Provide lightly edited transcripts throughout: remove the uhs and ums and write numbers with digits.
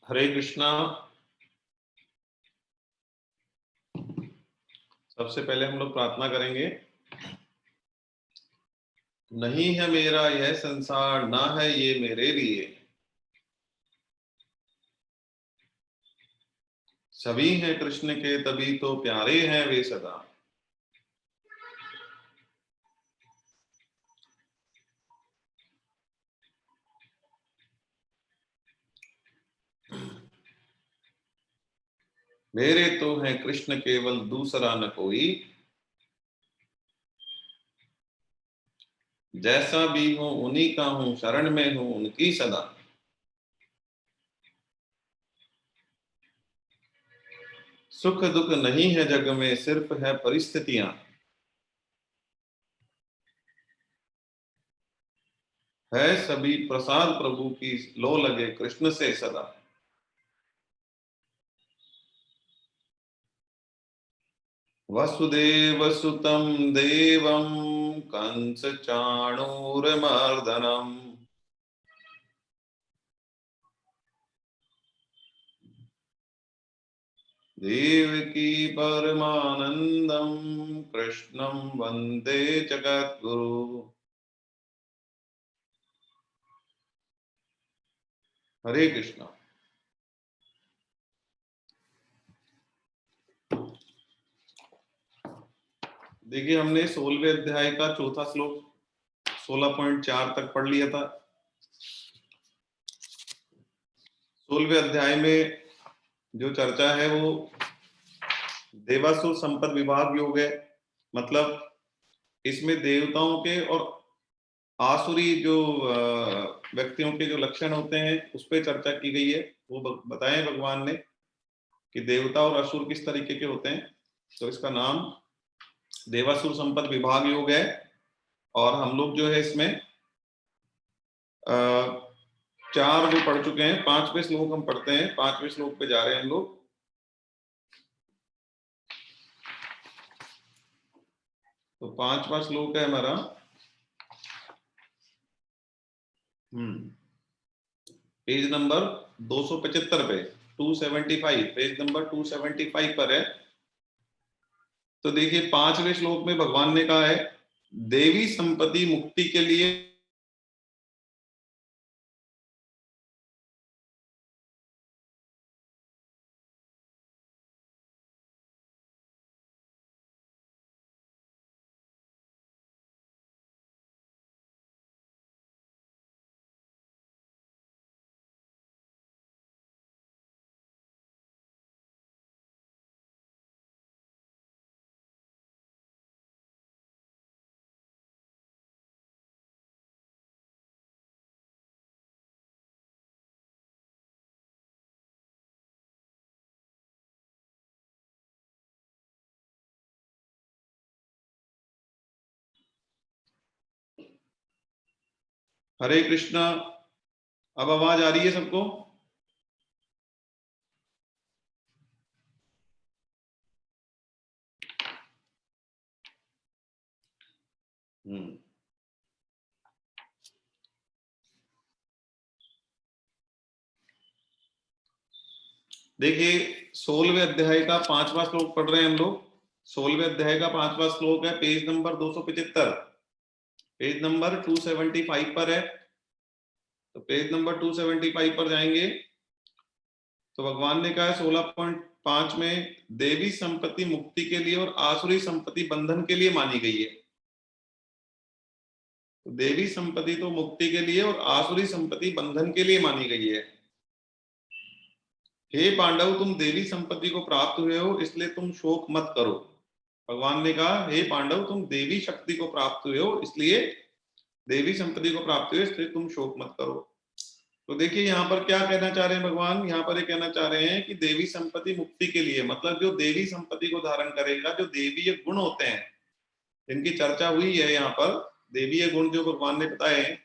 हरे कृष्णा। सबसे पहले हम लोग प्रार्थना करेंगे। नहीं है मेरा यह संसार, ना है ये मेरे लिए, सभी हैं कृष्ण के तभी तो प्यारे हैं वे सदा। मेरे तो हैं कृष्ण केवल, दूसरा न कोई, जैसा भी हूं उन्हीं का हूं, शरण में हूं उनकी सदा। सुख दुख नहीं है जग में, सिर्फ है परिस्थितियां, है सभी प्रसाद प्रभु की, लो लगे कृष्ण से सदा। वसुदेव सुतं देवं कंस चाणूरमर्दनम्, देवकी परमानंदं कृष्णं वंदे जगद्गुरु। हरे कृष्णा। देखिए, हमने 16वें अध्याय का चौथा श्लोक 16.4 तक पढ़ लिया था। 16वें अध्याय में जो चर्चा है वो देवासुर संपद विभाग योग है। मतलब इसमें देवताओं के और आसुरी जो व्यक्तियों के जो लक्षण होते हैं उस पर चर्चा की गई है। वो बताएं भगवान ने कि देवता और असुर किस तरीके के होते हैं। तो इसका नाम देवासुर संपद विभाग योग है। और हम लोग जो है इसमें 4 जो पढ़ चुके हैं, 5वें श्लोक हम पढ़ते हैं। 5वें श्लोक पे जा रहे हैं हम लोग। तो 5वां श्लोक है हमारा पेज नंबर 275 पे, 275, पेज नंबर 275 पर है। तो देखिए, 5वें श्लोक में भगवान ने कहा है देवी संपत्ति मुक्ति के लिए हरे कृष्णा। अब आवाज आ रही है सबको? देखिए, 16वें अध्याय का 5वां श्लोक पढ़ रहे हैं हम लोग। 16वें अध्याय का 5वां श्लोक है, पेज नंबर 275, पेज नंबर 275 पर है। तो पेज नंबर 275 पर जाएंगे तो भगवान ने कहा 16.5 में देवी संपत्ति मुक्ति के लिए और आसुरी संपत्ति बंधन के लिए मानी गई है। तो देवी संपत्ति तो मुक्ति के लिए और आसुरी संपत्ति बंधन के लिए मानी गई है। हे पांडव, तुम देवी संपत्ति को प्राप्त हुए हो, इसलिए तुम शोक मत करो। भगवान ने कहा हे पांडव, तुम देवी शक्ति को प्राप्त हुए हो, इसलिए देवी संपत्ति को प्राप्त हुए, इसलिए तुम शोक मत करो। तो देखिए, यहाँ पर क्या कहना चाह रहे हैं भगवान? यहाँ पर ये कहना चाह रहे हैं कि देवी संपत्ति मुक्ति के लिए, मतलब जो देवी संपत्ति को धारण करेगा, जो देवीय गुण होते हैं जिनकी चर्चा हुई है यहाँ पर, देवीय गुण जो भगवान ने बताए हैं,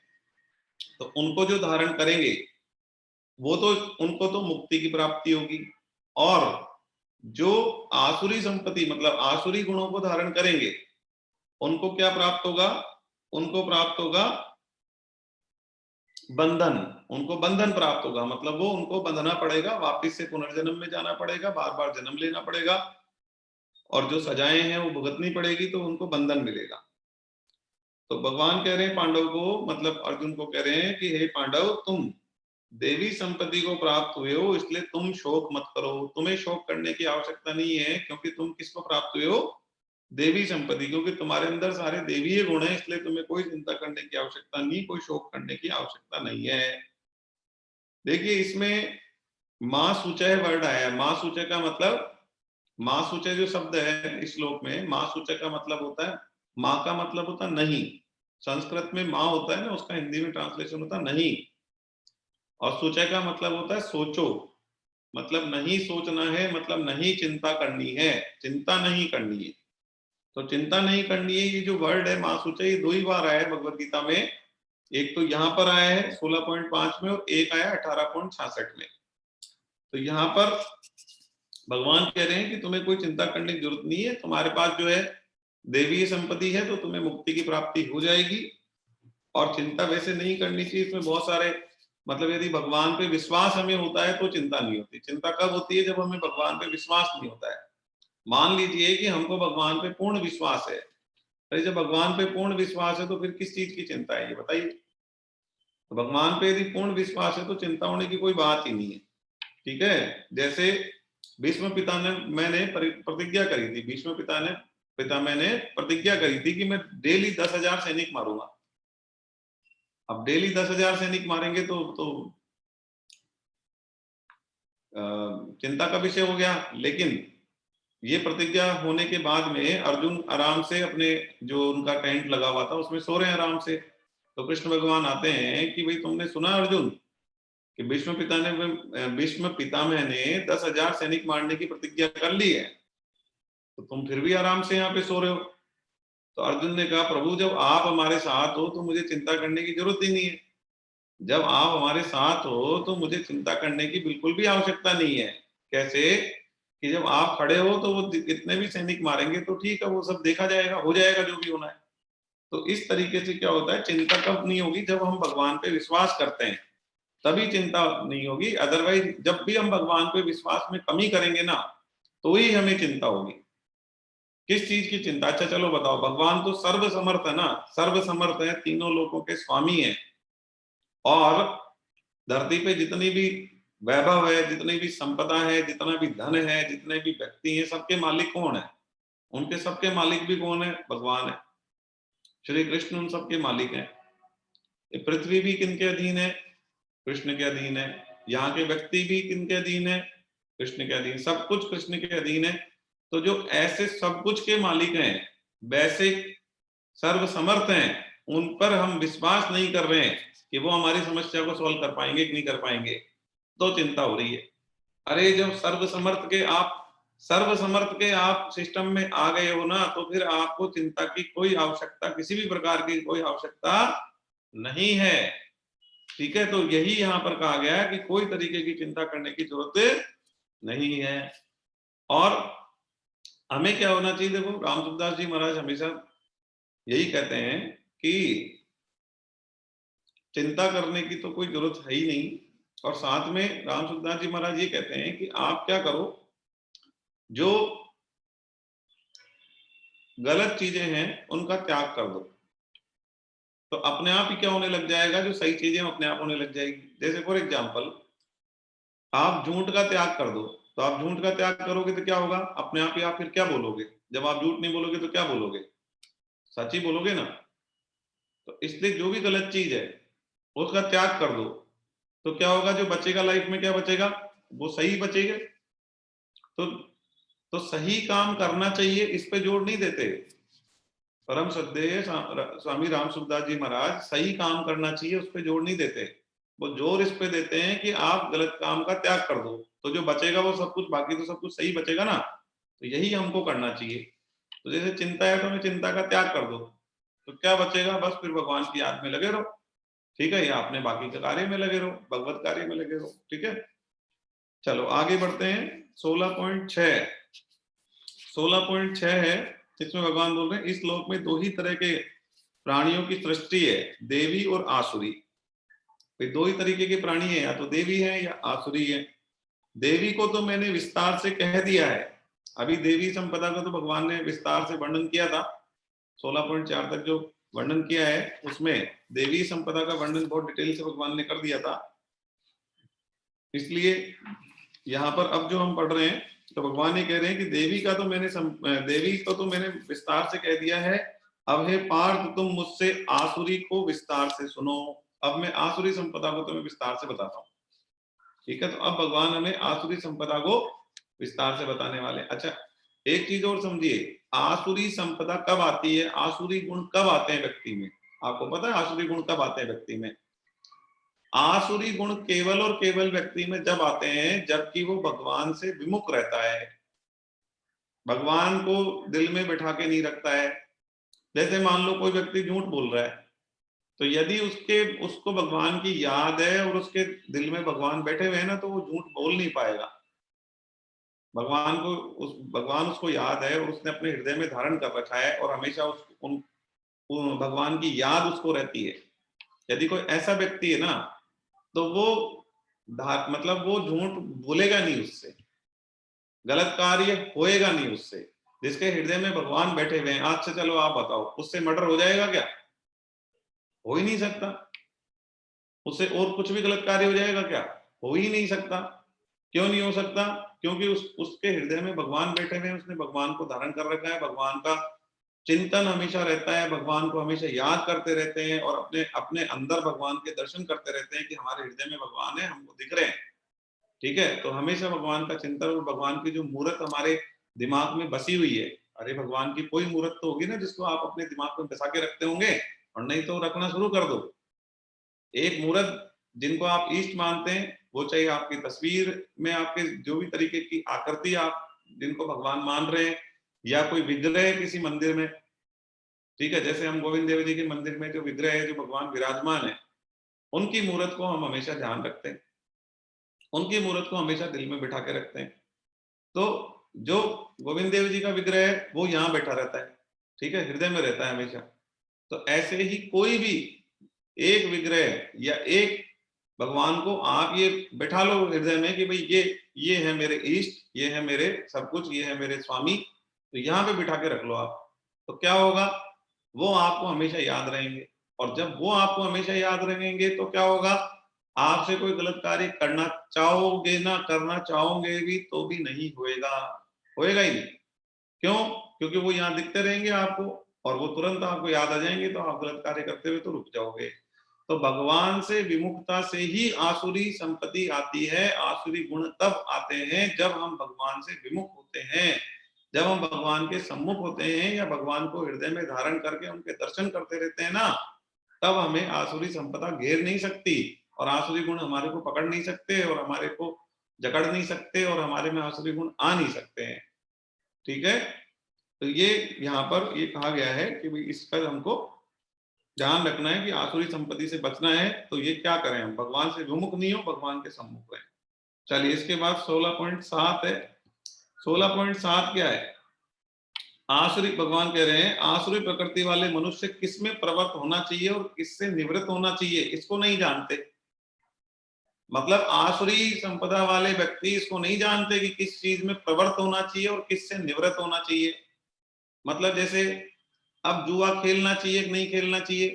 तो उनको जो धारण करेंगे वो तो उनको तो मुक्ति की प्राप्ति होगी। और जो आसुरी संपत्ति मतलब आसुरी गुणों को धारण करेंगे उनको क्या प्राप्त होगा? उनको प्राप्त होगा बंधन, उनको बंधन प्राप्त होगा, मतलब वो उनको बंधना पड़ेगा, वापिस से पुनर्जन्म में जाना पड़ेगा, बार बार जन्म लेना पड़ेगा, और जो सजाएं हैं वो भुगतनी पड़ेगी, तो उनको बंधन मिलेगा। तो भगवान कह रहे हैं पांडव को, मतलब अर्जुन को कह रहे हैं कि हे पांडव, तुम देवी संपत्ति को प्राप्त हुए हो, इसलिए तुम शोक मत करो, तुम्हें शोक करने की आवश्यकता नहीं है, क्योंकि तुम किसको प्राप्त हुए हो? देवी संपत्ति, क्योंकि तुम्हारे अंदर सारे देवीय गुण है, इसलिए तुम्हें कोई चिंता करने की आवश्यकता नहीं, कोई शोक करने की आवश्यकता नहीं है। देखिए इसमें मां सूचय वर्ड आया है। मां सूचय का मतलब, मां सूचय जो शब्द है इस श्लोक में, मां सूचय का मतलब होता है, मां का मतलब होता है नहीं। संस्कृत में मां होता है ना, उसका हिंदी में ट्रांसलेशन होता है नहीं। और सूचय का मतलब होता है सोचो, मतलब नहीं सोचना है, मतलब नहीं चिंता करनी है, चिंता नहीं करनी है। तो चिंता नहीं करनी है, ये जो वर्ड है मां सूचय, ये 2 ही बार आया है भगवत गीता में। एक तो यहाँ पर आया है 16.5 में, और एक आया 18.66 में। तो यहाँ पर भगवान कह रहे हैं कि तुम्हें कोई चिंता करने की जरूरत नहीं है, तुम्हारे पास जो है देवीय संपत्ति है, तो तुम्हें मुक्ति की प्राप्ति हो जाएगी। और चिंता वैसे नहीं करनी चाहिए, इसमें बहुत सारे, मतलब यदि भगवान पे विश्वास हमें होता है तो चिंता नहीं होती। चिंता कब होती है? जब हमें भगवान पे विश्वास नहीं होता है। मान लीजिए कि हमको भगवान पे पूर्ण विश्वास है, अरे जब भगवान पे पूर्ण विश्वास है तो फिर किस चीज की चिंता है, ये बताइए। तो भगवान पे यदि पूर्ण विश्वास है तो चिंता होने की कोई बात ही नहीं है। ठीक है, जैसे भीष्म पिता ने, मैंने प्रतिज्ञा करी थी, भीष्म पिता मैंने प्रतिज्ञा करी थी कि मैं डेली 10,000 सैनिक मारूंगा। अब डेली 10,000 सैनिक मारेंगे तो चिंता का विषय हो गया। लेकिन ये प्रतिज्ञा होने के बाद में अर्जुन आराम से अपने, जो उनका टेंट लगा हुआ था उसमें सो रहे हैं आराम से। तो कृष्ण भगवान आते हैं कि भाई तुमने सुना अर्जुन कि भीष्म पितामह ने 10,000 सैनिक मारने की प्रतिज्ञा कर ली है, तो तुम फिर भी आराम से यहाँ पे सो रहे हो। तो अर्जुन ने कहा प्रभु जब आप हमारे साथ हो तो मुझे चिंता करने की जरूरत ही नहीं है। जब आप हमारे साथ हो तो मुझे चिंता करने की बिल्कुल भी आवश्यकता नहीं है। कैसे? कि जब आप खड़े हो तो वो कितने भी सैनिक मारेंगे तो ठीक है, वो सब देखा जाएगा, हो जाएगा जो भी होना है। तो इस तरीके से क्या होता है, चिंता कब नहीं होगी? जब हम भगवान पे विश्वास करते हैं तभी चिंता नहीं होगी। अदरवाइज जब भी हम भगवान पे विश्वास में कमी करेंगे ना, तो ही हमें चिंता होगी। किस चीज की चिंता? अच्छा चलो बताओ, भगवान तो सर्व समर्थ है ना, सर्व समर्थ है, तीनों लोकों के स्वामी है। और धरती पे जितनी भी वैभव है, जितनी भी संपदा है, जितना भी धन है, जितने भी व्यक्ति हैं, सबके मालिक कौन है? उनके सबके मालिक भी कौन है? भगवान है। श्री कृष्ण उन सबके मालिक हैं। ये पृथ्वी भी किनके अधीन है? कृष्ण के अधीन है। यहाँ के व्यक्ति भी किनके अधीन है? कृष्ण के अधीन। सब कुछ कृष्ण के अधीन है। तो जो ऐसे सब कुछ के मालिक हैं, वैसे सर्व समर्थ हैं, उन पर हम विश्वास नहीं कर रहे हैं कि वो हमारी समस्या को सॉल्व कर पाएंगे कि नहीं कर पाएंगे, तो चिंता हो रही है। अरे जब सर्व समर्थ के आप सिस्टम में आ गए हो ना, तो फिर आपको चिंता की कोई आवश्यकता, किसी भी प्रकार की कोई आवश्यकता नहीं है। ठीक है, तो यही यहाँ पर कहा गया है कि कोई तरीके की चिंता करने की जरूरत नहीं है। और हमें क्या होना चाहिए? देखो रामसुखदास जी महाराज हमेशा यही कहते हैं कि चिंता करने की तो कोई जरूरत है ही नहीं। और साथ में रामसुखदास जी महाराज ये कहते हैं कि आप क्या करो, जो गलत चीजें हैं उनका त्याग कर दो, तो अपने आप ही क्या होने लग जाएगा, जो सही चीजें अपने आप होने लग जाएगी। जैसे फॉर एग्जाम्पल, आप झूठ का त्याग कर दो, तो आप झूठ का त्याग करोगे तो क्या होगा? अपने आप ही आप फिर क्या बोलोगे? जब आप झूठ नहीं बोलोगे तो क्या बोलोगे? सच ही बोलोगे ना। तो इसलिए जो भी गलत चीज है उसका त्याग कर दो, तो क्या होगा? जो बचेगा लाइफ में, क्या बचेगा? वो सही बचेगा। तो सही काम करना चाहिए, इस पे जोर नहीं देते। परम श्रद्धेय स्वामी रामसुखदास जी महाराज सही काम करना चाहिए, उस पर जोर नहीं देते। वो जोर इस पे देते हैं कि आप गलत काम का त्याग कर दो, तो जो बचेगा वो सब कुछ, बाकी तो सब कुछ सही बचेगा ना। तो यही हमको करना चाहिए। तो जैसे चिंता है तो हमें चिंता का त्याग कर दो, तो क्या बचेगा? बस फिर भगवान की याद में लगे रहो। ठीक है, या अपने बाकी के कार्य में लगे रहो, भगवत कार्य में लगे रहो। ठीक है, चलो आगे बढ़ते हैं। 16.6 16.6 है, इसमें भगवान बोल रहे हैं इस लोक में 2 ही तरह के प्राणियों की सृष्टि है, देवी और आसुरी। भाई दो ही तरीके के प्राणी है, या तो देवी है या आसुरी है। देवी को तो मैंने विस्तार से कह दिया है, अभी देवी संपदा का तो भगवान ने विस्तार से वर्णन किया था, 16.4 तक जो वर्णन किया है उसमें देवी संपदा का वर्णन बहुत डिटेल से भगवान ने कर दिया था। इसलिए यहाँ पर अब जो हम पढ़ रहे हैं तो भगवान ये कह रहे हैं कि देवी का तो देवी को तो मैंने विस्तार से कह दिया है, अब हे पार्थ तुम मुझसे आसुरी को विस्तार से सुनो। अब मैं आसुरी संपदा को तुम्हें विस्तार से बताता हूँ, ठीक है। तो अब भगवान हमें आसुरी संपदा को विस्तार से बताने वाले। अच्छा, एक चीज और समझिए, आसुरी संपदा कब आती है, आसुरी गुण कब आते हैं व्यक्ति में? आपको पता है आसुरी गुण कब आते हैं व्यक्ति में? आसुरी गुण केवल और केवल व्यक्ति में जब आते हैं जबकि वो भगवान से विमुख रहता है, भगवान को दिल में बैठा के नहीं रखता है। जैसे मान लो कोई व्यक्ति झूठ बोल रहा है, तो यदि उसको भगवान की याद है और उसके दिल में भगवान बैठे हुए हैं ना, तो वो झूठ बोल नहीं पाएगा। भगवान उसको याद है और उसने अपने हृदय में धारण कर रखा है और हमेशा उन भगवान की याद उसको रहती है। यदि कोई ऐसा व्यक्ति है ना, तो वो मतलब वो झूठ बोलेगा नहीं, उससे गलत कार्य होएगा नहीं उससे। जिसके हृदय में भगवान बैठे हुए हैं, आज से चलो आप बताओ, उससे मर्डर हो जाएगा क्या? हो ही नहीं सकता। उससे और कुछ भी गलत कार्य हो जाएगा क्या? हो ही नहीं सकता। क्यों नहीं हो सकता? क्योंकि उसके हृदय में भगवान बैठे हुए हैं, उसने भगवान को धारण कर रखा है, भगवान का चिंतन हमेशा रहता है, भगवान को हमेशा याद करते रहते हैं और अपने अपने अंदर भगवान के दर्शन करते रहते हैं कि हमारे हृदय में भगवान है, हमको दिख रहे हैं, ठीक है। तो हमेशा भगवान का चिंतन और भगवान की जो मूर्त हमारे दिमाग में बसी हुई है, अरे भगवान की कोई मूर्त तो होगी ना जिसको आप अपने दिमाग में बसा के रखते होंगे, और नहीं तो रखना शुरू कर दो। एक मूर्त जिनको आप इष्ट मानते हैं, वो चाहे आपकी तस्वीर में आपके जो भी तरीके की आकृति आप जिनको भगवान मान रहे हैं, या कोई विग्रह है किसी मंदिर में, ठीक है। जैसे हम गोविंद देव जी के मंदिर में जो विग्रह है, जो भगवान विराजमान है, उनकी मूर्त को हम हमेशा ध्यान रखते हैं, उनकी मूर्त को हमेशा दिल में बिठा के रखते हैं। तो जो गोविंद देव जी का विग्रह है वो यहाँ बैठा रहता है, ठीक है, हृदय में रहता है हमेशा। तो ऐसे ही कोई भी एक विग्रह या एक भगवान को आप ये बैठा लो हृदय में कि भाई ये है मेरे इष्ट, ये है मेरे सब कुछ, ये है मेरे स्वामी, तो यहाँ पे बिठा के रख लो आप। तो क्या होगा, वो आपको हमेशा याद रहेंगे, और जब वो आपको हमेशा याद रहेंगे तो क्या होगा, आपसे कोई गलत कार्य करना चाहोगे ना, करना चाहोगे भी तो भी नहीं होएगा, होएगा ही नहीं। क्यों? क्योंकि वो यहाँ दिखते रहेंगे आपको, और वो तुरंत आपको याद आ जाएंगे, तो आप गलत कार्य करते हुए तो रुक जाओगे। तो भगवान से विमुखता से ही आसुरी संपत्ति आती है। आसुरी गुण तब आते हैं जब हम भगवान से विमुख होते हैं, जब हम भगवान के सम्मुख होते हैं या भगवान को हृदय में धारण करके उनके दर्शन करते रहते हैं ना, तब हमें आसुरी संपदा घेर नहीं सकती, और आसुरी गुण हमारे को पकड़ नहीं सकते और हमारे को जकड़ नहीं सकते, और हमारे में आसुरी गुण आ नहीं सकते हैं, ठीक है। तो ये यहाँ पर ये कहा गया है कि भाई इस पर हमको ध्यान रखना है कि आसुरी संपत्ति से बचना है। तो ये क्या करें, हम भगवान से विमुख नहीं हो, भगवान के सम्मुख रहें। चलिए इसके बाद 16.7 है। 16.7 क्या है? आसुरी, भगवान कह रहे हैं आसुरी प्रकृति वाले मनुष्य किसमें प्रवृत्त होना चाहिए और किससे निवृत्त होना चाहिए, इसको नहीं जानते। मतलब आसुरी संपदा वाले व्यक्ति इसको नहीं जानते कि किस चीज में प्रवृत्त होना चाहिए और किससे निवृत्त होना चाहिए। मतलब जैसे अब जुआ खेलना चाहिए कि नहीं खेलना चाहिए,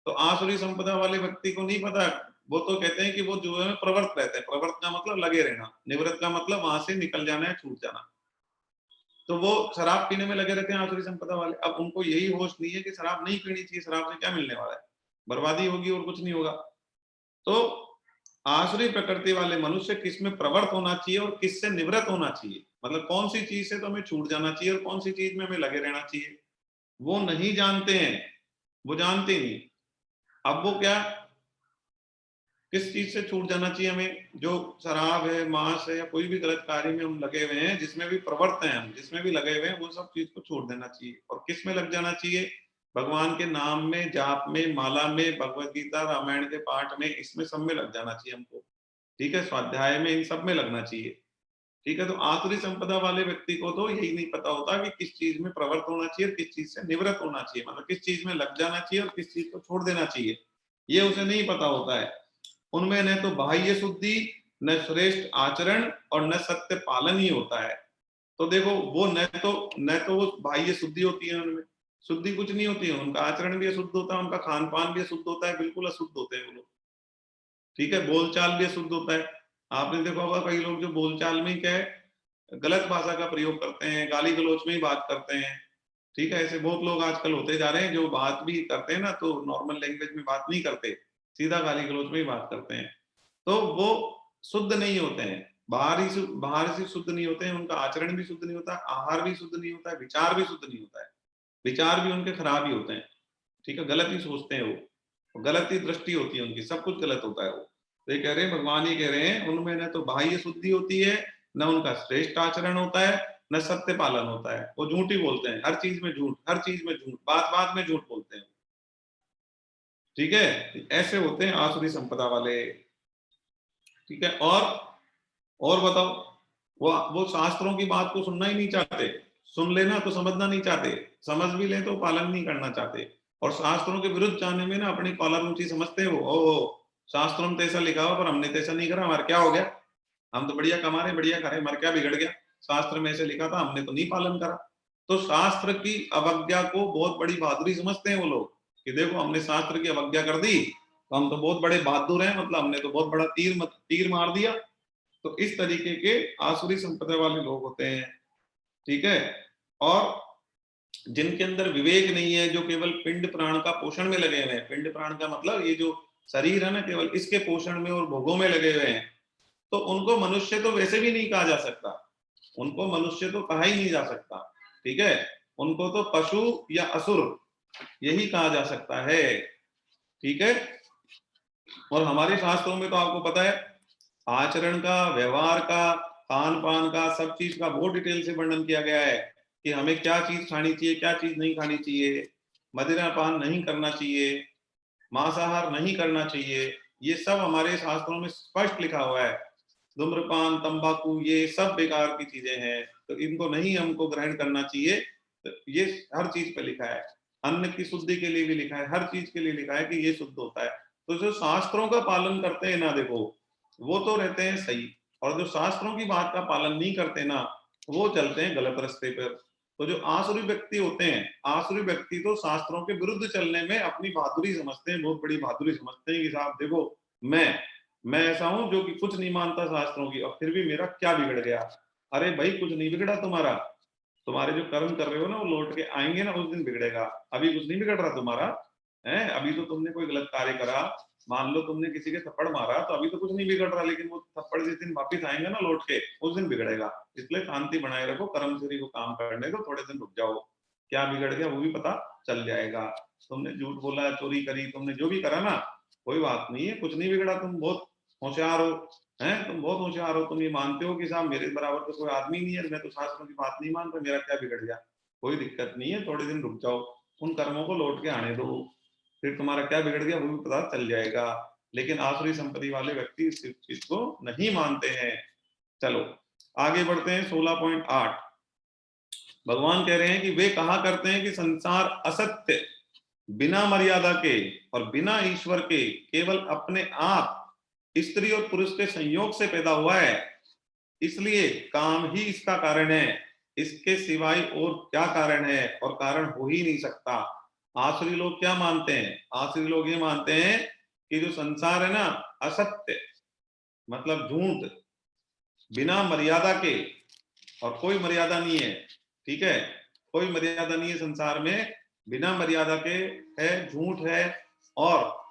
तो आसुरी संपदा वाले व्यक्ति को नहीं पता। वो तो कहते हैं कि वो जुए में प्रवृत्त रहते हैं। प्रवृत्त का मतलब लगे रहना, निवृत्त का मतलब वहां से निकल जाना है, छूट जाना। तो वो शराब पीने में लगे रहते हैं आसुरी संपदा वाले। अब उनको यही होश नहीं है कि शराब नहीं पीनी चाहिए, शराब से क्या मिलने वाला है, बर्बादी होगी और कुछ नहीं होगा। तो आसुरी प्रकृति वाले मनुष्य किस में प्रवृत्त होना चाहिए और किससे निवृत्त होना चाहिए, मतलब कौन सी चीज से तो हमें छूट जाना चाहिए और कौन सी चीज में हमें लगे रहना चाहिए, वो नहीं जानते हैं, वो जानते नहीं। अब वो क्या, किस चीज से छूट जाना चाहिए हमें, जो शराब है, मांस है, या कोई भी गलत कार्य में हम लगे हुए हैं, जिसमें भी प्रवृत्त हैं हम, जिसमें भी लगे हुए हैं, वो सब चीज को छोड़ देना चाहिए। और किस में लग जाना चाहिए? भगवान के नाम में, जाप में, माला में, भगवत गीता रामायण के पाठ में, इसमें सब में लग जाना चाहिए हमको, ठीक है। स्वाध्याय में, इन सब में लगना चाहिए, ठीक है। तो आसुरी संपदा वाले व्यक्ति को तो यही नहीं पता होता कि किस चीज में प्रवृत्त होना चाहिए, किस चीज से निवृत्त होना चाहिए, मतलब किस चीज में लग जाना चाहिए और किस चीज को छोड़ देना चाहिए, ये उसे नहीं पता होता है। उनमें न तो बाह्य शुद्धि, न श्रेष्ठ आचरण और न सत्य पालन ही होता है। तो देखो वो न तो वो बाह्य शुद्धि होती है, उनमें शुद्धि कुछ नहीं होती है, उनका आचरण भी अशुद्ध होता है, उनका खान पान भी अशुद्ध होता है, बिल्कुल अशुद्ध होते हैं वो लोग। ठीक है, बोलचाल भी अशुद्ध होता है। आपने देखा होगा कई लोग जो बोलचाल में क्या है गलत भाषा का प्रयोग करते हैं, गाली गलौच में ही बात करते हैं। ठीक है, ऐसे बहुत लोग आजकल होते जा रहे हैं जो बात भी करते हैं ना तो नॉर्मल लैंग्वेज में बात नहीं करते, सीधा गाली गलौच में ही बात करते हैं। तो वो शुद्ध नहीं होते हैं, बाहर से शुद्ध नहीं होते हैं, उनका आचरण भी शुद्ध नहीं होता, आहार भी शुद्ध नहीं होता है, विचार भी शुद्ध नहीं होता है, विचार भी उनके खराब ही होते हैं। ठीक है, गलत ही सोचते हैं वो, गलत ही दृष्टि होती है उनकी, सब कुछ गलत होता है वो। तो ये कह रहे हैं, भगवान ये कह रहे हैं उनमें न तो बाह्य शुद्धि होती है, न उनका श्रेष्ठ आचरण होता है, न सत्य पालन होता है, वो झूठ ही बोलते हैं, हर चीज में झूठ, हर चीज में झूठ, बात बात में झूठ बोलते हैं। ठीक है, ऐसे होते हैं आसुरी संपदा वाले। ठीक है, और बताओ, वो शास्त्रों की बात को सुनना ही नहीं चाहते, सुन लेना तो समझना नहीं चाहते, समझ भी ले तो पालन नहीं करना चाहते, और शास्त्रों के विरुद्ध जाने में ना अपनी कॉलर ऊंची समझते हैं वो। ओ शास्त्रों में तो ऐसा लिखा हुआ पर हमने तो ऐसा नहीं करा, हमारा क्या हो गया, हम तो बढ़िया कमा रहे बढ़िया कर रहे, हमारा क्या बिगड़ गया, शास्त्र में ऐसे लिखा था हमने तो नहीं पालन करा। तो शास्त्र की अवज्ञा को बहुत बड़ी बहादुरी समझते हैं वो लोग, कि देखो हमने शास्त्र की अवज्ञा कर दी तो हम तो बहुत बड़े बहादुर हैं, मतलब हमने तो बहुत बड़ा तीर मार दिया। तो इस तरीके के आसुरी संप्रदाय वाले लोग होते हैं। ठीक है, और जिनके अंदर विवेक नहीं है, जो केवल पिंड प्राण का पोषण में लगे हुए हैं, पिंड प्राण का मतलब ये जो शरीर है ना, केवल इसके पोषण में और भोगों में लगे हुए हैं, तो उनको मनुष्य तो वैसे भी नहीं कहा जा सकता, उनको मनुष्य तो कहा ही नहीं जा सकता। ठीक है, उनको तो पशु या असुर यही कहा जा सकता है। ठीक है, और हमारे शास्त्रों में तो आपको पता है आचरण का, व्यवहार का, खान पान का, सब चीज का बहुत डिटेल से वर्णन किया गया है कि हमें क्या चीज खानी चाहिए, क्या चीज नहीं खानी चाहिए, मदिरा पान नहीं करना चाहिए, मांसाहार नहीं करना चाहिए, ये सब हमारे शास्त्रों में स्पष्ट लिखा हुआ है। धूम्रपान, तंबाकू, ये सब बेकार की चीजें हैं, तो इनको नहीं हमको ग्रहण करना चाहिए। तो ये हर चीज पे लिखा है, अन्न की शुद्धि के लिए भी लिखा है, हर चीज के लिए लिखा है कि ये शुद्ध होता है। तो जो शास्त्रों का पालन करते हैं ना, देखो वो तो रहते हैं सही, और जो शास्त्रों की बात का पालन नहीं करते ना, वो चलते हैं गलत रास्ते पर। तो जो आसुरी व्यक्ति होते हैं, आसुरी व्यक्ति तो शास्त्रों के विरुद्ध चलने में अपनी बहादुरी समझते हैं, बहुत बड़ी बहादुरी समझते हैं कि साहब देखो मैं ऐसा हूं जो कि कुछ नहीं मानता शास्त्रों की, और फिर भी मेरा क्या बिगड़ गया। अरे भाई कुछ नहीं बिगड़ा तुम्हारा, तुम्हारे जो कर्म कर रहे हो ना वो लौट के आएंगे ना, उस दिन बिगड़ेगा, अभी कुछ नहीं बिगड़ रहा तुम्हारा। है, अभी तो तुमने कोई गलत कार्य करा, मान लो तुमने किसी के थप्पड़ मारा, तो अभी तो कुछ नहीं बिगड़ रहा, लेकिन वो थप्पड़ जिस दिन वापिस आएंगे ना लौट के, उस दिन बिगड़ेगा। इसलिए शांति बनाए रखो, कर्म शरीर को काम करने दो, थोड़े दिन रुक जाओ, क्या बिगड़ गया वो भी पता चल जाएगा। तुमने झूठ बोला, चोरी करी, तुमने जो भी करा ना, कोई बात नहीं है, कुछ नहीं बिगड़ा, तुम बहुत होशियार हो, हैं तुम बहुत होशियार हो, तुम ये मानते हो कि साहब मेरे बराबर तो कोई आदमी नहीं है, मैं तो शास्त्रों की बात नहीं मानता, मेरा क्या बिगड़ गया, कोई दिक्कत नहीं है, थोड़े दिन रुक जाओ, उन कर्मों को लौट के आने दो, फिर तुम्हारा क्या बिगड़ गया वो भी पता चल जाएगा। लेकिन आसुरी संपत्ति वाले व्यक्ति इस चीज को नहीं मानते हैं। चलो आगे बढ़ते हैं, 16.8 भगवान कह रहे हैं कि वे कहा करते हैं कि संसार असत्य, बिना मर्यादा के और बिना ईश्वर के, केवल अपने आप स्त्री और पुरुष के संयोग से पैदा हुआ है, इसलिए काम ही इसका कारण है, इसके सिवाय और क्या कारण है, और कारण हो ही नहीं सकता। आसुरी लोग क्या मानते हैं, आसुरी लोग ये मानते हैं कि जो संसार है ना असत्य, मतलब झूठ, बिना मर्यादा के, और कोई मर्यादा नहीं है। ठीक है, कोई मर्यादा नहीं है संसार में, बिना मर्यादा के है, झूठ है, और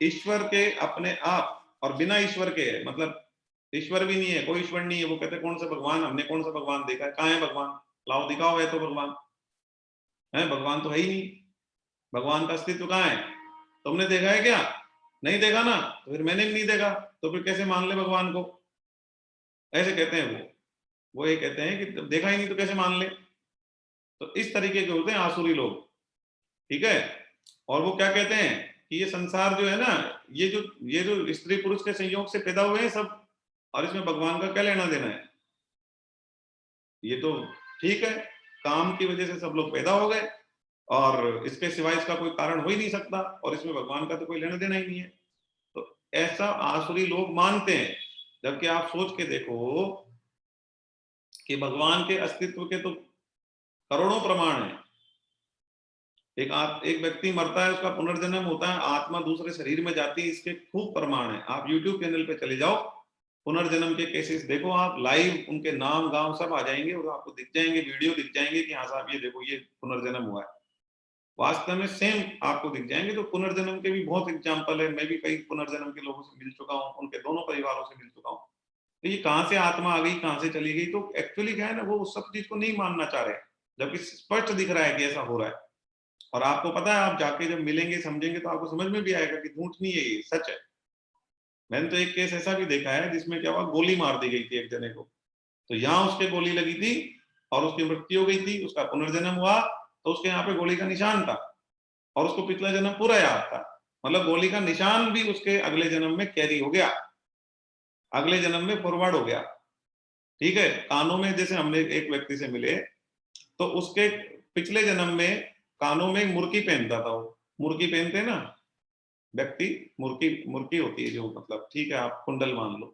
ईश्वर के अपने आप, और बिना ईश्वर के है, मतलब ईश्वर भी नहीं है, कोई ईश्वर नहीं है। वो कहते कौन सा भगवान, हमने कौन सा भगवान देखा है, कहाँ है भगवान, लाओ दिखाओ है तो भगवान, है भगवान तो है ही नहीं, भगवान का अस्तित्व कहाँ है, तुमने देखा है क्या, नहीं देखा ना, तो फिर मैंने भी नहीं देखा, तो फिर कैसे मान ले भगवान को, ऐसे कहते हैं वो ये कहते हैं कि देखा ही नहीं तो कैसे मान ले। तो इस तरीके के होते हैं आसुरी लोग। ठीक है, और वो क्या कहते हैं कि ये संसार जो है ना, ये जो स्त्री पुरुष के संयोग से पैदा हुए हैं सब, और इसमें भगवान का क्या लेना देना है, ये तो ठीक है, काम की वजह से सब लोग पैदा हो गए, और इसके सिवाय इसका कोई कारण हो ही नहीं सकता, और इसमें भगवान का तो कोई लेना देना ही नहीं है। तो ऐसा आसुरी लोग मानते हैं, जबकि आप सोच के देखो कि भगवान के अस्तित्व के तो करोड़ों प्रमाण हैं। एक व्यक्ति मरता है, उसका पुनर्जन्म होता है, आत्मा दूसरे शरीर में जाती है, इसके खूब प्रमाण है। आप YouTube चैनल पे चले जाओ, पुनर्जन्म के केसेस देखो, आप लाइव उनके नाम गांव सब आ जाएंगे और आपको दिख जाएंगे, वीडियो दिख जाएंगे कि हाँ साहब ये देखो ये पुनर्जन्म हुआ है। वास्तव में सेम आपको दिख जाएंगे। तो पुनर्जन्म के भी बहुत एग्जाम्पल है, मैं भी कई पुनर्जन्म के लोगों से मिल चुका हूँ, उनके दोनों परिवारों से मिल चुका हूँ। तो ये कहाँ से आत्मा आ गई, कहाँ से चली गई, तो एक्चुअली क्या है ना, वो उस सब चीज को नहीं मानना चाह रहे, जबकि स्पष्ट दिख रहा है कि ऐसा हो रहा है। और आपको पता है, आप जाके जब मिलेंगे समझेंगे तो आपको समझ में भी आएगा कि झूठ नहीं है, ये सच है। मैंने तो एक केस ऐसा भी देखा है जिसमें क्या हुआ, गोली मार दी गई थी एक जने को, तो यहाँ उसके गोली लगी थी और उसकी मृत्यु हो गई थी, उसका पुनर्जन्म हुआ तो उसके यहाँ पे गोली का निशान था और उसको पिछला जन्म पूरा याद था। मतलब गोली का निशान भी उसके अगले जन्म में कैरी हो गया, अगले जन्म में फॉरवर्ड हो गया। ठीक है, कानों में जैसे हमने एक व्यक्ति से मिले तो उसके पिछले जन्म में कानों में मुर्की पहनता था, वो मुर्की पहनते ना व्यक्ति, मुर्की मुर्की होती है जो, मतलब ठीक है आप कुंडल मान लो,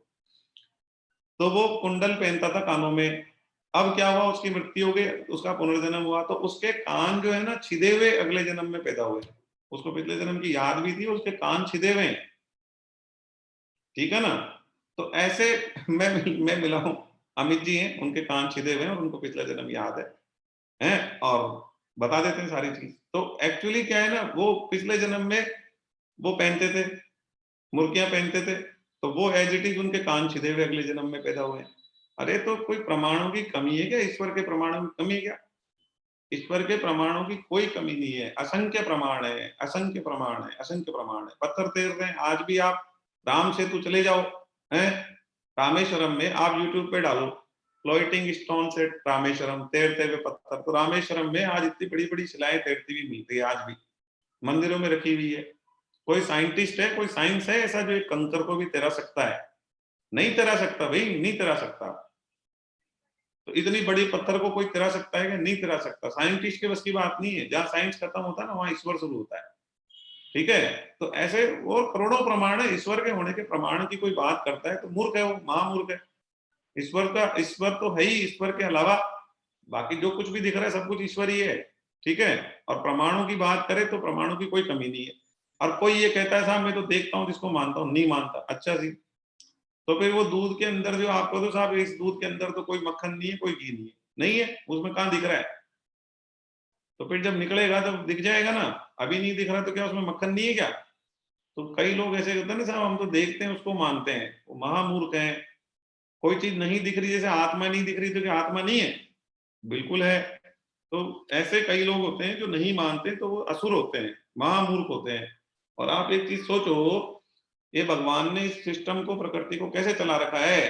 तो वो कुंडल पहनता था कानों में। अब क्या हुआ, उसकी मृत्यु हो गई, उसका पुनर्जन्म हुआ तो उसके कान जो है ना छिदे हुए अगले जन्म में पैदा हुए। उसको पिछले जन्म की याद भी थी, उसके कान छिदे हुए हैं। ठीक है ना। तो ऐसे मैं मिला हूं, अमित जी हैं, उनके कान छिदे हुए हैं और उनको पिछला जन्म याद है हैं, और बता देते हैं सारी चीज। तो एक्चुअली क्या है ना, वो पिछले जन्म में वो पहनते थे, मुर्गियां पहनते थे, तो वो एज इट इज उनके कान छिदे हुए अगले जन्म में पैदा हुए हैं। अरे तो कोई प्रमाणों की कमी है क्या, ईश्वर के प्रमाणों की कमी है क्या? ईश्वर के प्रमाणों की कोई कमी नहीं है, असंख्य प्रमाण है, असंख्य प्रमाण है, असंख्य प्रमाण है। पत्थर तैर रहे हैं आज भी, आप राम सेतु चले जाओ हैं, रामेश्वरम में आप यूट्यूब पे डालो फ्लोटिंग स्टोन से रामेश्वरम, तैरते हुए पत्थर, तो रामेश्वरम में आज इतनी बड़ी बड़ी शिलाएं तैरती हुई मिलती है, आज भी मंदिरों में रखी हुई है। कोई साइंटिस्ट है, कोई साइंस है ऐसा जो एक कंकर को भी तैरा सकता है? नहीं तैरा सकता भाई, नहीं तैरा सकता। तो इतनी बड़ी पत्थर को कोई तैरा सकता है कि नहीं तैरा सकता? साइंटिस्ट के बस की बात नहीं है, जहां साइंस खत्म होता है ना वहां ईश्वर शुरू होता है। ठीक है, तो ऐसे और करोड़ों प्रमाण है, ईश्वर के होने के प्रमाण की कोई बात करता है तो मूर्ख है, वो महामूर्ख है। ईश्वर तो है ही, ईश्वर के अलावा बाकी जो कुछ भी दिख रहा है सब कुछ ईश्वर ही है। ठीक है, और प्रमाणों की बात करें तो प्रमाणों की कोई कमी नहीं है। और कोई ये कहता है साहब मैं तो देखता हूँ जिसको मानता हूँ, नहीं मानता, अच्छा जी, तो फिर वो दूध के अंदर जो आपको, तो साहब इस दूध के अंदर तो कोई मक्खन नहीं है, कोई घी नहीं है, नहीं है उसमें, कहाँ दिख रहा है? तो फिर जब निकलेगा तब दिख जाएगा ना। अभी नहीं दिख रहा तो क्या उसमें मक्खन नहीं है क्या? तो कई लोग ऐसे कहते हैं ना साहब हम तो देखते हैं उसको मानते हैं, वो महामूर्ख हैं। कोई चीज नहीं दिख रही, जैसे आत्मा नहीं दिख रही तो क्या आत्मा नहीं है? बिल्कुल है। तो ऐसे कई लोग होते हैं जो नहीं मानते, तो वो असुर होते हैं, महामूर्ख होते हैं। और आप एक चीज सोचो, ये भगवान ने इस सिस्टम को, प्रकृति को कैसे चला रखा है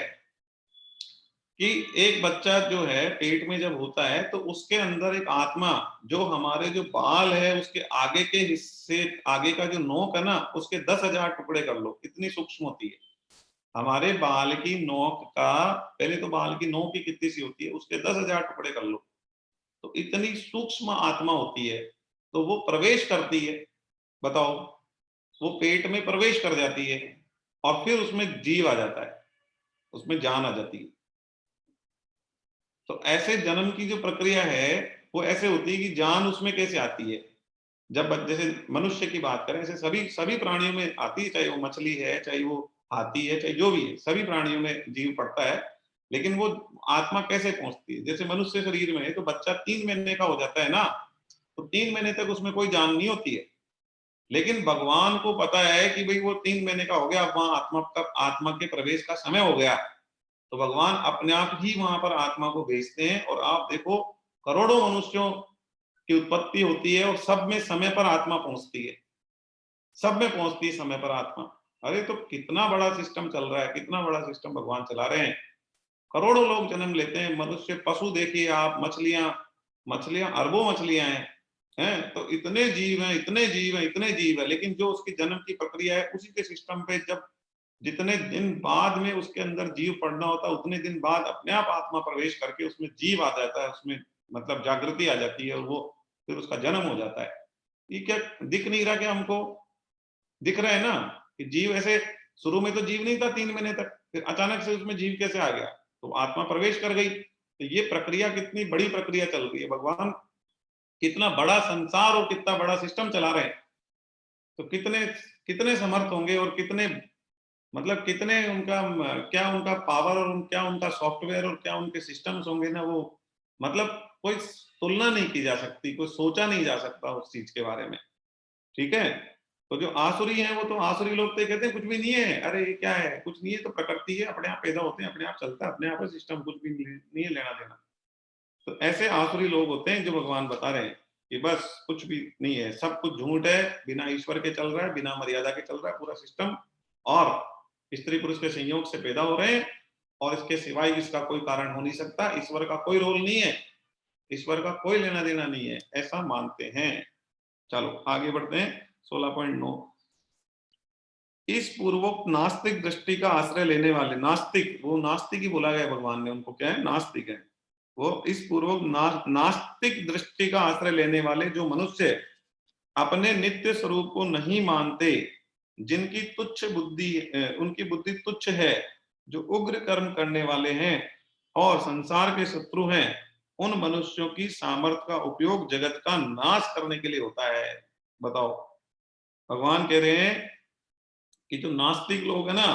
कि एक बच्चा जो है पेट में जब होता है तो उसके अंदर एक आत्मा, जो हमारे जो बाल है उसके आगे के हिस्से, आगे का जो नोक है ना, उसके 10,000 टुकड़े कर लो, इतनी सूक्ष्म होती है। हमारे बाल की नोक का, पहले तो बाल की नोक ही कितनी सी होती है, उसके 10,000 टुकड़े कर लो, तो इतनी सूक्ष्म आत्मा होती है। तो वो प्रवेश करती है, बताओ, वो पेट में प्रवेश कर जाती है और फिर उसमें जीव आ जाता है, उसमें जान आ जाती है। तो ऐसे जन्म की जो प्रक्रिया है वो ऐसे होती है कि जान उसमें कैसे आती है, जब जैसे मनुष्य की बात करें, ऐसे सभी सभी प्राणियों में आती है, चाहे वो मछली है, चाहे वो हाथी है, चाहे जो भी है, सभी प्राणियों में जीव पड़ता है। लेकिन वो आत्मा कैसे पहुंचती है, जैसे मनुष्य शरीर में है तो बच्चा 3 महीने का हो जाता है ना, तो 3 महीने तक उसमें कोई जान नहीं होती है। लेकिन भगवान को पता है कि भाई वो 3 महीने का हो गया, अब वहां आत्मा के प्रवेश का समय हो गया, तो भगवान अपने आप ही वहां पर आत्मा को भेजते हैं। और आप देखो, करोड़ों मनुष्यों की उत्पत्ति होती है और सब में समय पर आत्मा पहुंचती है, सब में पहुंचती है समय पर आत्मा। अरे तो कितना बड़ा सिस्टम चल रहा है, कितना बड़ा सिस्टम भगवान चला रहे हैं। करोड़ों लोग जन्म लेते हैं, मनुष्य, पशु देखिए आप, मछलियां, मछलियां अरबों मछलियां हैं तो इतने जीव हैं, इतने जीव हैं, इतने जीव है, लेकिन जो उसकी जन्म की प्रक्रिया है उसी के सिस्टम पे, जब जितने दिन बाद में उसके अंदर जीव पड़ना होता है उतने दिन बाद अपने आप आत्मा प्रवेश करके उसमें जीव आ जाता है, उसमें मतलब जागृति आ जाती है और वो फिर उसका जन्म हो जाता है। ये क्या दिख नहीं रहा क्या हमको? दिख रहा है ना कि जीव ऐसे शुरू में तो जीव नहीं था 3 महीने तक, फिर अचानक से उसमें जीव कैसे आ गया? तो आत्मा प्रवेश कर गई। तो ये प्रक्रिया कितनी बड़ी प्रक्रिया चल रही है, भगवान कितना बड़ा संसार और कितना बड़ा सिस्टम चला रहे हैं। तो कितने कितने समर्थ होंगे और कितने मतलब कितने उनका क्या उनका पावर और क्या उनका सॉफ्टवेयर और क्या उनके सिस्टम्स होंगे ना, वो मतलब कोई तुलना नहीं की जा सकती, कोई सोचा नहीं जा सकता उस चीज के बारे में। ठीक है। तो जो आसुरी हैं वो तो आसुरी लोग तो कहते हैं कुछ भी नहीं है, अरे ये क्या है, कुछ नहीं है, तो प्रकृति है, अपने आप पैदा होते हैं, अपने आप चलता है, अपने आप सिस्टम, कुछ भी नहीं है लेना देना। तो ऐसे आसुरी लोग होते हैं जो भगवान बता रहे हैं कि बस कुछ भी नहीं है, सब कुछ झूठ है, बिना ईश्वर के चल रहा है, बिना मर्यादा के चल रहा है पूरा सिस्टम, और स्त्री पुरुष के संयोग से पैदा हो रहे हैं, और इसके सिवाय इसका कोई कारण हो नहीं सकता, ईश्वर का कोई रोल नहीं है, ईश्वर का कोई लेना देना नहीं है, ऐसा मानते हैं। चलो आगे बढ़ते हैं। 16.9, इस पूर्वोक्त नास्तिक दृष्टि का आश्रय लेने वाले, नास्तिक, वो नास्तिक ही बोला गया भगवान ने उनको, क्या है, नास्तिक है वो। इस पूर्वक नास्तिक दृष्टि का आश्रय लेने वाले जो मनुष्य अपने नित्य स्वरूप को नहीं मानते, जिनकी तुच्छ बुद्धि, उनकी बुद्धि तुच्छ है, जो उग्र कर्म करने वाले हैं और संसार के शत्रु हैं, उन मनुष्यों की सामर्थ्य का उपयोग जगत का नाश करने के लिए होता है। बताओ, भगवान कह रहे हैं कि जो नास्तिक लोग है ना,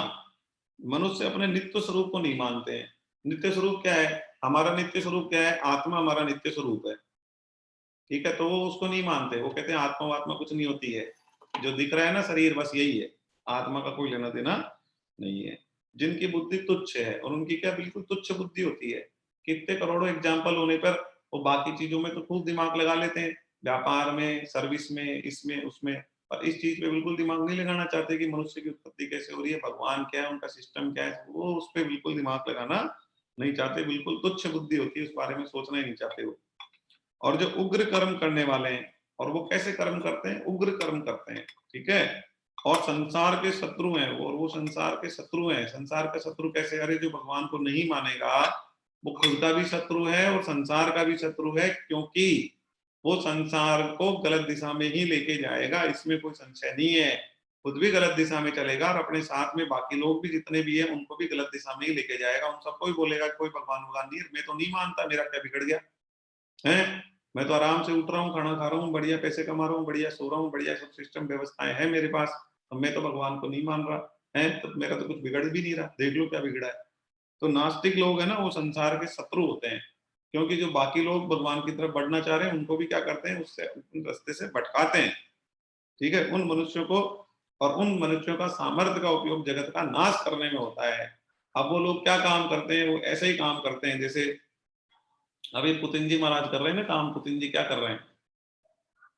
मनुष्य अपने नित्य स्वरूप को नहीं मानते हैं। नित्य स्वरूप क्या है? हमारा नित्य स्वरूप क्या है? आत्मा हमारा नित्य स्वरूप है। ठीक है, तो वो उसको नहीं मानते, वो कहते हैं आत्मा आत्मा कुछ नहीं होती है, जो दिख रहा है ना शरीर, बस यही है, आत्मा का कोई लेना देना नहीं है। जिनकी बुद्धि तुच्छ है, और उनकी क्या बिल्कुल तुच्छ बुद्धि होती है। कितने करोड़ों एग्जाम्पल होने पर वो बाकी चीजों में तो खूब दिमाग लगा लेते हैं, व्यापार में, सर्विस में, इसमें उसमें, पर इस चीज पे बिल्कुल दिमाग नहीं लगाना चाहते कि मनुष्य की उत्पत्ति कैसे हो रही है, भगवान क्या है, उनका सिस्टम क्या है, वो उस पर बिल्कुल दिमाग लगाना नहीं चाहते, बिल्कुल तुच्छ बुद्धि होती है, उस बारे में सोचना ही नहीं चाहते वो। और जो उग्र कर्म करने वाले हैं, और वो कैसे कर्म करते हैं? उग्र कर्म करते हैं। ठीक है। और संसार के शत्रु हैं वो, और वो संसार के शत्रु हैं। संसार का शत्रु कैसे? अरे जो भगवान को नहीं मानेगा वो खुद का भी शत्रु है और संसार का भी शत्रु है, क्योंकि वो संसार को गलत दिशा में ही लेके जाएगा, इसमें कोई संशय नहीं है। खुद भी गलत दिशा में चलेगा और अपने साथ में बाकी लोग भी जितने भी है उनको भी गलत दिशा में ही लेके जाएगा। उन सबको भी बोलेगा कोई भगवान भगवान नहीं है, मैं तो नहीं मानता, मेरा क्या बिगड़ गया है, मैं तो आराम से उठ रहा हूँ, खाना खा रहा हूँ, बढ़िया पैसे कमा रहा हूँ, बढ़िया सो रहा हूँ, बढ़िया सब सिस्टम व्यवस्थाएं है मेरे पास, तो मैं तो भगवान को नहीं मान रहा है, तो मेरा तो कुछ बिगड़ भी नहीं रहा, देख लो क्या बिगड़ा है। तो नास्तिक लोग है ना, वो संसार के शत्रु होते हैं, क्योंकि जो बाकी लोग भगवान की तरफ बढ़ना चाह रहे हैं उनको भी क्या करते हैं, उससे उन रास्ते से भटकाते हैं। ठीक है, उन मनुष्यों को, और उन मनुष्यों का सामर्थ्य का उपयोग जगत का नाश करने में होता है। अब वो लोग क्या काम करते हैं? वो ऐसे ही काम करते हैं जैसे अभी पुतिन जी महाराज कर रहे हैं ना काम। पुतिन जी क्या कर रहे हैं?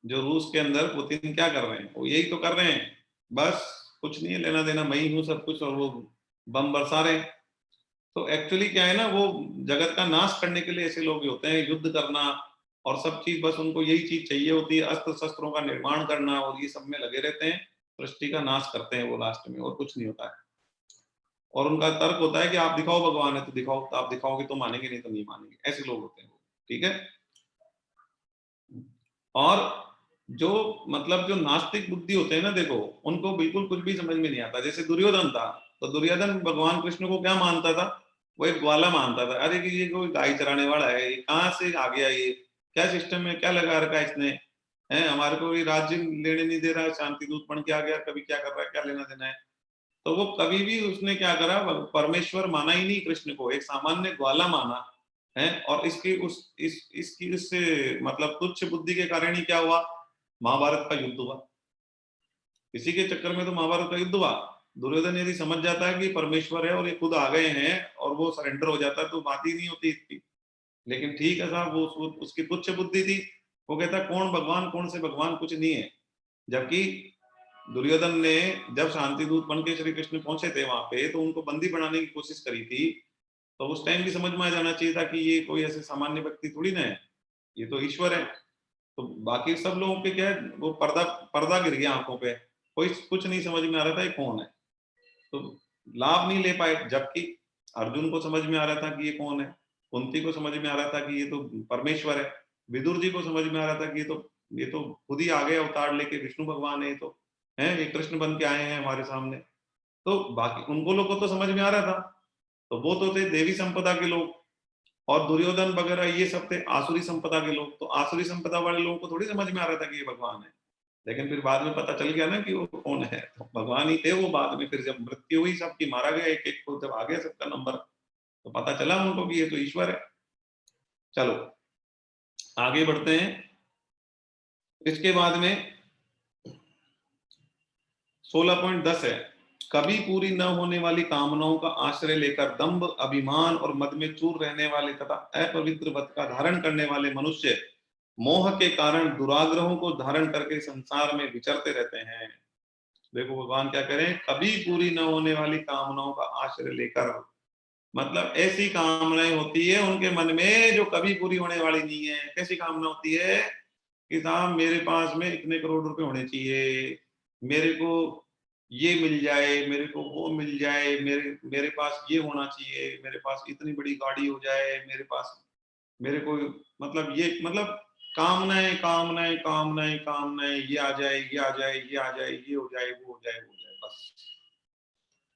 जो रूस के अंदर पुतिन क्या कर रहे हैं? वो यही तो कर रहे हैं, बस कुछ नहीं है लेना देना, मैं ही हूँ सब कुछ, और वो बम बरसा रहे हैं। तो एक्चुअली क्या है ना, वो जगत का नाश करने के लिए ऐसे लोग होते हैं, युद्ध करना और सब चीज, बस उनको यही चीज चाहिए होती है, अस्त्र शस्त्रों का निर्माण करना, और ये सब में लगे रहते हैं, सृष्टि का नाश करते हैं वो लास्ट में, और कुछ नहीं होता है। और उनका तर्क होता है कि आप दिखाओ भगवान है तो दिखाओ, तो आप दिखाओगे तो मानेंगे, नहीं तो नहीं मानेंगे, ऐसे लोग होते हैं वो। ठीक है। और जो मतलब जो नास्तिक बुद्धि होते हैं ना, देखो उनको बिल्कुल कुछ भी समझ में नहीं आता। जैसे दुर्योधन था, तो दुर्योधन भगवान कृष्ण को क्या मानता था? वो एक ग्वाला मानता था, अरे कि ये कोई गाय चराने वाला है, ये कहाँ से आ गया, ये क्या सिस्टम है, क्या लगा रखा है इसने, है हमारे को ये राज्य लेने नहीं दे रहा है, शांति दूत बन के आ गया, कभी क्या कर रहा है, क्या लेना देना है। तो वो कभी भी उसने क्या करा, परमेश्वर माना ही नहीं कृष्ण को, एक सामान्य ग्वाला माना है। और इसकी उस इसकी उससे मतलब तुच्छ बुद्धि के कारण ही क्या हुआ, महाभारत का युद्ध हुआ। इसी के चक्कर में तो महाभारत का युद्ध हुआ। दुर्योधन यदि समझ जाता है कि परमेश्वर है और ये खुद आ गए हैं, और वो सरेंडर हो जाता है, तो बात ही नहीं होती इतनी। लेकिन ठीक है साहब, वो उसकी तुच्छ बुद्धि थी। वो कहता कौन भगवान, कौन से भगवान, कुछ नहीं है। जबकि दुर्योधन ने जब शांति दूत बन के श्री कृष्ण पहुंचे थे वहां पे, तो उनको बंदी बनाने की कोशिश करी थी। तो उस टाइम भी समझ में आ जाना चाहिए था कि ये कोई ऐसे सामान्य व्यक्ति थोड़ी ना है, ये तो ईश्वर है। तो बाकी सब लोगों पे क्या है, वो पर्दा पर्दा गिर गया आंखों पे, कोई कुछ नहीं समझ में आ रहा था ये कौन है। तो लाभ नहीं ले पाए। जबकि अर्जुन को समझ में आ रहा था कि ये कौन है, कुंती को समझ में आ रहा था कि ये तो परमेश्वर है, विदुर जी को समझ में आ रहा था कि ये तो खुद ही आ गए अवतार लेके, विष्णु भगवान है, ये तो है, ये कृष्ण बन के आए हैं हमारे सामने। तो बाकी उनको लोगों को तो समझ में आ रहा था, तो वो तो थे देवी संपदा के लोग, और दुर्योधन वगैरह ये सब थे आसुरी संपदा के लोग। तो आसुरी संपदा वाले लोगों को थोड़ी समझ में आ रहा था कि ये भगवान है। लेकिन फिर बाद में पता चल गया ना कि वो कौन है, तो भगवान ही थे वो। बाद में फिर जब मृत्यु हुई सबकी, मारा गया एक एक को, जब आ गया सबका नंबर, तो पता चला उनको कि ये तो ईश्वर है। चलो आगे बढ़ते हैं। इसके बाद में 16.10 है, कभी पूरी न होने वाली कामनाओं का आश्रय लेकर दंभ, अभिमान और मद में चूर रहने वाले तथा अपवित्र व्रत का धारण करने वाले मनुष्य मोह के कारण दुराग्रहों को धारण करके संसार में विचरते रहते हैं। देखो भगवान क्या कह रहे हैं, कभी पूरी न होने वाली कामनाओं का आश्रय लेकर, मतलब ऐसी कामनाएं होती है उनके मन में जो कभी पूरी होने वाली नहीं है। कैसी कामना होती है कि साहब मेरे पास में इतने करोड़ रुपए होने चाहिए, मेरे को ये मिल जाए, मेरे को वो मिल जाए, मेरे मेरे पास ये होना चाहिए, मेरे पास इतनी बड़ी गाड़ी हो जाए, मेरे पास, मेरे को, मतलब ये, मतलब कामनाएं कामनाएं कामनाएं कामनाएं, ये आ जाए, ये आ जाए, ये आ जाए, ये हो जाए, वो हो जाए, वो हो जाए, बस।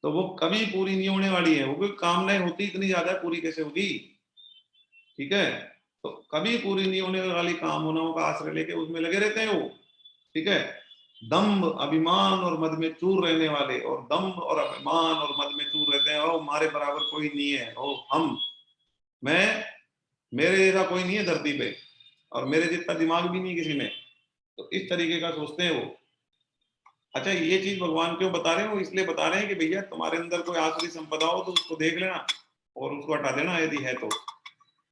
तो वो कभी पूरी नहीं होने वाली है। वो कोई कामनाएं होती इतनी ज्यादा है, पूरी कैसे होगी? ठीक है, तो कभी पूरी नहीं होने वाली कामनाओं का आश्रय लेके उसमें लगे रहते हैं वो। ठीक है, दम्भ, अभिमान और मद में चूर रहने वाले, और दम्भ और अभिमान और मद में चूर रहते हैं, ओ हमारे बराबर कोई नहीं है, ओ हम, मैं, मेरे जैसा कोई नहीं है धरती पे, और मेरे जितना दिमाग भी नहीं किसी में। तो इस तरीके का सोचते हैं वो। अच्छा, ये चीज भगवान क्यों बता रहे हैं? वो इसलिए बता रहे हैं कि भैया तुम्हारे अंदर कोई आसुरी संपदा हो तो उसको देख लेना और उसको हटा देना यदि है तो।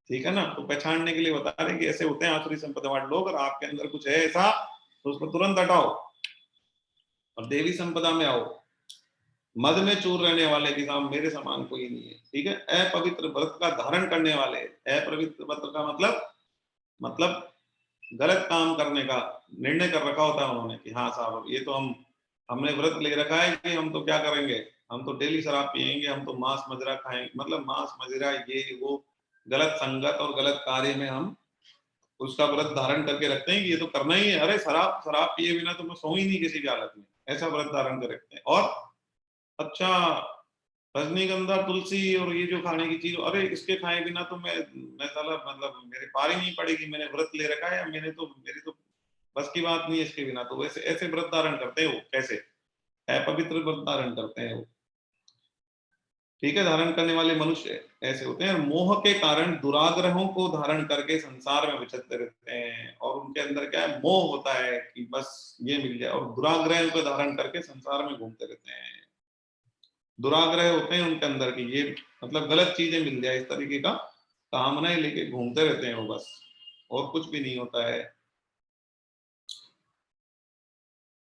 ठीक है ना, तो पहचानने के लिए बता रहे हैं कि ऐसे होते हैं आसुरी संपदा वाले लोग, और आपके अंदर कुछ है ऐसा तो उसको तुरंत हटाओ और देवी संपदा में आओ। मद में चूर रहने वाले की काम मेरे समान कोई नहीं है। ठीक है, अपवित्र व्रत का धारण करने वाले, अपवित्र व्रत का मतलब गलत काम करने का निर्णय कर रखा होता है उन्होंने कि हाँ साहब ये तो हमने व्रत ले रखा है कि हम तो क्या करेंगे, हम तो डेली शराब पियेंगे, हम तो मांस मदिरा खाएंगे, मतलब मांस मदिरा ये वो गलत संगत और गलत कार्य में हम उसका व्रत धारण करके रखते हैं कि ये तो करना ही है। अरे शराब शराब पिए बिना तो मैं सो ही नहीं किसी भी हालत में, ऐसा व्रत धारण कर रखते हैं। और अच्छा, रजनीगंधा तुलसी और ये जो खाने की चीज, अरे इसके खाए बिना तो मैं साला, मतलब मेरे पार ही नहीं पड़ेगी, मैंने व्रत ले रखा है, या मेरी तो बस की बात नहीं है इसके बिना। तो वैसे ऐसे व्रत धारण करते हैं वो, कैसे अपवित्र व्रत धारण करते हैं वो। ठीक है, धारण करने वाले मनुष्य ऐसे होते हैं, मोह के कारण दुराग्रहों को धारण करके संसार में विचरते रहते हैं। और उनके अंदर क्या है, मोह होता है कि बस ये मिल जाए, और दुराग्रह को धारण करके संसार में घूमते रहते हैं। दुराग्रह होते हैं उनके अंदर की, ये मतलब गलत चीजें मिल जाए, इस तरीके का कामनाएं लेके घूमते रहते हैं वो बस, और कुछ भी नहीं होता है।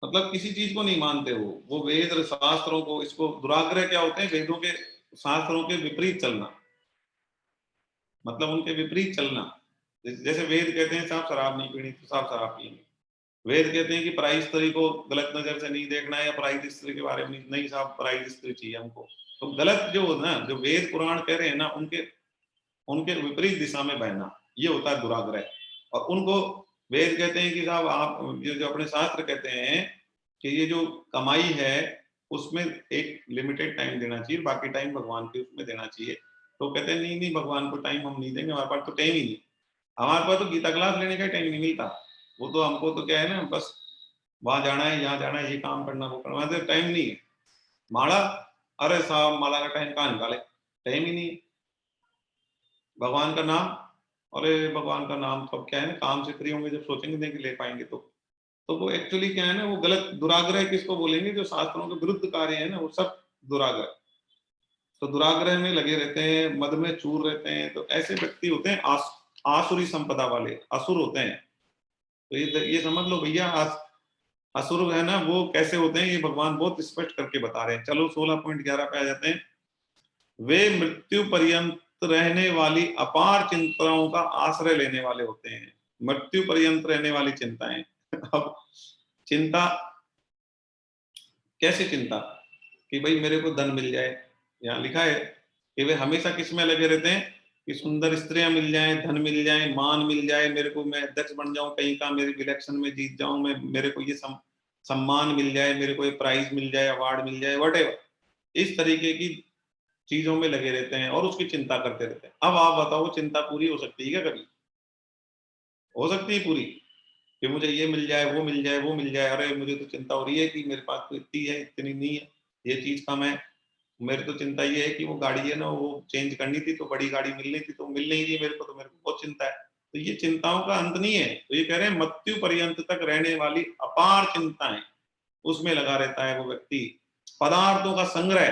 मतलब किसी चीज को नहीं मानते वो वेद शास्त्रों को, इसको दुराग्रह क्या होते हैं, वेदों के शास्त्रों के विपरीत चलना, मतलब उनके विपरीत चलना। जैसे वेद कहते हैं साहब शराब नहीं पीनी तो साहब शराब पिएंगे। वेद कहते हैं कि पराई स्त्री को गलत नजर से नहीं देखना है, या पराई स्त्री के बारे में नहीं साहब पराई स्त्री चाहिए हमको। तो गलत जो ना, जो वेद पुराण कह रहे हैं ना, उनके उनके विपरीत दिशा में बहना, ये होता है दुराग्रह। और उनको वेद कहते हैं कि साहब आप जो अपने शास्त्र कहते हैं कि ये जो कमाई है उसमें एक लिमिटेड टाइम देना चाहिए, बाकी टाइम भगवान के उसमें देना चाहिए। तो कहते हैं नहीं नहीं भगवान को टाइम हम नहीं देंगे, हमारे पास तो टाइम ही नहीं, हमारे पास तो गीता क्लास लेने का टाइम नहीं मिलता। वो तो हमको तो क्या है ना, बस वहां जाना है, यहाँ जाना है, ये काम करना, वो करना, तो टाइम नहीं है। माला, अरे साहब माला का टाइम कहाँ निकाले, टाइम ही नहीं है। भगवान का नाम, अरे भगवान का नाम तो अब क्या है ना, काम से फ्री होंगे जब सोचेंगे नहीं कि ले पाएंगे तो वो एक्चुअली क्या है ना, वो गलत दुराग्रह किसको बोलेंगे, जो शास्त्रों के विरुद्ध कार्य है ना, वो सब दुराग्रह। तो दुराग्रह में लगे रहते हैं, मद में चूर रहते हैं, तो ऐसे व्यक्ति होते हैं आसुरी संपदा वाले, असुर होते हैं। तो ये समझ लो भैया, असुर है ना वो कैसे होते हैं, ये भगवान बहुत स्पष्ट करके बता रहे हैं। चलो 16.11 पे आ जाते हैं। वे मृत्यु पर्यंत रहने वाली अपार चिंताओं का आश्रय लेने वाले होते हैं। मृत्यु पर्यंत रहने वाली चिंताएं। अब चिंता, कैसे चिंता कि भाई मेरे को धन मिल जाए, यहाँ लिखा है कि वे हमेशा किस में लगे रहते हैं कि सुंदर स्त्रियां मिल जाएं, धन मिल जाए, मान मिल जाए, मेरे को मैं अध्यक्ष बन जाऊं कहीं का, मेरे इलेक्शन में जीत जाऊं मैं, मेरे को ये सम्मान मिल जाए, मेरे को ये प्राइज मिल जाए, अवार्ड मिल जाए, वट एवर। इस तरीके की चीजों में लगे रहते हैं और उसकी चिंता करते रहते हैं। अब आप बताओ, चिंता पूरी हो सकती है क्या कभी? हो सकती है पूरी? कि मुझे ये मिल जाए, वो मिल जाए, वो मिल जाए, अरे मुझे तो चिंता हो रही है कि मेरे पास तो इतनी है, इतनी नहीं है, ये चीज कम है। मेरे तो चिंता ये है कि वो गाड़ी है ना, वो चेंज करनी थी तो बड़ी गाड़ी मिलनी थी, तो मिल नहीं रही मेरे को, तो मेरे को बहुत चिंता है। तो ये चिंताओं का अंत नहीं है। तो ये कह रहे हैं मृत्यु पर्यंत तक रहने वाली अपार चिंताएं, उसमें लगा रहता है वो व्यक्ति। पदार्थों का संग्रह,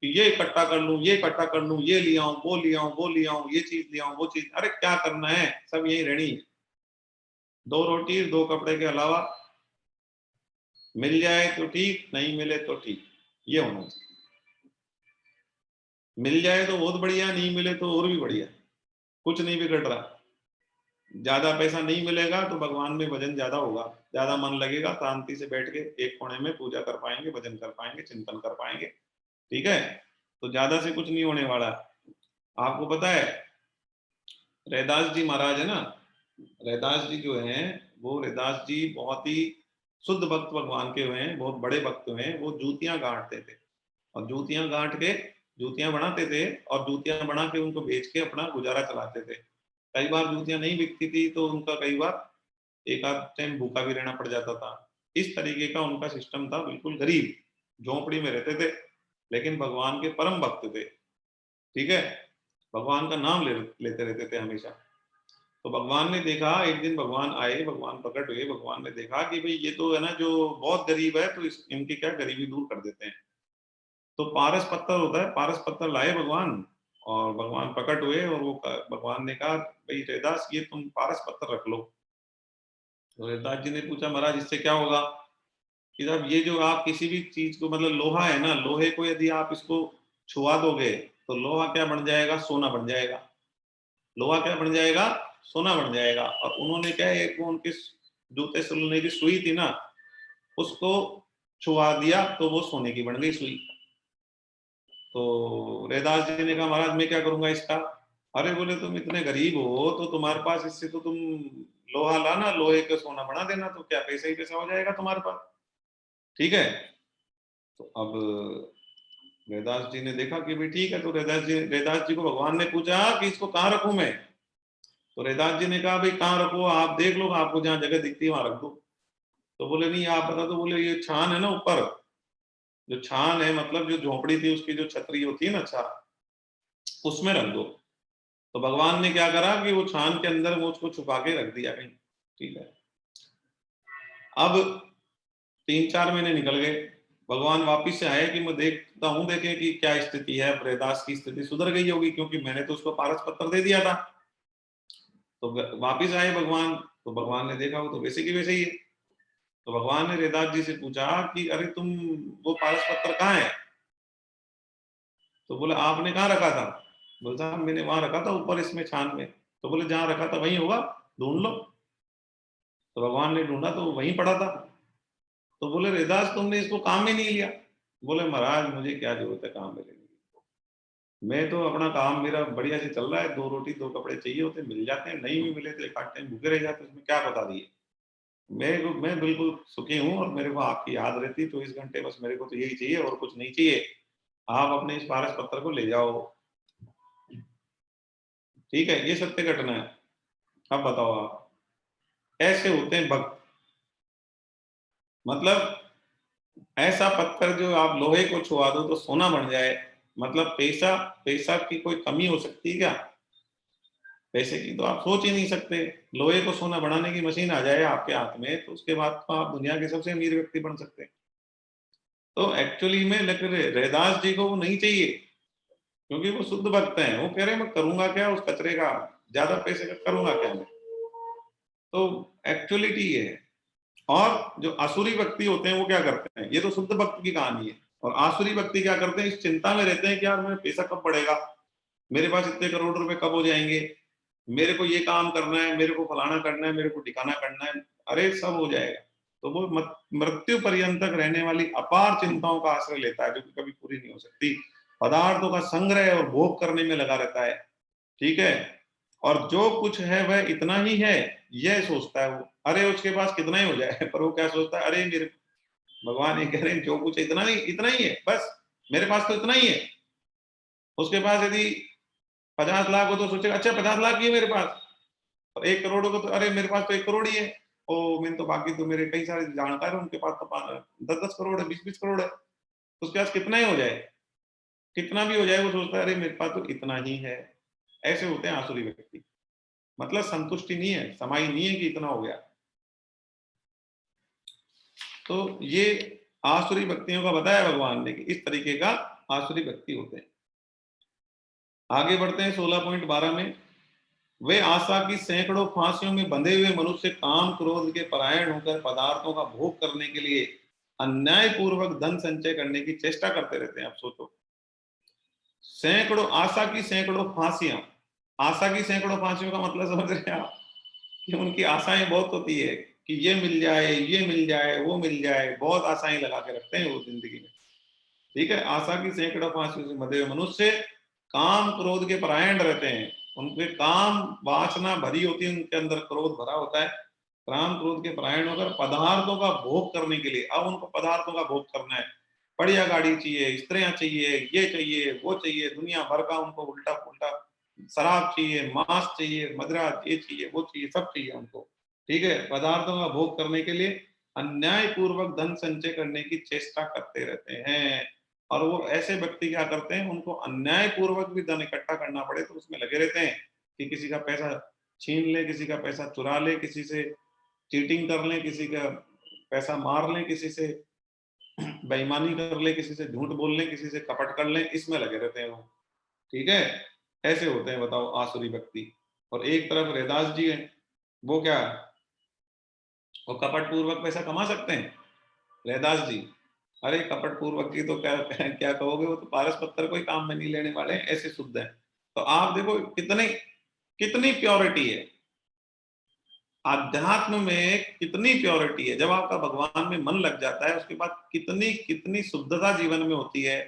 कि ये इकट्ठा कर लूं, ये इकट्ठा कर लूं, ये ले आऊं, वो ले आऊं, वो ले आऊं, ये चीज ले आऊं, वो चीज, अरे क्या करना है, सब यही रहनी है। दो रोटी दो कपड़े के अलावा मिल जाए तो ठीक, नहीं मिले तो ठीक, ये होना चाहिए। मिल जाए तो बहुत बढ़िया, नहीं मिले तो और भी बढ़िया, कुछ नहीं बिगड़ रहा। ज्यादा पैसा नहीं मिलेगा तो भगवान में भजन ज्यादा होगा, ज्यादा मन लगेगा, शांति से बैठ के एक कोने में पूजा कर पाएंगे, भजन कर पाएंगे, चिंतन कर पाएंगे। ठीक है, तो ज्यादा से कुछ नहीं होने वाला। आपको पता है रैदास जी महाराज है ना, रैदास जी जो हैं, वो रैदास जी बहुत ही शुद्ध भक्त भगवान के हुए हैं, बहुत बड़े भक्त हुए हैं। वो जूतियां गांठते थे, और जूतियां गांठ के जूतियां बनाते थे, और जूतियां बना के उनको बेच के अपना गुजारा चलाते थे। कई बार जूतियां नहीं बिकती थी तो उनका कई बार एक आध टाइम भूखा भी रहना पड़ जाता था। इस तरीके का उनका सिस्टम था, बिल्कुल गरीब झोंपड़ी में रहते थे, लेकिन भगवान के परम भक्त थे। ठीक है, भगवान का नाम लेते रहते थे हमेशा। तो भगवान ने देखा, एक दिन भगवान आए, भगवान प्रकट हुए, भगवान ने देखा कि भाई ये तो है ना जो बहुत गरीब है, तो इनकी क्या गरीबी दूर कर देते हैं। तो पारस पत्थर होता है, पारस पत्थर लाए भगवान, और भगवान प्रकट हुए, और वो भगवान ने कहा भाई रैदास ये तुम पारस पत्थर रख लो। तो रैदास जी ने पूछा महाराज इससे क्या होगा? कि साहब ये जो आप किसी भी चीज को, मतलब लोहा है ना, लोहे को यदि आप इसको छुआ दोगे तो लोहा क्या बन जाएगा? सोना बन जाएगा। लोहा क्या बन जाएगा? सोना बन जाएगा। और उन्होंने क्या है, एक वो उनके जूते सिलने की सुई थी ना, उसको छुआ दिया तो वो सोने की बन गई सुई। तो रैदास जी ने कहा महाराज मैं क्या करूंगा इसका? अरे बोले तुम इतने गरीब हो तो तुम्हारे पास इससे तो तुम लोहा लाना, लोहे का सोना बना देना, तो क्या पैसा ही पैसा हो जाएगा तुम्हारे पास। ठीक है, तो अब रैदास जी ने देखा कि भाई ठीक है, तो रैदास जी को भगवान ने पूछा कि इसको कहाँ रखूं मैं? तो रैदास जी ने कहा भाई कहाँ रखो, आप देख लो, आपको जहाँ जगह दिखती है वहां रख दो। तो बोले नहीं आप बता दो। बोले ये छान है ना ऊपर, जो छान है, मतलब जो झोपड़ी थी उसकी जो छतरी होती है ना छत, उसमें रख दो। तो भगवान ने क्या करा कि वो छान के अंदर वो उसको छुपा के रख दिया कहीं। ठीक है, अब 3-4 महीने निकल गए, भगवान वापिस से आए कि मैं देखता हूँ, देखे कि क्या स्थिति है, रैदास की स्थिति सुधर गई होगी, क्योंकि मैंने तो उसको पारस पत्थर दे दिया था। तो वापिस आए भगवान, तो भगवान ने देखा वो तो वैसे की वैसे ही है। तो भगवान ने रैदास जी से पूछा कि अरे तुम वो पारस पत्थर कहाँ है? तो बोले आपने कहाँ रखा था? बोलता मैंने वहां रखा था ऊपर इसमें छान में। तो बोले जहां रखा था वहीं होगा, ढूंढ लो। तो भगवान ने ढूंढा तो वहीं पड़ा था। तो बोले रैदास तुमने इसको काम में नहीं लिया? बोले महाराज मुझे क्या जरूरत है काम में लेने की, मैं तो अपना काम मेरा बढ़िया से चल रहा है, दो रोटी दो कपड़े चाहिए होते मिल जाते हैं, नहीं भी मिले तो एक आध टाइम भूखे रह जाते, उसमें क्या बता दिए। मैं बिल्कुल सुखी हूँ, और मेरे को आपकी याद रहती 24 घंटे, बस मेरे को तो यही चाहिए और कुछ नहीं चाहिए। आप अपने इस पारस पत्थर को ले जाओ। ठीक है, ये सत्य घटना है। अब बताओ आप, ऐसे होते हैं भक्त। मतलब ऐसा पत्थर जो आप लोहे को छुआ दो तो सोना बन जाए, मतलब पैसा, पैसा की कोई कमी हो सकती है क्या? पैसे की तो आप सोच ही नहीं सकते। लोहे को सोना बनाने की मशीन आ जाए आपके हाथ में तो उसके बाद तो आप दुनिया के सबसे अमीर व्यक्ति बन सकते हैं। तो एक्चुअली में लेकिन रैदास जी को वो नहीं चाहिए, क्योंकि वो शुद्ध भक्त हैं। वो कह रहे हैं मैं करूंगा क्या उस कचरे का, ज्यादा पैसे का करूंगा क्या मैं? तो एक्चुअलिटी ये है। और जो आसुरी व्यक्ति होते हैं वो क्या करते हैं, ये तो शुद्ध भक्त की कहानी है। और आसुरी व्यक्ति क्या करते हैं, इस चिंता में रहते हैं कि यार मेरा पैसा कब बढ़ेगा, मेरे पास इतने करोड़ रुपए कब हो जाएंगे, मेरे को ये काम करना है, मेरे को फलाना करना है, मेरे को ठिकाना करना है, अरे सब हो जाएगा। तो वो मृत्यु पर्यंत तक रहने वाली अपार चिंताओं का आश्रय लेता है, जो कि कभी पूरी नहीं हो सकती। पदार्थों का संग्रह और भोग करने में लगा रहता है। ठीक है, और जो कुछ है वह इतना ही है, यह सोचता है वो। अरे उसके पास कितना ही हो जाए, पर वो क्या सोचता है, अरे मेरे, भगवान ये कह रहे हैं जो कुछ है इतना नहीं, इतना ही है बस। मेरे पास तो इतना ही है। उसके पास यदि 50 लाख हो तो सोचेगा अच्छा 50 लाख ही है मेरे पास, और 1 करोड़ होगा तो अरे मेरे पास तो 1 करोड़ ही है। ओ मैंने तो बाकी तो मेरे कई सारे जानकार हैं उनके पास तो 10-10 करोड़ है, 20-20 करोड़ है। तो उसके पास कितना ही हो जाए, कितना भी हो जाए वो सोचता है अरे मेरे पास तो इतना ही है। ऐसे होते हैं आसुरी व्यक्ति, मतलब संतुष्टि नहीं है, समाई नहीं है कि इतना हो गया। तो ये आसुरी व्यक्तियों का बताया भगवान ने कि इस तरीके का आसुरी व्यक्ति होते हैं। आगे बढ़ते हैं 16.12 में। वे आशा की सैकड़ों फांसियों में बंधे हुए मनुष्य काम क्रोध के परायण होकर पदार्थों का भोग करने के लिए अन्याय पूर्वक धन संचय करने की चेष्टा करते रहते हैं। आप सोचो, सैकड़ों आशा की सैकड़ों फांसियां, आशा की सैकड़ों फांसियों का मतलब समझ रहे हैं आप कि उनकी आशाएं बहुत होती है कि ये मिल जाए, ये मिल जाए, वो मिल जाए, बहुत आशाएं लगा के रखते हैं वो जिंदगी में। ठीक है, आशा की सैकड़ों फांसियों से बंधे हुए मनुष्य काम क्रोध के परायण रहते हैं, उनके काम वासना भरी होती है, उनके अंदर क्रोध भरा होता है, काम क्रोध के परायण होकर पदार्थों का भोग करने के लिए, अब उनको पदार्थों का भोग करना है, बढ़िया गाड़ी चाहिए, स्त्रियां चाहिए, ये चाहिए, वो चाहिए, दुनिया भर का उनको उल्टा पुल्टा शराब चाहिए, मांस चाहिए, मदिरा ये चाहिए, वो चाहिए, सब चाहिए उनको। ठीक है, पदार्थों का भोग करने के लिए अन्याय पूर्वक धन संचय करने की चेष्टा करते रहते हैं। और वो ऐसे व्यक्ति क्या करते हैं, उनको अन्याय पूर्वक भी धन इकट्ठा करना पड़े तो उसमें लगे रहते हैं कि किसी का पैसा छीन ले, किसी का पैसा चुरा ले, किसी से चीटिंग कर ले, किसी का पैसा मार ले, किसी से बेईमानी कर ले, किसी से झूठ बोल ले, किसी से कपट कर ले, इसमें लगे रहते हैं वो। ठीक है, ऐसे होते हैं बताओ आसुरी व्यक्ति। और एक तरफ रैदास जी हैं, वो क्या, वो कपट पूर्वक पैसा कमा सकते हैं रैदास जी। अरे कपट पूर्वक की तो क्या क्या कहोगे, वो तो पारस पत्थर कोई काम में नहीं लेने वाले हैं, ऐसे शुद्ध है। तो आप देखो कितनी कितनी प्योरिटी है अध्यात्म में, कितनी प्योरिटी है। जब आपका भगवान में मन लग जाता है उसके बाद कितनी कितनी शुद्धता जीवन में होती है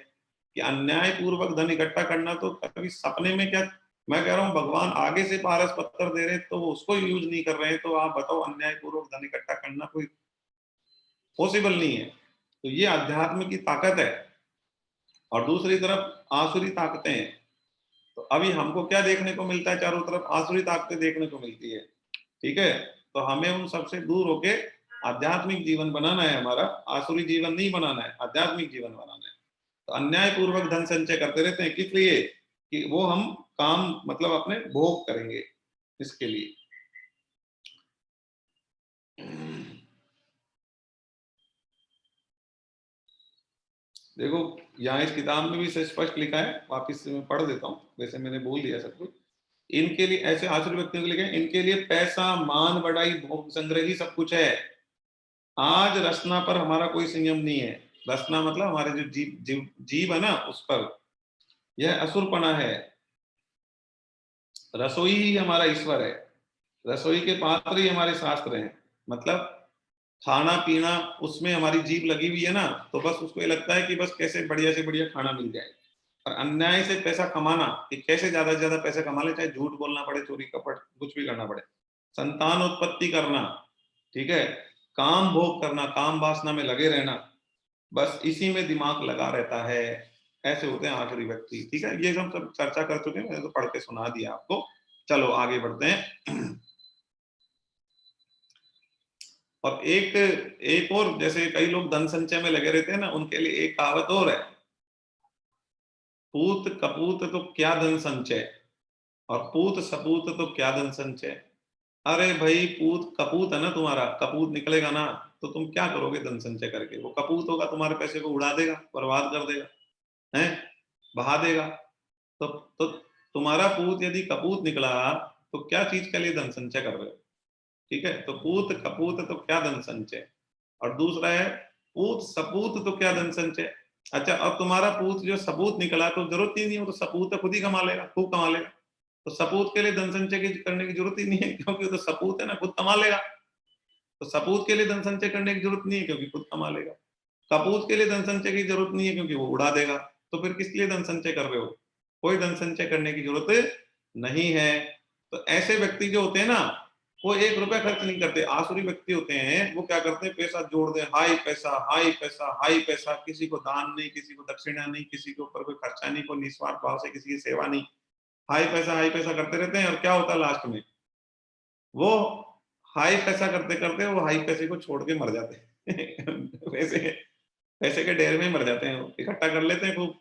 कि अन्याय पूर्वक धन इकट्ठा करना तो कभी सपने में क्या। मैं कह रहा हूँ भगवान आगे से पारस पत्थर दे रहे तो वो उसको यूज नहीं कर रहे हैं, तो आप बताओ अन्याय पूर्वक धन इकट्ठा करना कोई पॉसिबल नहीं है। तो ये अध्यात्म की ताकत है। और दूसरी तरफ आसुरी ताकतें हैं। तो अभी हमको क्या देखने को मिलता है, चारों तरफ आसुरी ताकतें देखने को मिलती है। ठीक है, तो हमें उन सबसे दूर होके आध्यात्मिक जीवन बनाना है, हमारा आसुरी जीवन नहीं बनाना है, आध्यात्मिक जीवन बनाना है। तो अन्याय पूर्वक धन संचय करते रहते हैं, किस लिए कि वो हम काम मतलब अपने भोग करेंगे इसके लिए। देखो यहाँ इस किताब में भी स्पष्ट लिखा है, वापिस से मैं पढ़ देता हूँ, वैसे मैंने बोल दिया सब कुछ। इनके लिए ऐसे आसुरी व्यक्तियों के लिए, इनके लिए पैसा मान बढ़ाई भोग संग्रह ही सब कुछ है। आज रचना पर हमारा कोई संयम नहीं है। रचना मतलब हमारे जो जीव है ना उस पर, यह असुरपना है। रसोई ही हमारा ईश्वर है, रसोई के पात्र ही हमारे शास्त्र हैं। मतलब खाना पीना उसमें हमारी जीभ लगी हुई है ना, तो बस उसको ये लगता है कि बस कैसे बढ़िया से बढ़िया खाना मिल जाए। और अन्याय से पैसा कमाना कि कैसे ज्यादा से ज्यादा पैसा कमा ले, चाहे झूठ बोलना पड़े, चोरी कपट कुछ भी करना पड़े, संतान उत्पत्ति करना, ठीक है, काम भोग करना, काम वासना में लगे रहना, बस इसी में दिमाग लगा रहता है। ऐसे होते हैं आखिरी व्यक्ति। ठीक है, ये हम सब चर्चा कर चुके हैं, मैंने तो पढ़ के सुना दिया आपको। चलो आगे बढ़ते हैं। और एक और, जैसे कई लोग धन संचय में लगे रहते हैं ना, उनके लिए एक कहावत और है, पूत कपूत तो क्या धन संचय, और पूत सपूत तो क्या धन संचय। अरे भाई पूत कपूत है ना, तुम्हारा कपूत निकलेगा ना, तो तुम क्या करोगे धन संचय करके। वो कपूत होगा, तुम्हारे पैसे को उड़ा देगा, बर्बाद कर देगा, है बहा देगा। तो तुम्हारा पूत यदि कपूत निकला तो क्या चीज के लिए धन संचय कर रहे हो। ठीक है, तो पूत कपूत तो क्या धन संचय। और दूसरा है पूत सपूत तो क्या धन संचय। अच्छा, अब तुम्हारा पूत जो सपूत निकला तो जरूरत ही नहीं हो, तो सपूत तो खुद ही कमा लेगा, खूब कमा लेगा। तो सपूत के लिए धन संचय करने की जरूरत ही नहीं है, क्योंकि तो सपूत है ना, खुद कमा लेगा। तो सपूत के लिए धन संचय करने की जरूरत नहीं है, क्योंकि खुद कमा लेगा। कपूत के लिए धन संचय की जरूरत नहीं है, क्योंकि वो उड़ा देगा। तो फिर किस लिए धन संचय कर रहे हो, कोई धन संचय करने की जरूरत नहीं है। तो ऐसे व्यक्ति जो होते हैं ना, वो 1 रुपया खर्च नहीं करते। आसुरी व्यक्ति होते हैं, वो क्या करते हैं, पैसा जोड़ दे, हाई पैसा, हाई पैसा, हाई पैसा, किसी को दान नहीं, किसी को दक्षिणा नहीं, किसी के ऊपर कोई खर्चा नहीं, कोई निस्वार्थ भाव से किसी की सेवा नहीं, हाई पैसा करते रहते हैं। और क्या होता है लास्ट में, वो हाई पैसा करते करते वो हाई पैसे को छोड़ के मर जाते हैं पैसे पैसे के ढेर में मर जाते हैं, इकट्ठा कर लेते हैं खूब,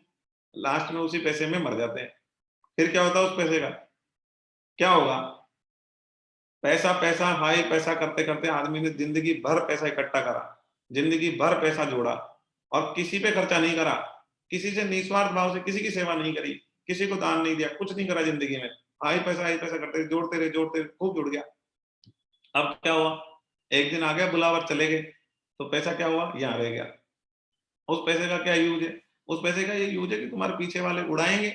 लास्ट में उसी पैसे में मर जाते हैं। फिर क्या होता है उस पैसे का, क्या होगा, पैसा पैसा हाई पैसा करते करते आदमी ने जिंदगी भर पैसा इकट्ठा करा, जिंदगी भर पैसा जोड़ा, और किसी पे खर्चा नहीं करा, किसी से निस्वार्थ भाव से किसी की सेवा नहीं करी, किसी को दान नहीं दिया, कुछ नहीं करा जिंदगी में, हाई पैसा करते जोड़ते रहे, खूब जुड़ गया। अब क्या हुआ, एक दिन आ गया बुलावर, चले गए, तो पैसा क्या हुआ, यहाँ रह गया। उस पैसे का क्या यूज है, उस पैसे का ये यूज है कि तुम्हारे पीछे वाले उड़ाएंगे,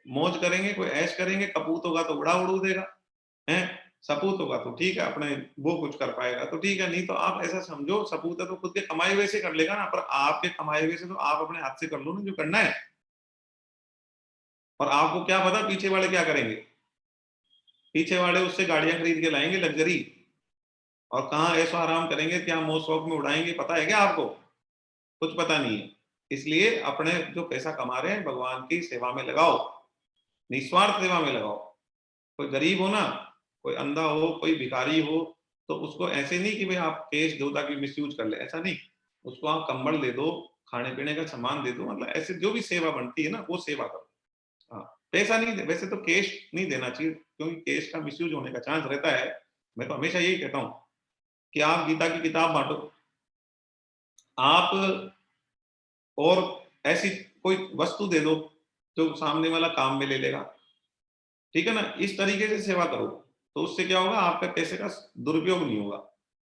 मौज करेंगे, कोई ऐश करेंगे, कपूत होगा तो उड़ू देगा, है, सपूत होगा तो ठीक है, अपने वो कुछ कर पाएगा तो ठीक है, नहीं तो आप ऐसा समझो सपूत है तो खुद के कमाए हुए से कर लेगा ना, पर आपके कमाए हुए से तो आप अपने हाथ से कर लो ना जो करना है। और आपको क्या पता पीछे वाले क्या करेंगे, पीछे वाले उससे गाड़ियां खरीद के लाएंगे लग्जरी, और कहाँ ऐशो आराम करेंगे, क्या मौज शौक में उड़ाएंगे, पता है क्या आपको, कुछ पता नहीं है। इसलिए अपने जो पैसा कमा रहे हैं भगवान की सेवा में लगाओ, निस्वार्थ सेवा में लगाओ। कोई गरीब हो ना, कोई अंधा हो, कोई भिखारी हो, तो उसको ऐसे नहीं कि भाई आप केश दो ताकि मिसयूज कर ले, ऐसा नहीं, उसको आप कंबल दे दो, खाने पीने का सामान दे दो, मतलब ऐसे जो भी सेवा बनती है ना वो सेवा करो। हाँ, पैसा नहीं दे, वैसे तो कैश नहीं देना चाहिए, क्योंकि कैश का मिसयूज होने का चांस रहता है। मैं तो हमेशा यही कहता हूँ कि आप गीता की किताब बांटो, आप और ऐसी कोई वस्तु दे दो जो सामने वाला काम में ले लेगा, ठीक है ना, इस तरीके से सेवा करो, तो उससे क्या होगा, आपके पैसे का दुरुपयोग नहीं होगा,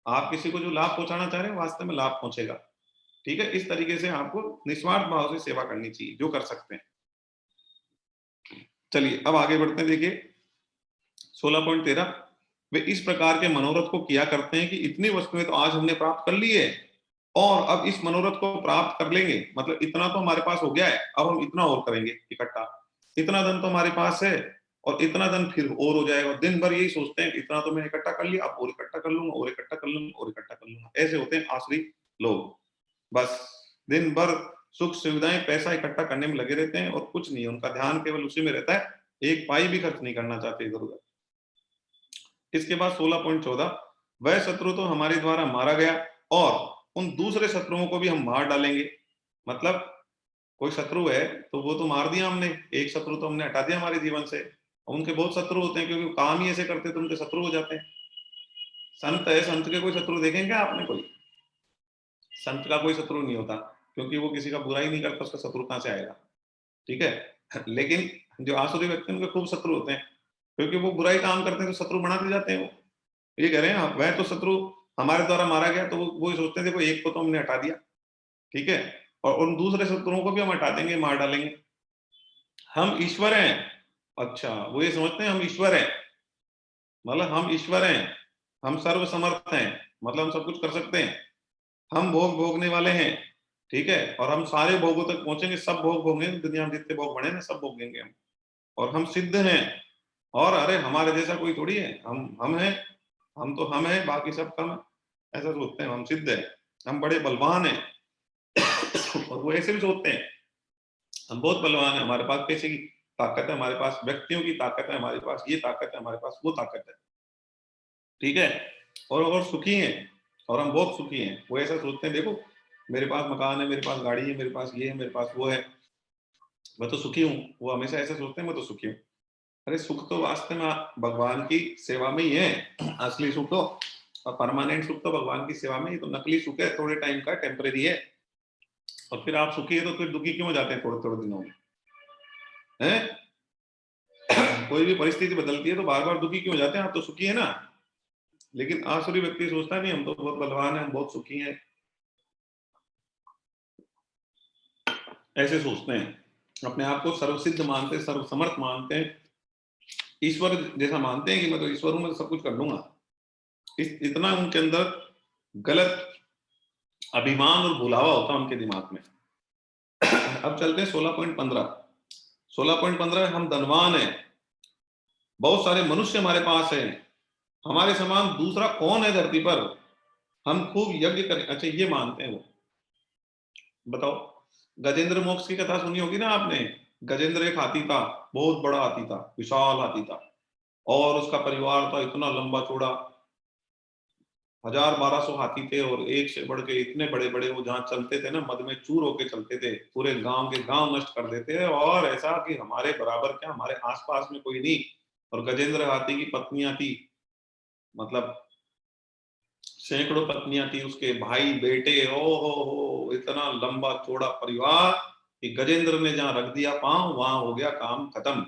आप किसी को जो लाभ पहुंचाना चाह रहे हैं वास्तव में लाभ पहुंचेगा। ठीक है, इस तरीके से आपको निस्वार्थ भाव से सेवा करनी चाहिए जो कर सकते हैं। चलिए अब आगे बढ़ते हैं, देखिए 16.13, वे इस प्रकार के मनोरथ को किया करते हैं कि इतनी वस्तुएं तो आज हमने प्राप्त कर ली है, और अब इस मनोरथ को प्राप्त कर लेंगे, मतलब इतना तो हमारे पास हो गया है, अब हम इतना और करेंगे इकट्ठा, इतना धन तो हमारे पास है, और इतना धन फिर और हो जाएगा। दिन भर यही सोचते हैं इतना तो मैं इकट्ठा कर लिया, अब और इकट्ठा कर लूंगा, और इकट्ठा कर लूंगा, और इकट्ठा कर लूंगा। ऐसे होते हैं आसुरी लोग, बस दिन भर सुख सुविधाएं पैसा इकट्ठा करने में लगे रहते हैं, और कुछ नहीं, उनका ध्यान केवल उसी में रहता है, एक पाई भी खर्च नहीं करना चाहते इधर उधर। इसके बाद 16.14, वह शत्रु तो हमारे द्वारा मारा गया, और उन दूसरे शत्रुओं को भी हम मार डालेंगे। मतलब कोई शत्रु है तो वो तो मार दिया हमने, एक शत्रु तो हमने हटा दिया हमारे जीवन से, उनके बहुत शत्रु होते हैं, क्योंकि काम ही ऐसे करते तो उनके शत्रु हो जाते हैं। संत है, संत के कोई शत्रु देखेंगे आपने, कोई संत का कोई शत्रु नहीं होता, क्योंकि वो किसी का बुरा ही नहीं करता, उसका शत्रु कहां से आएगा, ठीक है लेकिन जो आसुरी व्यक्ति उनके खूब शत्रु होते हैं, क्योंकि वो बुराई काम करते हैं तो शत्रु बनाते जाते हैं। वो ये कह रहे हैं वह तो शत्रु हमारे द्वारा मारा गया, तो वो सोचते हैं देखो एक को तो हमने हटा दिया, ठीक है, और उन दूसरे शत्रुओं को भी हम हटा देंगे, मार डालेंगे। हम ईश्वर हैं, अच्छा वो ये समझते हैं हम ईश्वर हैं, मतलब हम ईश्वर हैं, हम सर्व समर्थ हैं, मतलब हम सब कुछ कर सकते हैं, हम भोग भोगने वाले हैं, ठीक है, और हम सारे भोगों तक पहुंचेंगे, सब भोग भोगेंगे, दुनिया में जितने भोग बने ना सब भोगेंगे हम, और हम सिद्ध हैं, और अरे हमारे जैसा कोई थोड़ी है, हम हैं, हम तो हम हैं, बाकी सब कम है, ऐसा सोचते हैं, हम सिद्ध हैं, हम बड़े बलवान हैं और वो ऐसे भी सोचते हैं हम बहुत बलवान है, हमारे पास पैसे की ताकत है, हमारे पास व्यक्तियों की ताकत है, हमारे पास ये ताकत है, हमारे पास वो ताकत है, ठीक है, और सुखी हैं, और हम बहुत सुखी हैं। वो ऐसा सोचते हैं देखो मेरे पास मकान है, मेरे पास गाड़ी है, मेरे पास ये है, मेरे पास वो है, मैं तो सुखी हूँ। वो हमेशा ऐसा सोचते हैं मैं तो सुखी हूँ। अरे सुख तो वास्तव में भगवान की सेवा में ही है, असली सुख तो, और परमानेंट सुख तो भगवान की सेवा में ही, तो नकली सुख है, थोड़े टाइम का, टेम्परेरी है। और फिर आप सुखी है तो फिर दुखी क्यों हो जाते हैं थोड़े थोड़े दिनों में, हैं? कोई भी परिस्थिति बदलती है तो बार बार दुखी क्यों हो जाते हैं, आप तो सुखी है ना। लेकिन आसुरी व्यक्ति सोचता नहीं हम तो बहुत बलवान है, हम बहुत सुखी हैं, ऐसे सोचते हैं, अपने आप को सर्वसिद्ध मानते हैं, सर्वसमर्थ मानते हैं, ईश्वर जैसा मानते हैं कि मैं तो ईश्वर हूं, मैं तो सब कुछ कर लूंगा। इतना उनके अंदर गलत अभिमान और भुलावा होता है उनके दिमाग में। अब चलते हैं 16.15। 16.15 हम धनवान हैं, बहुत सारे मनुष्य हमारे पास हैं, हमारे समान दूसरा कौन है धरती पर, हम खूब यज्ञ करें। अच्छा ये मानते हैं वो। बताओ, गजेंद्र मोक्ष की कथा सुनी होगी ना आपने। गजेंद्र एक हाथी था, बहुत बड़ा हाथी था, विशाल हाथी था, और उसका परिवार था इतना लंबा चौड़ा, 1000-1200 हाथी थे, और एक से बढ़ के इतने बड़े बड़े, वो जहाँ चलते थे ना मद में चूर होके चलते थे, पूरे गांव के गांव नष्ट कर देते थे, और ऐसा कि हमारे बराबर क्या, हमारे आसपास में कोई नहीं। और गजेंद्र हाथी की पत्नियां थी, मतलब सैकड़ों पत्नियां थी, उसके भाई बेटे, हो इतना लंबा चौड़ा परिवार कि गजेंद्र ने जहां रख दिया पांव वहां हो गया काम खत्म।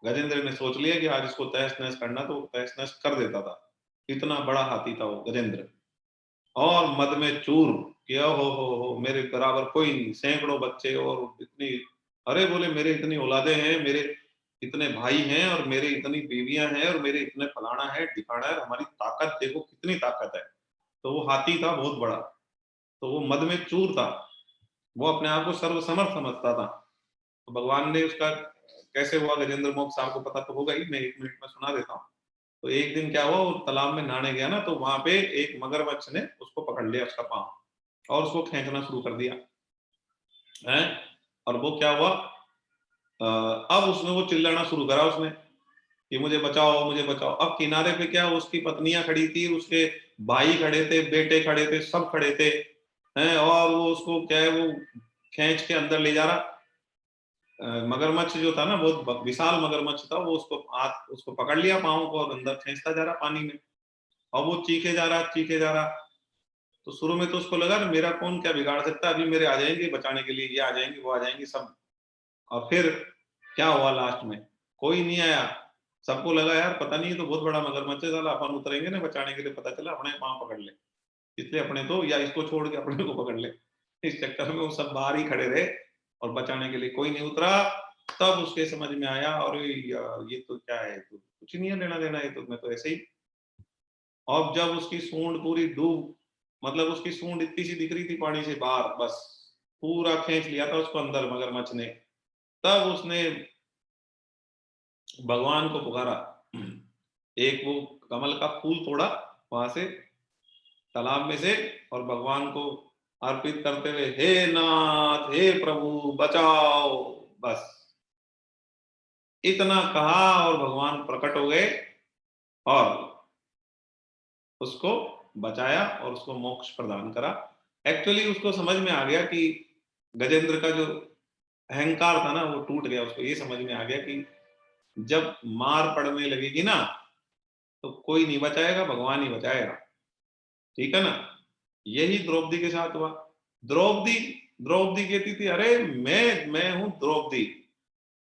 गजेंद्र ने सोच लिया कि आज इसको तहस नहस करना, तो तहस नहस कर देता था। इतना बड़ा हाथी था वो गजेंद्र, और मद में चूर किया, हो मेरे बराबर कोई नहीं, सैकड़ों बच्चे और इतनी, अरे बोले मेरे इतनी औलादे हैं, मेरे इतने भाई हैं, और मेरे इतनी बीवियां हैं, और मेरे इतने फलाना है ठिकाना है, हमारी ताकत देखो कितनी ताकत है। तो वो हाथी था बहुत बड़ा, तो वो मद में चूर था, वो अपने आप को सर्वसमर्थ समझता था। तो भगवान ने उसका कैसे हुआ गजेंद्र मोक्ष आपको पता तो होगा ही, मैं 1 मिनट में सुना देता हूँ। तो एक दिन क्या हुआ, वो तालाब में नहाने गया ना, तो वहां पे एक मगरमच्छ ने उसको पकड़ लिया, उसका पाँव, और उसको खींचना शुरू कर दिया है। और वो क्या हुआ, अब उसने वो चिल्लाना शुरू करा उसने कि मुझे बचाओ मुझे बचाओ। अब किनारे पे क्या, उसकी पत्नियां खड़ी थी, उसके भाई खड़े थे, बेटे खड़े थे, सब खड़े थे हैं, और वो उसको क्या है, वो खींच के अंदर ले जा रहा। मगरमच्छ जो था ना, बहुत विशाल मगरमच्छ था, वो उसको हाथ उसको पकड़ लिया पाँव को, और अंदर खींचता जा रहा पानी में, और वो चीखे जा रहा चीखे जा रहा। तो शुरू में तो उसको लगा ना मेरा कौन क्या बिगाड़ सकता है, अभी मेरे आ जाएंगे बचाने के लिए, ये आ जाएंगे वो आ जाएंगे सब। और फिर क्या हुआ लास्ट में, कोई नहीं आया। सबको लगा यार पता नहीं, ये तो बहुत बड़ा मगरमच्छ है, साला अपन उतरेंगे ना बचाने के लिए, पता चला अपने पाँव पकड़ ले, इसलिए अपने तो, या इसको छोड़ के अपने को पकड़ ले। इस चक्कर में वो सब बाहर ही खड़े रहे, और बचाने के लिए कोई नहीं उतरा। तब उसके समझ में आया, और ये तो क्या है, तो कुछ नहीं है लेना देना, ये तो मैं तो ऐसे ही। और जब उसकी सूंड पूरी डूब, मतलब उसकी सूंड इतनी सी दिख रही थी पानी से बाहर, बस पूरा खींच लिया था उसको अंदर मगरमच्छ ने। तब उसने भगवान को पुकारा, एक वो कमल का फूल तोड़ा वहां से, तालाब में से, और भगवान को अर्पित करते हुए, हे नाथ हे प्रभु बचाओ, बस इतना कहा, और भगवान प्रकट हो गए, और उसको बचाया, और उसको मोक्ष प्रदान करा। एक्चुअली उसको समझ में आ गया कि गजेंद्र का जो अहंकार था ना, वो टूट गया। उसको ये समझ में आ गया कि जब मार पड़ने लगेगी ना, तो कोई नहीं बचाएगा, भगवान ही बचाएगा। ठीक है ना। यही द्रौपदी के साथ हुआ। द्रौपदी द्रौपदी कहती थी, अरे मैं हूं द्रौपदी,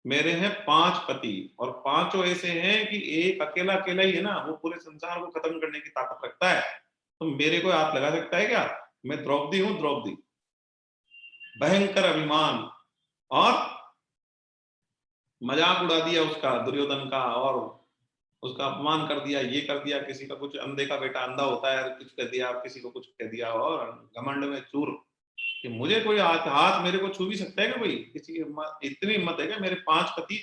मेरे हैं 5 पति, और पांचों ऐसे हैं कि एक अकेला अकेला ही है ना, वो पूरे संसार को खत्म करने की ताकत रखता है, तो मेरे को हाथ लगा सकता है क्या। मैं द्रौपदी हूं द्रौपदी। भयंकर अभिमान, और मजाक उड़ा दिया उसका, दुर्योधन का, और उसका अपमान कर दिया, ये कर दिया, किसी का कुछ, अंधे का बेटा अंधा होता है, कुछ कह दिया, किसी को कुछ कह दिया, और घमंड में चूर कि मुझे कोई हाथ हाथ मेरे को छू भी सकता है क्या कोई, किसी की इतनी हिम्मत है क्या, मेरे 5 पति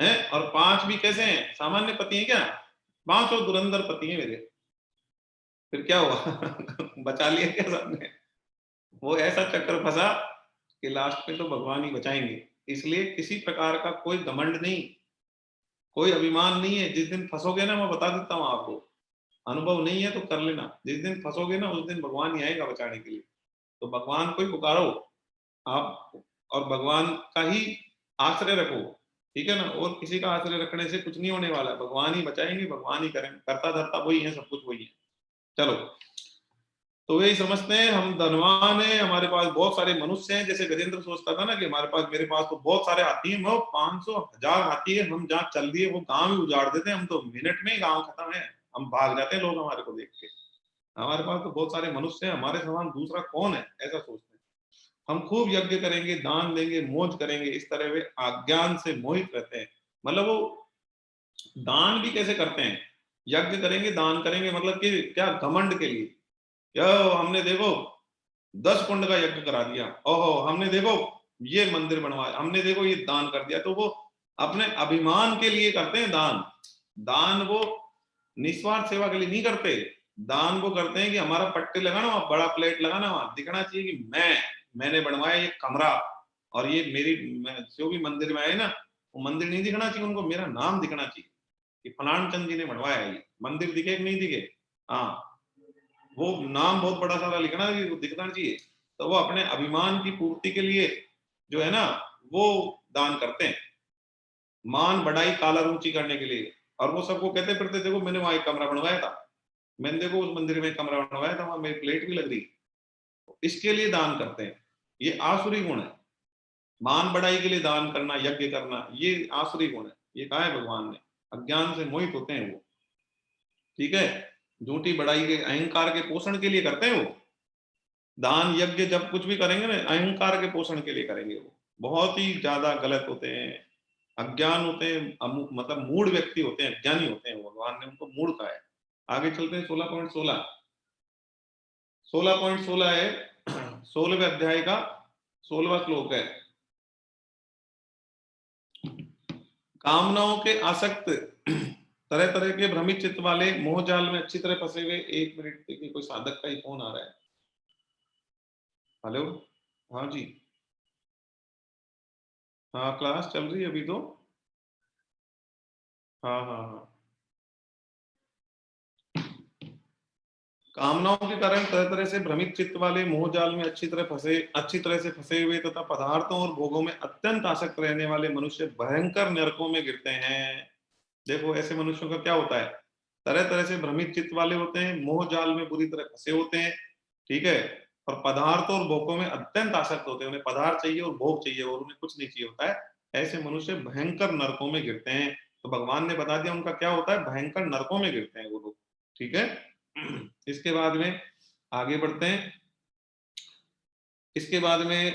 हैं, और 5 भी कैसे हैं, सामान्य पति हैं क्या, 5 और धुरंधर पति हैं मेरे। फिर क्या हुआ, बचा लिया क्या सामने। वो ऐसा चक्कर फंसा कि लास्ट में तो भगवान ही बचाएंगे। इसलिए किसी प्रकार का कोई घमंड नहीं, कोई अभिमान नहीं है। जिस दिन फंसोगे ना, मैं बता देता हूँ आपको, अनुभव नहीं है तो कर लेना, जिस दिन फंसोगे ना उस दिन भगवान ही आएगा बचाने के लिए। तो भगवान को ही पुकारो आप, और भगवान का ही आश्रय रखो। ठीक है ना, और किसी का आश्रय रखने से कुछ नहीं होने वाला है, भगवान ही बचाएंगे, भगवान ही करेंगे, करता धरता वही है, सब कुछ वही है। चलो, तो यही समझते हैं हम धनवान है, हमारे पास बहुत सारे मनुष्य हैं। जैसे गजेंद्र सोचता था ना कि हमारे पास, मेरे पास तो बहुत सारे हाथी हैं, वो 500 1000 हाथी है, हम जहाँ चल दिए वो गांव ही उजाड़ देते हैं, हम तो मिनट में ही गांव खत्म है, हम भाग जाते हैं लोग हमारे को देख के। हमारे पास तो बहुत सारे मनुष्य हैं, हमारे समान दूसरा कौन है, ऐसा सोचते हैं। हम खूब यज्ञ करेंगे, दान देंगे, मौज करेंगे, इस तरह वे अज्ञान से मोहित रहते हैं। मतलब वो दान भी कैसे करते हैं, यज्ञ करेंगे दान करेंगे, मतलब कि क्या, घमंड के लिए, यो हमने देखो 10 कुंड का यज्ञ करा दिया, ओहो हमने देखो ये मंदिर बनवाया, हमने देखो ये दान कर दिया, तो वो अपने अभिमान के लिए करते हैं दान। दान वो निस्वार्थ सेवा के लिए नहीं करते, दान वो करते हैं कि हमारा पट्टे लगाना, वहां बड़ा प्लेट लगाना, वहां दिखना चाहिए कि मैंने बनवाया ये कमरा, और ये मेरी जो भी मंदिर में आए ना, वो मंदिर नहीं दिखना चाहिए उनको, मेरा नाम दिखना चाहिए कि फलान चंद जी ने बनवाया है। ये मंदिर दिखे कि नहीं दिखे, हाँ वो नाम बहुत बड़ा सारा लिखना है, वो दिखना चाहिए। तो वो अपने अभिमान की पूर्ति के लिए जो है ना वो दान करते हैं, मान बढ़ाई कालर ऊंची करने के लिए। और वो सबको कहते फिरते, देखो मैंने वहां एक कमरा बनवाया था, मैंने देखो उस मंदिर में एक कमरा बनवाया था, वहां मेरी प्लेट भी लग रही। इसके लिए दान करते हैं, ये आसुरी गुण है। मान बढ़ाई के लिए दान करना, यज्ञ करना, ये आसुरी गुण है। ये कहा है भगवान ने, अज्ञान से मोहित होते हैं वो, ठीक है। झूठी बढ़ाई के, अहंकार के पोषण के लिए करते हैं वो दान यज्ञ। जब कुछ भी करेंगे ना, अहंकार के पोषण के लिए करेंगे, वो बहुत ही ज्यादा गलत होते हैं, अज्ञान होते हैं, मतलब मूढ़ व्यक्ति होते हैं, अज्ञानी होते हैं, भगवान ने उनको मूढ़ कहा है। आगे चलते हैं 16.16। 16.16 है 16वें अध्याय का 16वां श्लोक है। कामनाओं के आसक्त, तरह तरह के भ्रमित चित्त वाले, मोह जाल में अच्छी तरह फंसे हुए। 1 मिनट देखिए, कोई साधक का ही फोन आ रहा है। हेलो, हाँ जी, हाँ क्लास चल रही है अभी तो। हाँ हाँ हाँ। कामनाओं के कारण तरह तरह से भ्रमित चित्त वाले, मोह जाल में अच्छी तरह से फंसे हुए तथा पदार्थों और भोगों में अत्यंत आसक्त रहने वाले मनुष्य भयंकर नरकों में गिरते हैं। देखो ऐसे मनुष्यों का क्या होता है, तरह तरह से भ्रमित चित्त वाले होते हैं, मोह जाल में बुरी तरह फंसे होते हैं, ठीक है। और पदार्थों और भोगों में अत्यंत आसक्त होते हैं, उन्हें पदार्थ चाहिए और भोग चाहिए, और उन्हें कुछ नहीं चाहिए होता है। ऐसे मनुष्य भयंकर नरकों में गिरते हैं। तो भगवान ने बता दिया उनका क्या होता है, भयंकर नरकों में गिरते हैं वो लोग, ठीक है। इसके बाद में आगे बढ़ते हैं। इसके बाद में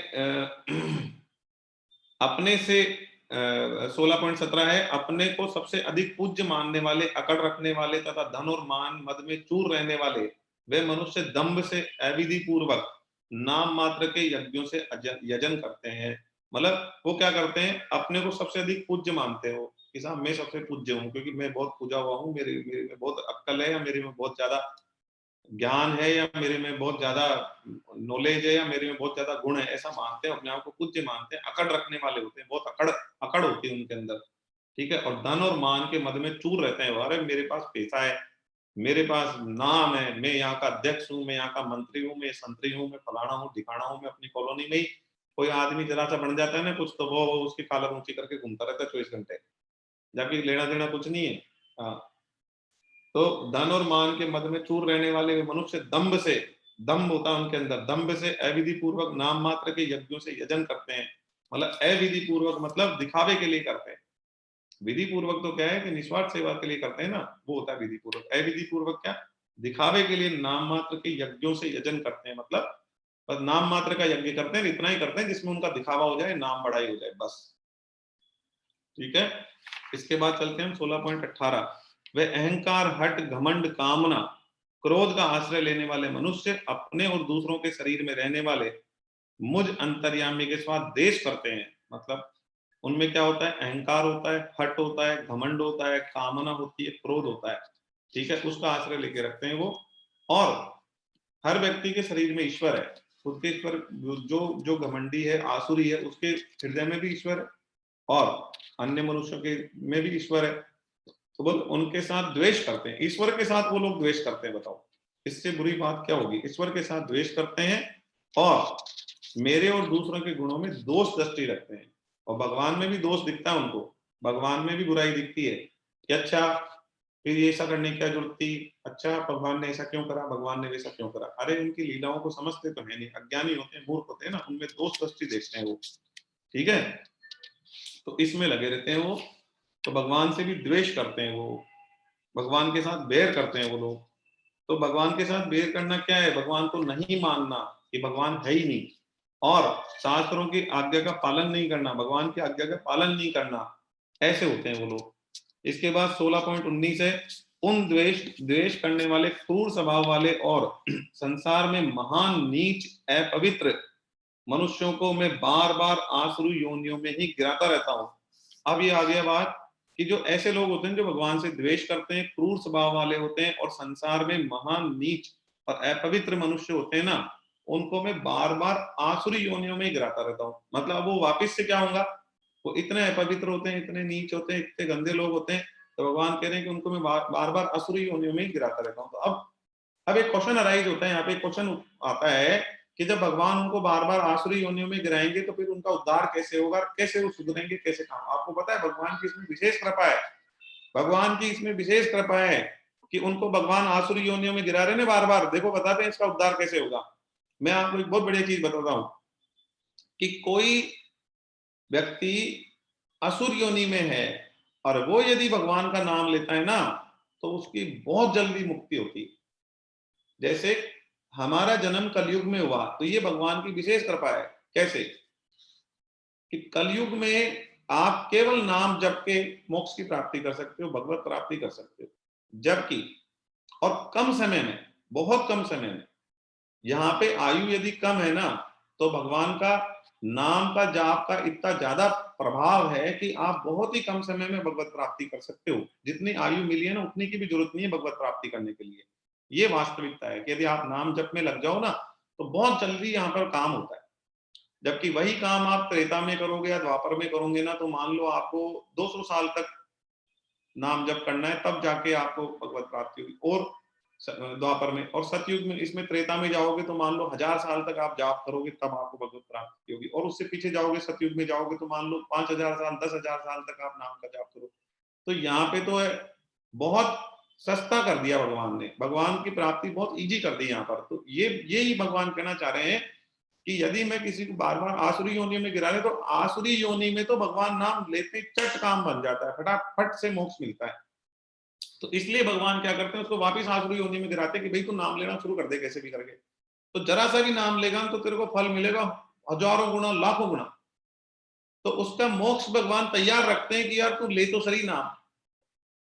अपने से 16.17 है, अपने को सबसे अधिक पूज्य मानने वाले, अकड़ रखने वाले तथा धन और मान मद में चूर रहने वाले, वे मनुष्य दंभ से अविधि पूर्वक नाम मात्र के यज्ञों से यजन करते हैं। मतलब वो क्या करते हैं, अपने को सबसे अधिक पूज्य मानते हो कि साहब मैं सबसे पूज्य हूँ, क्योंकि मैं बहुत पूजा हुआ हूँ, मेरे मेरे में बहुत अक्कल है, या मेरे में बहुत ज्यादा ज्ञान है, या मेरे में बहुत ज्यादा नॉलेज है, या मेरे में बहुत ज्यादा गुण है, ऐसा मानते हैं, अपने आप को पूज्य मानते हैं, अकड़ रखने वाले होते हैं, बहुत अकड़ अकड़ होती है उनके अंदर, ठीक है। और धन और मान के मद में चूर रहते हैं, अरे मेरे पास पैसा है, मेरे पास नाम है, मैं यहाँ का अध्यक्ष हूँ, मैं यहाँ का मंत्री हूँ, मैं संतरी हूँ, मैं फलाना हूँ ढिकाना हूँ, मैं अपनी कॉलोनी में ही कोई आदमी जरा सा बन जाता है ना कुछ, तो वो उसकी कालर ऊंची करके घूमता रहता है 24 घंटे, जबकि लेना देना कुछ नहीं है। हाँ, तो धन और मान के मद में चूर रहने वाले मनुष्य दंभ से, दंभ होता है उनके अंदर, दंभ से अविधि पूर्वक नाम मात्र के यज्ञों से यजन करते हैं। मतलब अविधि पूर्वक मतलब दिखावे के लिए करते हैं। विधि पूर्वक तो क्या है कि निस्वार्थ सेवा के लिए करते हैं ना, वो होता है विधि पूर्वक। अविधि पूर्वक क्या, दिखावे के लिए नाम मात्र के यज्ञों से यजन करते हैं, मतलब बस नाम मात्र का यज्ञ करते हैं, इतना ही करते हैं जिसमें उनका दिखावा हो जाए, नाम बढ़ाई हो जाए, बस, ठीक है। इसके बाद चलते हैं 16.18। वे अहंकार, हट, घमंड, कामना, क्रोध का आश्रय लेने वाले मनुष्य अपने और दूसरों के शरीर में रहने वाले मुझ अंतर्यामी के साथ देश करते हैं। मतलब उनमें क्या होता है, अहंकार होता है, हट होता है, घमंड होता है, कामना होती है, क्रोध होता है, ठीक है, उसका आश्रय लेके रखते हैं वो। और हर व्यक्ति के शरीर में ईश्वर है, खुद के ईश्वर, जो जो घमंडी है, आसुरी है, उसके हृदय में भी ईश्वर है, और अन्य मनुष्यों के में भी ईश्वर है। तो बोल उनके साथ द्वेष करते हैं, ईश्वर के साथ वो लोग द्वेष करते हैं, बताओ इससे बुरी बात क्या होगी। ईश्वर के साथ द्वेष करते हैं और मेरे और दूसरों के गुणों में दोष दृष्टि रखते हैं, और भगवान में भी दोष दिखता है उनको, भगवान में भी बुराई दिखती है कि अच्छा फिर ये ऐसा करने की क्या जरूरत थी, अच्छा भगवान ने ऐसा क्यों करा, भगवान ने वैसा क्यों करा। अरे उनकी लीलाओं को समझते तो है नहीं, अज्ञानी होते हैं, मूर्ख होते हैं ना, उनमें दोष दृष्टि देखते हैं वो, ठीक है। तो इसमें लगे रहते हैं वो, तो भगवान से भी द्वेष करते हैं वो, भगवान के साथ बैर करते हैं वो लोग। तो भगवान के साथ बैर करना क्या है, भगवान को नहीं मानना कि भगवान है ही नहीं, और शास्त्रों की आज्ञा का पालन नहीं करना, भगवान की आज्ञा का पालन नहीं करना, ऐसे होते हैं वो लोग। इसके बाद 16.19 है, उन द्वेष द्वेष करने वाले, क्रूर स्वभाव वाले और संसार में महान नीच अपवित्र मनुष्यों को मैं बार बार आसुरी योनियों में ही गिराता रहता हूँ। अब ये आ गया बात कि जो ऐसे लोग होते हैं जो भगवान से द्वेष करते हैं, क्रूर स्वभाव वाले होते हैं और संसार में महान नीच और अपवित्र मनुष्य होते हैं ना, उनको मैं बार बार आसुरी योनियों में गिराता रहता हूँ। मतलब वो वापिस से क्या होगा, वो इतने अपवित्र होते हैं, इतने नीच होते हैं, इतने गंदे लोग होते हैं, तो भगवान कह रहे हैं कि उनको मैं बार बार आसुरी योनियों में गिराता रहता हूँ। तो अब एक क्वेश्चन अराइज होता है, यहाँ पे एक क्वेश्चन आता है कि जब भगवान उनको बार बार आसुरी योनियों में गिराएंगे तो फिर उनका उद्धार कैसे होगा, कैसे वो सुधरेंगे, कैसे काम। आपको पता है भगवान की इसमें विशेष कृपा है, भगवान की इसमें विशेष कृपा है कि उनको भगवान आसुरी योनियों में गिरा रहे हैं बार बार। देखो बताते हैं इसका उद्धार कैसे होगा। मैं आपको एक बहुत बढ़िया चीज बताता हूं कि कोई व्यक्ति असुर योनि में है और वो यदि भगवान का नाम लेता है ना, तो उसकी बहुत जल्दी मुक्ति होती है। जैसे हमारा जन्म कलयुग में हुआ, तो ये भगवान की विशेष कृपा है। कैसे कि कलयुग में आप केवल नाम जप के मोक्ष की प्राप्ति कर सकते हो, भगवत प्राप्ति कर सकते हो, जबकि और कम समय में, बहुत कम समय में, यहाँ पे आयु यदि कम है ना, तो भगवान का नाम का जाप का इतना ज्यादा प्रभाव है कि आप बहुत ही कम समय में भगवत प्राप्ति कर सकते हो। जितनी आयु मिली है ना, उतनी की भी जरूरत नहीं है भगवत प्राप्ति करने के लिए। ये वास्तविकता है कि यदि आप नाम जप में लग जाओ ना, तो बहुत जल्दी यहाँ पर काम होता है। जबकि वही काम आप त्रेता में करोगे या द्वापर में करोगे ना, तो मान लो आपको 200 साल तक नाम जप करना है, तब जाके आपको भगवत प्राप्ति होगी। और द्वापर में और सतयुग में, इसमें त्रेता में जाओगे तो मान लो 1000 साल तक आप जाप करोगे, तब आपको भगवत प्राप्ति होगी। और उससे पीछे जाओगे, सतयुग में जाओगे तो मान लो 5000 साल, 10,000 साल तक आप नाम का जाप करो। तो यहाँ पे तो है, बहुत सस्ता कर दिया भगवान ने, भगवान की प्राप्ति बहुत इजी कर दी यहाँ पर। तो यही भगवान कहना चाह रहे हैं कि यदि मैं किसी को बार बार आसुरी योनि में गिरा रहे, तो आसुरी योनि में तो भगवान नाम लेते चट काम बन जाता है, फटाफट से मोक्ष मिलता है। तो इसलिए भगवान क्या करते हैं, उसको वापिस आसुरी योनि में गिराते हैं कि भाई तू नाम लेना शुरू कर दे कैसे भी करके। तो जरा सा भी नाम लेगा तो तेरे को फल मिलेगा हजारों गुना, लाखों गुना। तो उसका मोक्ष भगवान तैयार रखते हैं कि यार तू ले तो सही नाम,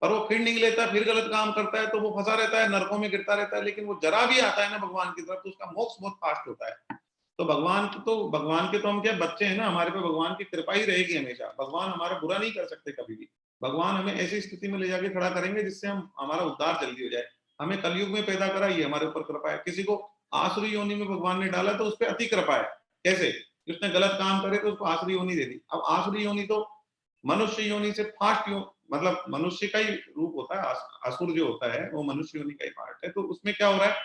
पर वो फिर नहीं लेता, फिर गलत काम करता है, तो वो फंसा रहता है, नरकों में गिरता रहता है। लेकिन वो जरा भी आता है ना भगवान की तरफ, तो उसका मोक्ष बहुत फास्ट होता है। तो भगवान के तो हम क्या बच्चे हैं ना, हमारे पे भगवान की कृपा ही रहेगी हमेशा। भगवान हमारा बुरा नहीं कर सकते कभी भी। भगवान हमें ऐसी स्थिति में ले जाके खड़ा करेंगे जिससे हमारा उद्धार जल्दी हो जाए। हमें कलयुग में पैदा करा, ये हमारे ऊपर कृपा है। किसी को आसुरी योनि में भगवान ने डाला, तो उस पर अति कृपा है। कैसे, उसने गलत काम करे तो उसको आसुरी योनि दे दी। अब आसुरी योनि तो मनुष्य योनि से फास्ट, मतलब मनुष्य का ही रूप होता है। असुर जो होता है वो मनुष्य योनि का ही पार्ट है। तो उसमें क्या हो रहा है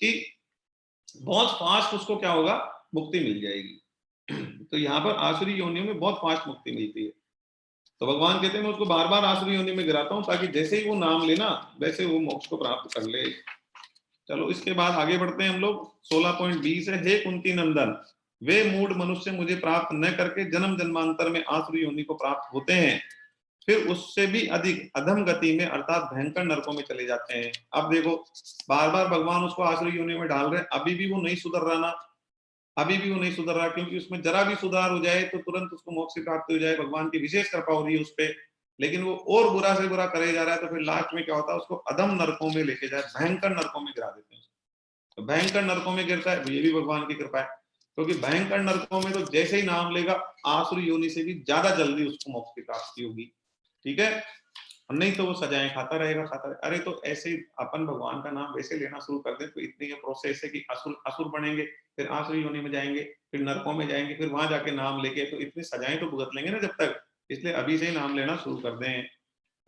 कि बहुत फास्ट उसको क्या होगा, मुक्ति मिल जाएगी। तो यहाँ पर आसुरी योनियों में बहुत फास्ट मुक्ति मिलती है। तो भगवान कहते हैं मैं उसको बार बार आसुरी योनि में गिराता हूँ, ताकि जैसे ही वो नाम लेना, वैसे वो मोक्ष को प्राप्त कर ले। चलो इसके बाद आगे बढ़ते हैं हम लोग। 16.20 है, हे कुंती नंदन, वे मूढ़ मनुष्य मुझे प्राप्त न करके जन्म जन्मांतर में आसुरी योनि को प्राप्त होते हैं, फिर उससे भी अधिक अधम गति में अर्थात भयंकर नरकों में चले जाते हैं। अब देखो, बार बार भगवान उसको आसुरी योनि में डाल रहे हैं, अभी भी वो नहीं सुधर रहा ना, अभी भी वो नहीं सुधर रहा, क्योंकि उसमें जरा भी सुधार हो जाए तो तुरंत उसको मोक्ष की प्राप्ति हो जाए। भगवान की विशेष कृपा हो रही है उस पर, लेकिन वो और बुरा से बुरा करे जा रहा है। तो फिर लास्ट में क्या होता है, उसको अधम नरकों में लेके जाए, भयंकर नरकों में गिरा देते हैं। तो भयंकर नरकों में गिरता है, ये भी भगवान की कृपा है। क्योंकि भयंकर नरकों में तो जैसे ही नाम लेगा, आसुरी योनि से भी ज्यादा जल्दी उसको मोक्ष की प्राप्ति होगी। ठीक है, नहीं तो वो सजाएं खाता रहेगा, खाता रहेगा। अरे तो ऐसे ही अपन भगवान का नाम वैसे लेना शुरू कर दे, तो इतनी ये प्रोसेस है कि असुर असुर बनेंगे, फिर आसुरी योनि में जाएंगे, फिर नरकों में जाएंगे, फिर वहां जाके नाम लेके तो इतनी सजाएं तो भुगत लेंगे ना जब तक। इसलिए अभी से ही नाम लेना शुरू कर दें।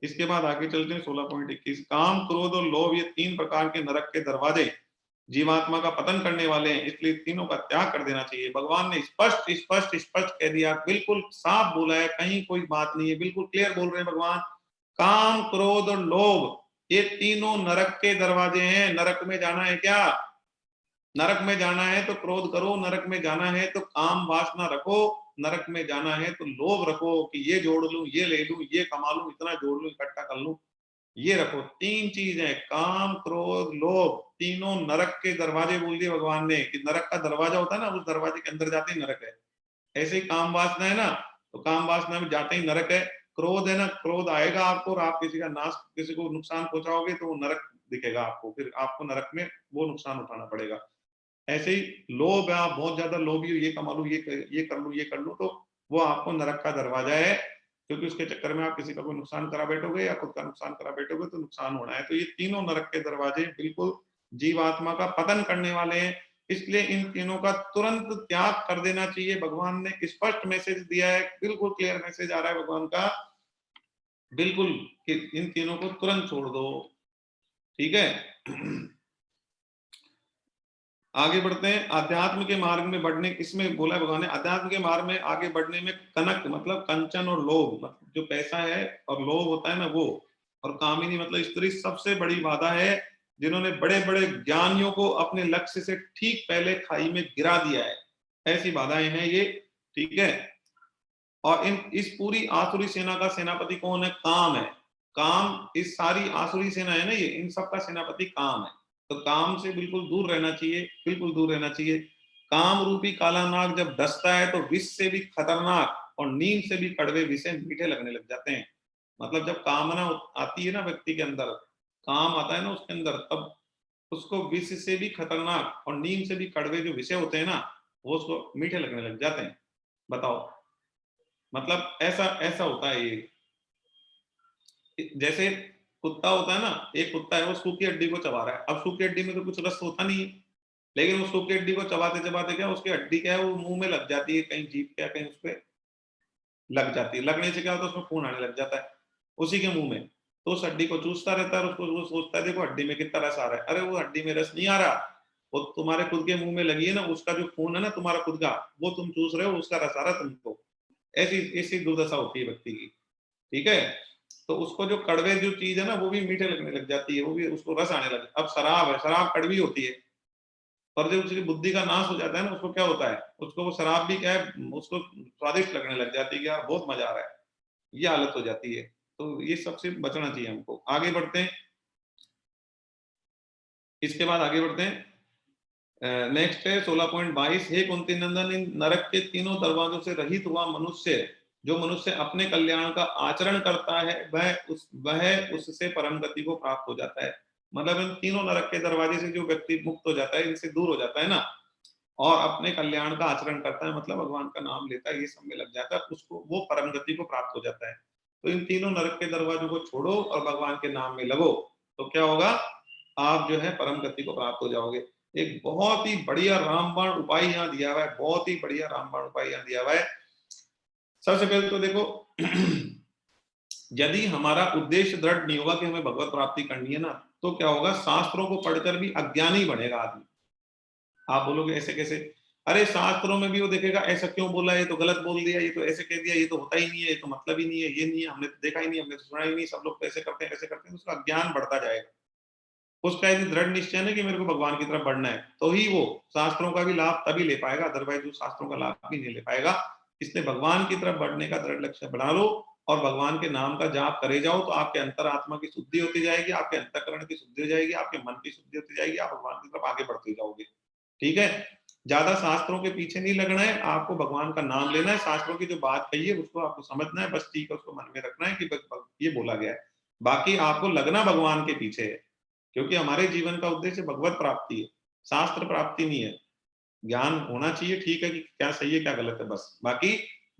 इसके बाद आगे चलते हैं 16.21। काम, क्रोध और लोभ, ये 3 प्रकार के नरक के दरवाजे जीवात्मा का पतन करने वाले हैं, इसलिए तीनों का त्याग कर देना चाहिए। भगवान ने स्पष्ट स्पष्ट स्पष्ट कह दिया, बिल्कुल साफ बोला है, कहीं कोई बात नहीं है, बिल्कुल क्लियर बोल रहे हैं भगवान। काम, क्रोध और लोभ, ये तीनों नरक के दरवाजे हैं। नरक में जाना है क्या, नरक में जाना है तो क्रोध करो, नरक में जाना है तो काम वासना रखो, नरक में जाना है तो लोभ रखो कि ये जोड़ लूं, ये ले लूं, ये कमा लूं, इतना जोड़ लूं, इकट्ठा कर लूं, ये रखो। 3 चीज है, काम, क्रोध, लोभ, तीनों नरक के दरवाजे बोल दिए भगवान ने। कि नरक का दरवाजा होता है ना, उस दरवाजे के अंदर जाते ही नरक है। ऐसे ही काम वासना है ना, तो काम वासना में जाते ही नरक है। क्रोध है ना, क्रोध आएगा आपको और आप किसी का नाश, किसी को नुकसान पहुंचाओगे तो वो नरक दिखेगा आपको, फिर आपको नरक में वो नुकसान उठाना पड़ेगा। ऐसे ही लोभ है, आप बहुत ज्यादा लोभी हो, ये कमा लूं, ये कर लूं, ये कर लूं, तो वो आपको नरक का दरवाजा है। क्योंकि उसके चक्कर में आप किसी का कोई नुकसान करा बैठोगे या खुद का नुकसान करा बैठोगे तो नुकसान होना है। तो ये तीनों नरक के दरवाजे बिल्कुल जीवात्मा का पतन करने वाले हैं, इसलिए इन तीनों का तुरंत त्याग कर देना चाहिए। भगवान ने स्पष्ट मैसेज दिया है, बिल्कुल क्लियर मैसेज आ रहा है भगवान का, बिल्कुल, कि इन तीनों को तुरंत छोड़ दो। ठीक है। आगे बढ़ते हैं। अध्यात्म के मार्ग में बढ़ने, इसमें बोला है भगवान ने, अध्यात्म के मार्ग में आगे बढ़ने में कनक मतलब कंचन और लोभ, मतलब जो पैसा है और लोभ होता है ना वो, और कामिनी मतलब स्त्री सबसे बड़ी बाधा है, जिन्होंने बड़े बड़े ज्ञानियों को अपने लक्ष्य से ठीक पहले खाई में गिरा दिया है, ऐसी बाधाएं हैं ये। ठीक है। और इस पूरी आसुरी सेना का सेनापति कौन है? काम है। काम, इस सारी आसुरी सेना है ना ये, इन सब का सेनापति काम है। तो काम से बिल्कुल दूर रहना चाहिए, बिल्कुल दूर रहना चाहिए। काम रूपी काला नाग जब डसता है तो विष से भी खतरनाक और नीम से भी कड़वे विषय मीठे लगने लग जाते हैं। मतलब जब कामना आती है ना व्यक्ति के अंदर, काम आता है ना उसके अंदर, तब उसको विष से भी खतरनाक और नीम से भी कड़वे जो विषय होते हैं ना, वो उसको मीठे लगने लग जाते हैं। बताओ, मतलब ऐसा ऐसा होता है ये। जैसे कुत्ता होता है ना, एक कुत्ता है वो सूखी हड्डी को चबा रहा है, अब सूखी हड्डी में तो कुछ रस होता नहीं है, लेकिन वो सूखी हड्डी को चबाते चबाते क्या उसकी हड्डी क्या है वो मुंह में लग जाती है, कहीं जीभ क्या कहीं उस पर लग जाती है, लगने से क्या होता है उसमें खून आने लग जाता है उसी के मुंह में। तो उस हड्डी को चूसता रहता है, उसको वो सोचता है देखो हड्डी में कितना रस आ रहा है, अरे वो हड्डी में रस नहीं आ रहा, वो तुम्हारे खुद के मुंह में लगी है ना, उसका जो खून है ना तुम्हारा खुद का, वो तुम चूस रहे हो, उसका रस आ रहा है तुमको। ऐसी ऐसी दुर्दशा होती है व्यक्ति की। ठीक है। तो उसको जो कड़वे जो चीज है ना वो भी मीठे लगने लग जाती है, वो भी उसको रस आने लगे। अब शराब है, शराब कड़वी होती है, पर जब उसकी बुद्धि का नाश हो जाता है ना, उसको क्या होता है, उसको वो शराब भी क्या है, उसको स्वादिष्ट लगने लग जाती है कि यार बहुत मजा आ रहा है, ये हालत हो जाती है। तो ये सबसे बचना चाहिए हमको। आगे बढ़ते हैं, इसके बाद आगे बढ़ते हैं। नेक्स्ट है 16.22। हे कुंती नंदन, इन नरक के तीनों दरवाजों से रहित हुआ मनुष्य, जो मनुष्य अपने कल्याण का आचरण करता है वह उससे परम गति को प्राप्त हो जाता है। मतलब इन तीनों नरक के दरवाजे से जो व्यक्ति मुक्त हो जाता है, इनसे दूर हो जाता है ना, और अपने कल्याण का आचरण करता है, मतलब भगवान का नाम लेता है, ये सब में लग जाता है, उसको वो परम गति को प्राप्त हो जाता है। तो इन तीनों नरक के दरवाजों को छोड़ो और भगवान के नाम में लगो, तो क्या होगा, आप जो है परम गति को प्राप्त हो जाओगे। एक बहुत ही बढ़िया रामबाण उपाय यहाँ दिया हुआ है, बहुत ही बढ़िया रामबाण उपाय यहाँ दिया हुआ है। सबसे पहले तो देखो, यदि हमारा उद्देश्य दृढ़ नहीं होगा कि हमें भगवत प्राप्ति करनी है ना, तो क्या होगा, शास्त्रों को पढ़कर भी अज्ञानी बनेगा आदमी। आप बोलोगे ऐसे कैसे? अरे शास्त्रों में भी वो देखेगा ऐसा क्यों बोला, ये तो गलत बोल दिया, ये तो ऐसे कह दिया, ये तो होता ही नहीं है, ये तो मतलब ही नहीं है, ये नहीं है, हमने तो देखा ही नहीं, हमने तो सुना ही नहीं, सब लोग तो ऐसे करते हैं ऐसे करते हैं, उसका ज्ञान बढ़ता जाएगा। उसका यदि दृढ़ निश्चय है कि मेरे को भगवान की तरफ बढ़ना है, तो ही वो शास्त्रों का भी लाभ तभी ले पाएगा, अदरवाइज वो शास्त्रों का लाभ भी नहीं ले पाएगा। इसलिए भगवान की तरफ बढ़ने का दृढ़ लक्ष्य बना लो और भगवान के नाम का जाप करे जाओ, तो आपके अंतरात्मा की शुद्धि होती जाएगी, आपके अंतःकरण की शुद्धि हो जाएगी, आपके मन की शुद्धि होती जाएगी, आप भगवान की तरफ आगे बढ़ते जाओगे। ठीक है। ज्यादा शास्त्रों के पीछे नहीं लगना है, आपको भगवान का नाम लेना है, शास्त्रों की जो बात कही है उसको आपको समझना है, बस ठीक है, उसको मन में रखना है कि ये बोला गया है, बाकी आपको लगना भगवान के पीछे है, क्योंकि हमारे जीवन का उद्देश्य भगवत प्राप्ति है, शास्त्र प्राप्ति नहीं है। ज्ञान होना चाहिए, ठीक है, कि क्या सही है क्या गलत है, बस बाकी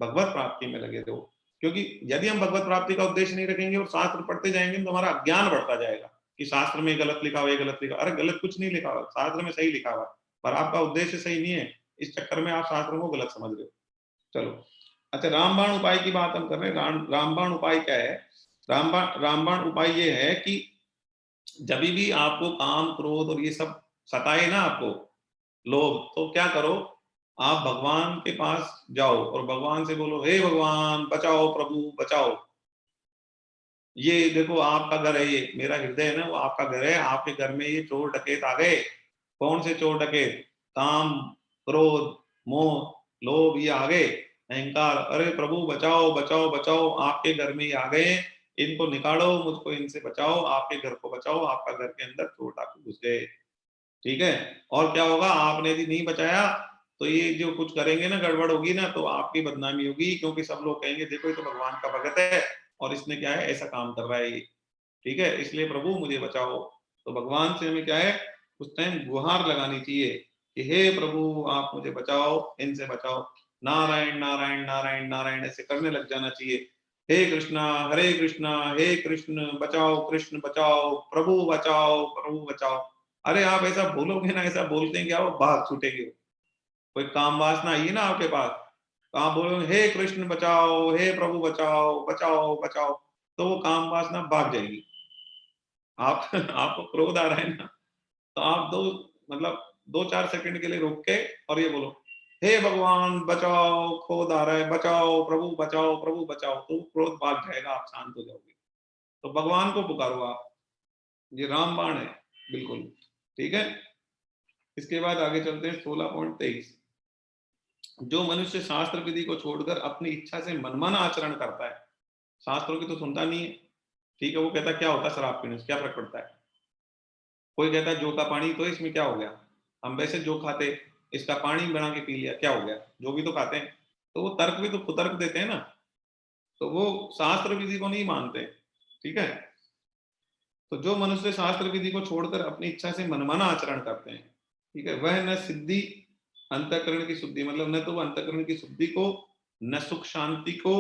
भगवत प्राप्ति में लगे रहो। क्योंकि यदि हम भगवत प्राप्ति का उद्देश्य नहीं रखेंगे और शास्त्र पढ़ते जाएंगे तो हमारा ज्ञान बढ़ता जाएगा कि शास्त्र में गलत लिखा हुआ, ये गलत लिखा, अरे गलत कुछ नहीं लिखा हुआ, शास्त्र में सही लिखा हुआ, पर आपका उद्देश्य सही नहीं है, इस चक्कर में आप शास्त्रों को गलत समझ रहे हो। चलो, अच्छा, रामबाण उपाय की बात हम कर रहे हैं। रामबाण उपाय क्या है? रामबाण उपाय ये है कि जब भी आपको काम क्रोध और ये सब सताए ना, आपको लोभ, तो क्या करो, आप भगवान के पास जाओ और भगवान से बोलो, हे भगवान बचाओ, प्रभु बचाओ, ये देखो आपका घर है, ये मेरा हृदय है ना वो आपका घर है, आपके घर में ये चोर डकैत आ गए। कौन से चोर डकैत? काम, क्रोध, मोह, लोभ, ये आ गए, अहंकार, अरे प्रभु बचाओ बचाओ बचाओ, आपके घर में ये आ गए, इनको निकालो, मुझको इनसे बचाओ, आपके घर को बचाओ, आपका घर के अंदर चोर डाकू घुस गए। ठीक है। और क्या होगा, आपने यदि नहीं बचाया तो ये जो कुछ करेंगे ना, गड़बड़ होगी ना, तो आपकी बदनामी होगी, क्योंकि सब लोग कहेंगे देखो ये तो भगवान का भगत है और इसने क्या है ऐसा काम कर रहा है ये। ठीक है, इसलिए प्रभु मुझे बचाओ। तो भगवान से हमें क्या है, उस टाइम गुहार लगानी चाहिए कि हे प्रभु आप मुझे बचाओ, इनसे बचाओ, नारायण नारायण नारायण नारायण ऐसे करने लग जाना चाहिए। हरे कृष्णा, हे कृष्ण बचाओ, कृष्ण बचाओ, प्रभु बचाओ, प्रभु बचाओ। अरे आप ऐसा बोलोगे ना, ऐसा बोलते हैं क्या वो भाग छूटेगी। कोई काम वासना आई है ना आपके पास, तो आप बोलोगे हे कृष्ण बचाओ, हे प्रभु बचाओ, बचाओ बचाओ, तो वो काम वासना भाग जाएगी। आप आपको क्रोध आ रहा है ना, तो आप दो मतलब 2-4 सेकंड के लिए रुक के और ये बोलो हे भगवान बचाओ, क्रोध आ रहा है, बचाओ प्रभु बचाओ, प्रभु बचाओ, तो क्रोध भाग जाएगा, आप शांत हो जाओगे। तो भगवान को पुकारो आप, ये रामबाण है बिल्कुल। ठीक है, इसके बाद आगे चलते हैं 16.23। जो मनुष्य शास्त्र विधि को छोड़कर अपनी इच्छा से मनमाना आचरण करता है, शास्त्रों की तो सुनता नहीं है, ठीक है, वो कहता है क्या होता है शराब पीने से, क्या फर्क पड़ता है। कोई कहता है जो का पानी, तो इसमें क्या हो गया, हम वैसे जो खाते इसका पानी बना के पी लिया, क्या हो गया, जो भी तो खाते हैं। तो वो तर्क भी तो कुतर्क देते हैं ना, तो वो शास्त्र विधि को नहीं मानते। ठीक है, तो जो मनुष्य शास्त्र विधि को छोड़कर अपनी इच्छा से मनमाना आचरण करते हैं, ठीक है, वह न सिद्धि अंतःकरण की शुद्धि, मतलब न तो वो अंतःकरण की शुद्धि को, न सुख शांति को,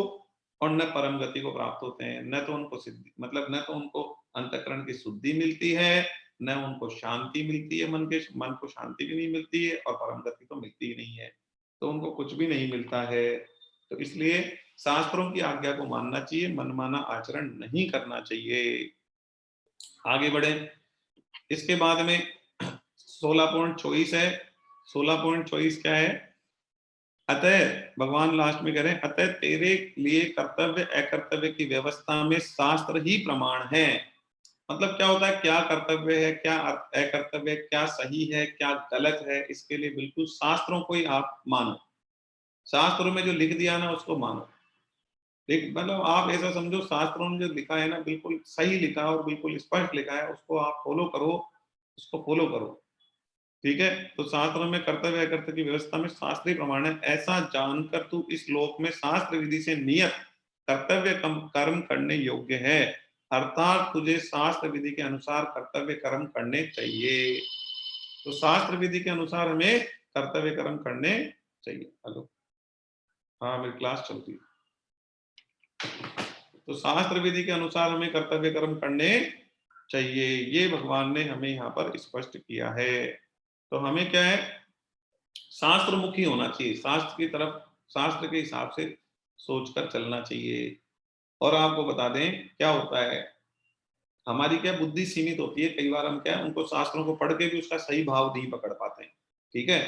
और न परम गति को प्राप्त होते हैं। न तो उनको सिद्धि मतलब न तो उनको अंतःकरण की शुद्धि मिलती है, न उनको शांति मिलती है, मन को शांति भी नहीं मिलती है, और परम गति तो मिलती ही नहीं है, तो उनको कुछ भी नहीं मिलता है। तो इसलिए शास्त्रों की आज्ञा को मानना चाहिए, मनमाना आचरण नहीं करना चाहिए। आगे बढ़े, इसके बाद में 16.24 है। 16.24 क्या है, अतः भगवान लास्ट में कह रहे हैं, अतः तेरे लिए कर्तव्य अकर्तव्य की व्यवस्था में शास्त्र ही प्रमाण है। मतलब क्या होता है, क्या कर्तव्य है, क्या अकर्तव्य है, क्या सही है, क्या गलत है, इसके लिए बिल्कुल शास्त्रों को ही आप मानो। शास्त्रों में जो लिख दिया ना उसको मानो। एक मतलब आप ऐसा समझो, शास्त्रों में जो लिखा है ना बिल्कुल सही लिखा है और बिल्कुल स्पष्ट लिखा है, उसको आप फॉलो करो, उसको फॉलो करो। ठीक है, तो शास्त्र में कर्तव्य अकर्तव्य की व्यवस्था में शास्त्रीय प्रमाण है, ऐसा जानकर तू इस लोक में शास्त्र विधि से नियत कर्तव्य कर्म करने योग्य है, अर्थात तुझे शास्त्र विधि के अनुसार कर्तव्य कर्म करने चाहिए। तो शास्त्र विधि के अनुसार हमें कर्तव्य कर्म करने चाहिए। हेलो, हाँ मेरी क्लास चलती है। तो शास्त्र विधि के अनुसार हमें कर्तव्य कर्म करने चाहिए, ये भगवान ने हमें यहाँ पर स्पष्ट किया है। तो हमें क्या है, शास्त्र मुखी होना चाहिए, शास्त्र की तरफ, शास्त्र के हिसाब से सोचकर चलना चाहिए। और आपको बता दें क्या होता है, हमारी क्या बुद्धि सीमित होती है, कई बार हम क्या है उनको शास्त्रों को पढ़ के भी उसका सही भाव नहीं पकड़ पाते हैं। ठीक है,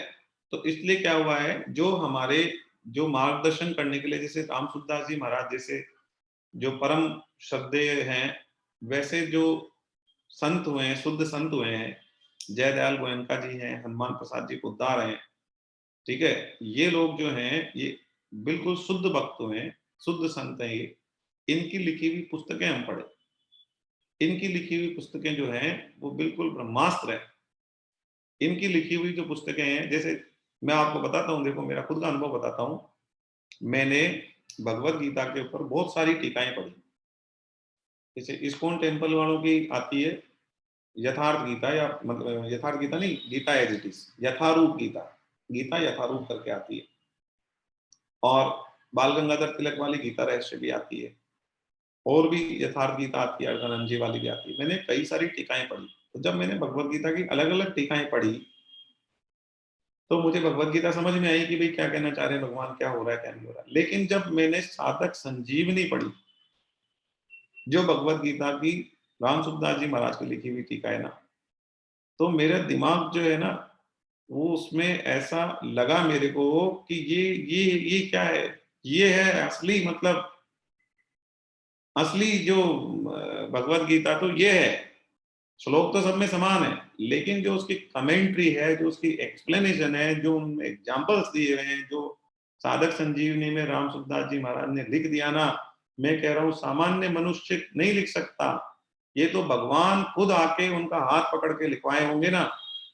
तो इसलिए क्या हुआ है, जो हमारे जो मार्गदर्शन करने के लिए, जैसे राम सुखदास जी महाराज जैसे जो परम श्रद्धेय हैं, वैसे जो संत हुए हैं, शुद्ध संत हुए हैं, जयदयाल गोयनका जी हैं, हनुमान प्रसाद जी पोद्दार हैं, ठीक है, ये लोग जो हैं ये बिल्कुल शुद्ध भक्त हुए हैं, शुद्ध संत हैं ये। इनकी लिखी हुई पुस्तकें हम पढ़े, इनकी लिखी हुई पुस्तकें जो हैं वो बिल्कुल ब्रह्मास्त्र है। इनकी लिखी हुई जो पुस्तकें हैं, जैसे मैं आपको बताता हूँ, देखो मेरा खुद का अनुभव बताता हूँ, मैंने भगवत गीता के ऊपर बहुत सारी टीकाएं पढ़ी। जैसे इस्कॉन टेम्पल वालों की आती है यथार्थ गीता, या मतलब यथार्थ गीता नहीं, Gita as it is, Yatharup Gita, Gita Yatharup करके आती है। और बाल गंगाधर तिलक वाली गीता रहस्य भी आती है, और भी यथार्थ गीता आती है, अर्धनंद जी वाली भी आती है। मैंने कई सारी टीकाएं पढ़ी, तो जब मैंने भगवत गीता की अलग अलग टीकाएं पढ़ी, तो मुझे भगवत गीता समझ में आई कि भाई क्या कहना चाह रहे हैं भगवान, क्या हो रहा है क्या नहीं हो रहा है। लेकिन जब मैंने साधक संजीवनी पढ़ी, जो भगवत गीता की राम सुखदास जी महाराज की लिखी हुई टीका है ना, तो मेरा दिमाग जो है ना, वो उसमें ऐसा लगा मेरे को कि ये क्या है, ये है असली, मतलब असली जो भगवत गीता तो ये है। श्लोक तो सब में समान है, लेकिन जो उसकी कमेंट्री है, जो उसकी एक्सप्लेनेशन है, जो उनमें एग्जांपल्स दिए हुए हैं, जो साधक संजीवनी में राम सुखदास जी महाराज ने लिख दिया ना, मैं कह रहा हूँ सामान्य मनुष्य नहीं लिख सकता, ये तो भगवान खुद आके उनका हाथ पकड़ के लिखवाए होंगे ना,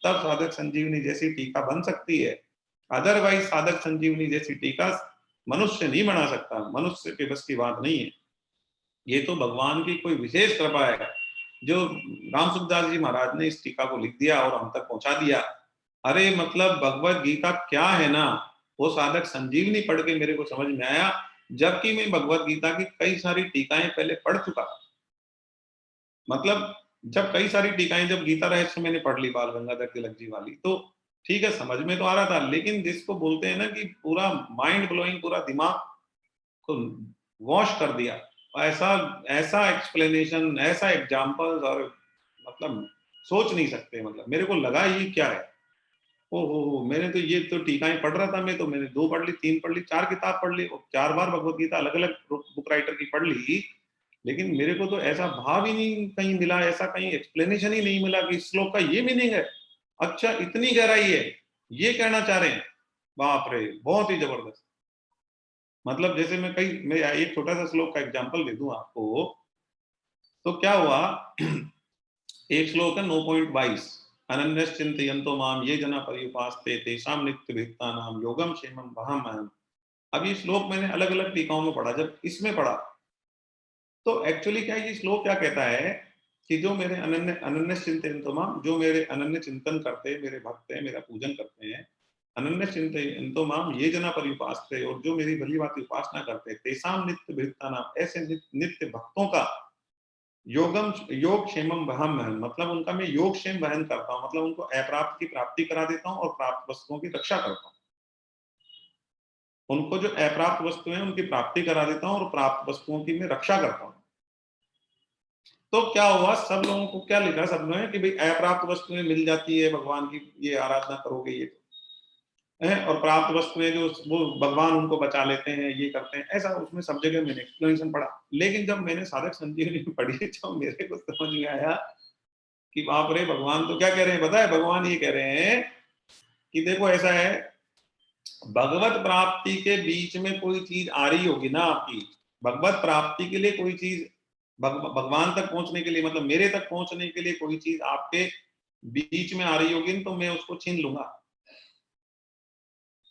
तब साधक संजीवनी जैसी टीका बन सकती है। अदरवाइज साधक संजीवनी जैसी टीका मनुष्य नहीं बना सकता, मनुष्य के बस की बात नहीं है। ये तो भगवान की कोई विशेष कृपा है, जो राम सुखदास जी महाराज ने इस टीका को लिख दिया और हम तक पहुंचा दिया। अरे मतलब भगवत गीता क्या है ना, वो साधक संजीवनी पढ़ के मेरे को समझ में आया जबकि मैं भगवत गीता की कई सारी टीकाएं पहले पढ़ चुका था। मतलब जब कई सारी टीकाएं, जब गीता रहस्य मैंने पढ़ ली बाल गंगाधर तिलक जी वाली, तो ठीक है समझ में तो आ रहा था, लेकिन जिसको बोलते हैं ना कि पूरा माइंड ब्लोइंग, पूरा दिमाग को वॉश कर दिया, ऐसा ऐसा एक्सप्लेनेशन, ऐसा एग्जाम्पल्स, और मतलब सोच नहीं सकते। मतलब मेरे को लगा ये क्या है, ओ हो, मैंने तो ये तो टीकाएं पढ़ रहा था, मैं तो मैंने 2 पढ़ ली, 3 पढ़ ली, 4 किताब पढ़ ली, 4 बार भगवत गीता अलग अलग बुक राइटर की पढ़ ली, लेकिन मेरे को तो ऐसा भाव ही नहीं कहीं मिला, ऐसा कहीं एक्सप्लेनेशन ही नहीं मिला कि इस श्लोक का ये मीनिंग है, अच्छा इतनी गहराई है, ये कहना चाह रहे हैं। बाप रे, बहुत ही जबरदस्त। मतलब जैसे मैं एक छोटा सा श्लोक का एग्जांपल दे दूं आपको, तो क्या हुआ एक श्लोक है 9.22, अनन्यश्चिन्तयन्तो माम ये जना पर्युपास्ते तेषां नित्यभियुक्तानां योगम क्षेमं वहाम्यहम्। अब ये श्लोक मैंने अलग अलग टीकाओं में पढ़ा, जब इसमें पढ़ा तो एक्चुअली क्या ये श्लोक क्या कहता है कि जो मेरे अनन्य चिंतन माम, जो मेरे अनन्य चिंतन करते हैं, मेरे भक्त हैं, मेरा पूजन करते हैं, अनन्य चिंतन माम ये जना पर्युपास्ते, और जो मेरी भली भांति उपासना करते हैं, तेसाम नित्य भक्ता नाम, ऐसे नित्य भक्तों का योगम योग क्षेमम वहम, मतलब उनका मैं योग क्षेम वहन करता हूँ, मतलब उनको अप्राप्त की प्राप्ति करा देता हूँ और प्राप्त वस्तुओं की रक्षा करता हूँ। उनको जो अप्राप्त वस्तु है उनकी प्राप्ति करा देता हूँ और प्राप्त वस्तुओं की मैं रक्षा करता हूँ। तो क्या हुआ, सब लोगों को क्या लिखा, सब लोगों ने कि भाई अप्राप्त वस्तुएं मिल जाती है भगवान की, ये आराधना करोगे ये है, और प्राप्त वस्तुएं जो वो भगवान उनको बचा लेते हैं, ये करते हैं, ऐसा उसमें सब जगह मैंने एक्सप्लेनेशन पढ़ा। लेकिन जब मैंने साधक संजीवनी पढ़ी तो मेरे को समझ में आया कि बाप रे, भगवान तो क्या कह रहे हैं पता है, भगवान ये कह रहे हैं कि देखो ऐसा है, भगवत प्राप्ति के बीच में कोई चीज आ रही होगी ना आपकी, भगवत प्राप्ति के लिए कोई चीज, भगवान तक पहुंचने के लिए, मतलब मेरे तक पहुंचने के लिए कोई चीज आपके बीच में आ रही होगी तो मैं उसको छीन लूंगा,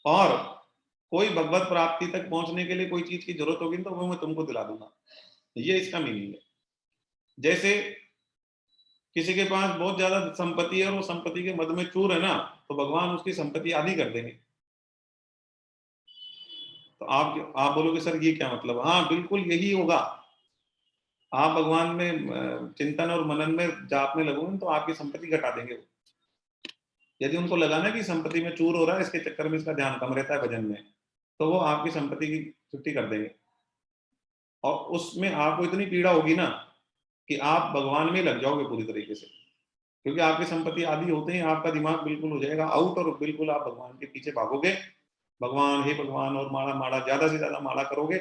और कोई भगवत प्राप्ति तक पहुंचने के लिए कोई चीज की जरूरत होगी तो वो मैं तुमको दिला दूंगा। ये इसका मीनिंग है। जैसे किसी के पास बहुत ज्यादा संपत्ति है और वो संपत्ति के मद में चूर है ना, तो भगवान उसकी संपत्ति आधी कर देंगे। तो आप बोलोगे सर ये क्या मतलब, हाँ बिल्कुल यही होगा। आप भगवान में चिंतन और मनन में जाप में लगोगे तो आपकी संपत्ति घटा देंगे वो। यदि उनको लगा ना कि संपत्ति में चूर हो रहा है, इसके चक्कर में इसका ध्यान कम रहता है भजन में, तो वो आपकी संपत्ति की छुट्टी कर देंगे, और उसमें आपको इतनी पीड़ा होगी ना कि आप भगवान में लग जाओगे पूरी तरीके से, क्योंकि आपकी संपत्ति आदि होते ही आपका दिमाग बिल्कुल हो जाएगा आउट, और बिल्कुल आप भगवान के पीछे भागोगे, भगवान हे भगवान, और माला माला ज्यादा से ज्यादा माला करोगे,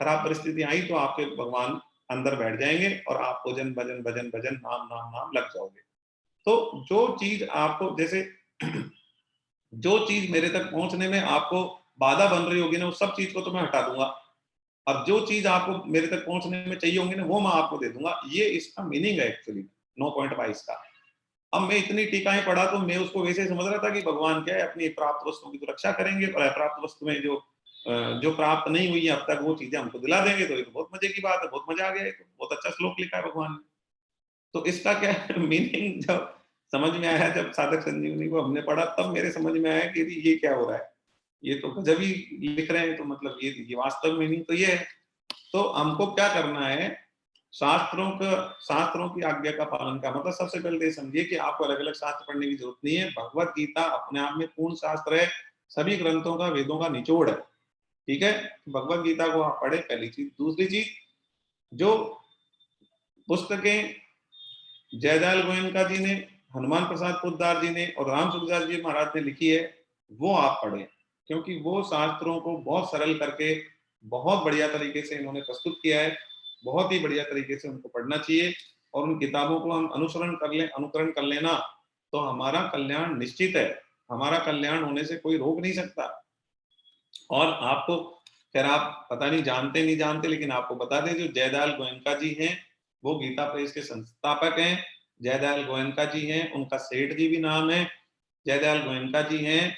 खराब परिस्थिति आई तो आपके भगवान अंदर बैठ जाएंगे और आप भजन भजन भजन भजन नाम नाम नाम लग जाओगे। तो जो चीज आपको जैसे जो चीज मेरे तक पहुंचने में आपको बाधा बन रही होगी ना, उस सब चीज को तो मैं हटा दूंगा, और जो चीज आपको मेरे तक पहुंचने में चाहिए होंगी ना, वो मैं आपको दे दूंगा। ये इसका मीनिंग है एक्चुअली 9.22 का। अब मैं इतनी टीकाएं पढ़ा तो मैं उसको वैसे समझ रहा था कि भगवान क्या है, अपनी प्राप्त वस्तुओं की तो रक्षा करेंगे, और अप्राप्त वस्तुएं जो प्राप्त नहीं हुई है अब तक वो चीजें हमको दिला देंगे, तो ये तो बहुत मजे की बात है, बहुत मजा आ गया, तो बहुत अच्छा श्लोक लिखा है भगवान ने। तो इसका क्या मीनिंग जब समझ में आया, जब साधक संजीवनी को हमने पढ़ा, तब मेरे समझ में आया कि ये क्या हो रहा है, ये तो गजब ही लिख रहे हैं, तो मतलब ये वास्तव मीनिंग तो ये है। तो हमको क्या करना है, शास्त्रों की आज्ञा का पालन का मतलब सबसे पहले ये समझिए कि आपको अलग अलग शास्त्र पढ़ने की जरूरत नहीं है, भगवत गीता अपने आप में पूर्ण शास्त्र है, सभी ग्रंथों का, वेदों का निचोड़ है। ठीक है, भगवत गीता को आप पढ़े, पहली चीज। दूसरी चीज, जो पुस्तकें जयदयाल गोयनका जी ने, हनुमान प्रसाद पोद्दार जी ने और राम सुखदास जी महाराज ने लिखी है, वो आप पढ़ें, क्योंकि वो शास्त्रों को बहुत सरल करके बहुत बढ़िया तरीके से इन्होंने प्रस्तुत किया है। बहुत ही बढ़िया तरीके से उनको पढ़ना चाहिए, और उन किताबों को हम अनुकरण कर लेना, तो हमारा कल्याण निश्चित है। हमारा कल्याण होने से कोई रोक नहीं सकता। और आपको, खैर आप पता नहीं जानते नहीं जानते, लेकिन आपको बता दें, जो जयदयाल गोयनका जी हैं वो गीता प्रेस के संस्थापक हैं। जयदयाल गोयनका जी हैं, उनका सेठ जी भी नाम है। जयदयाल गोयनका जी हैं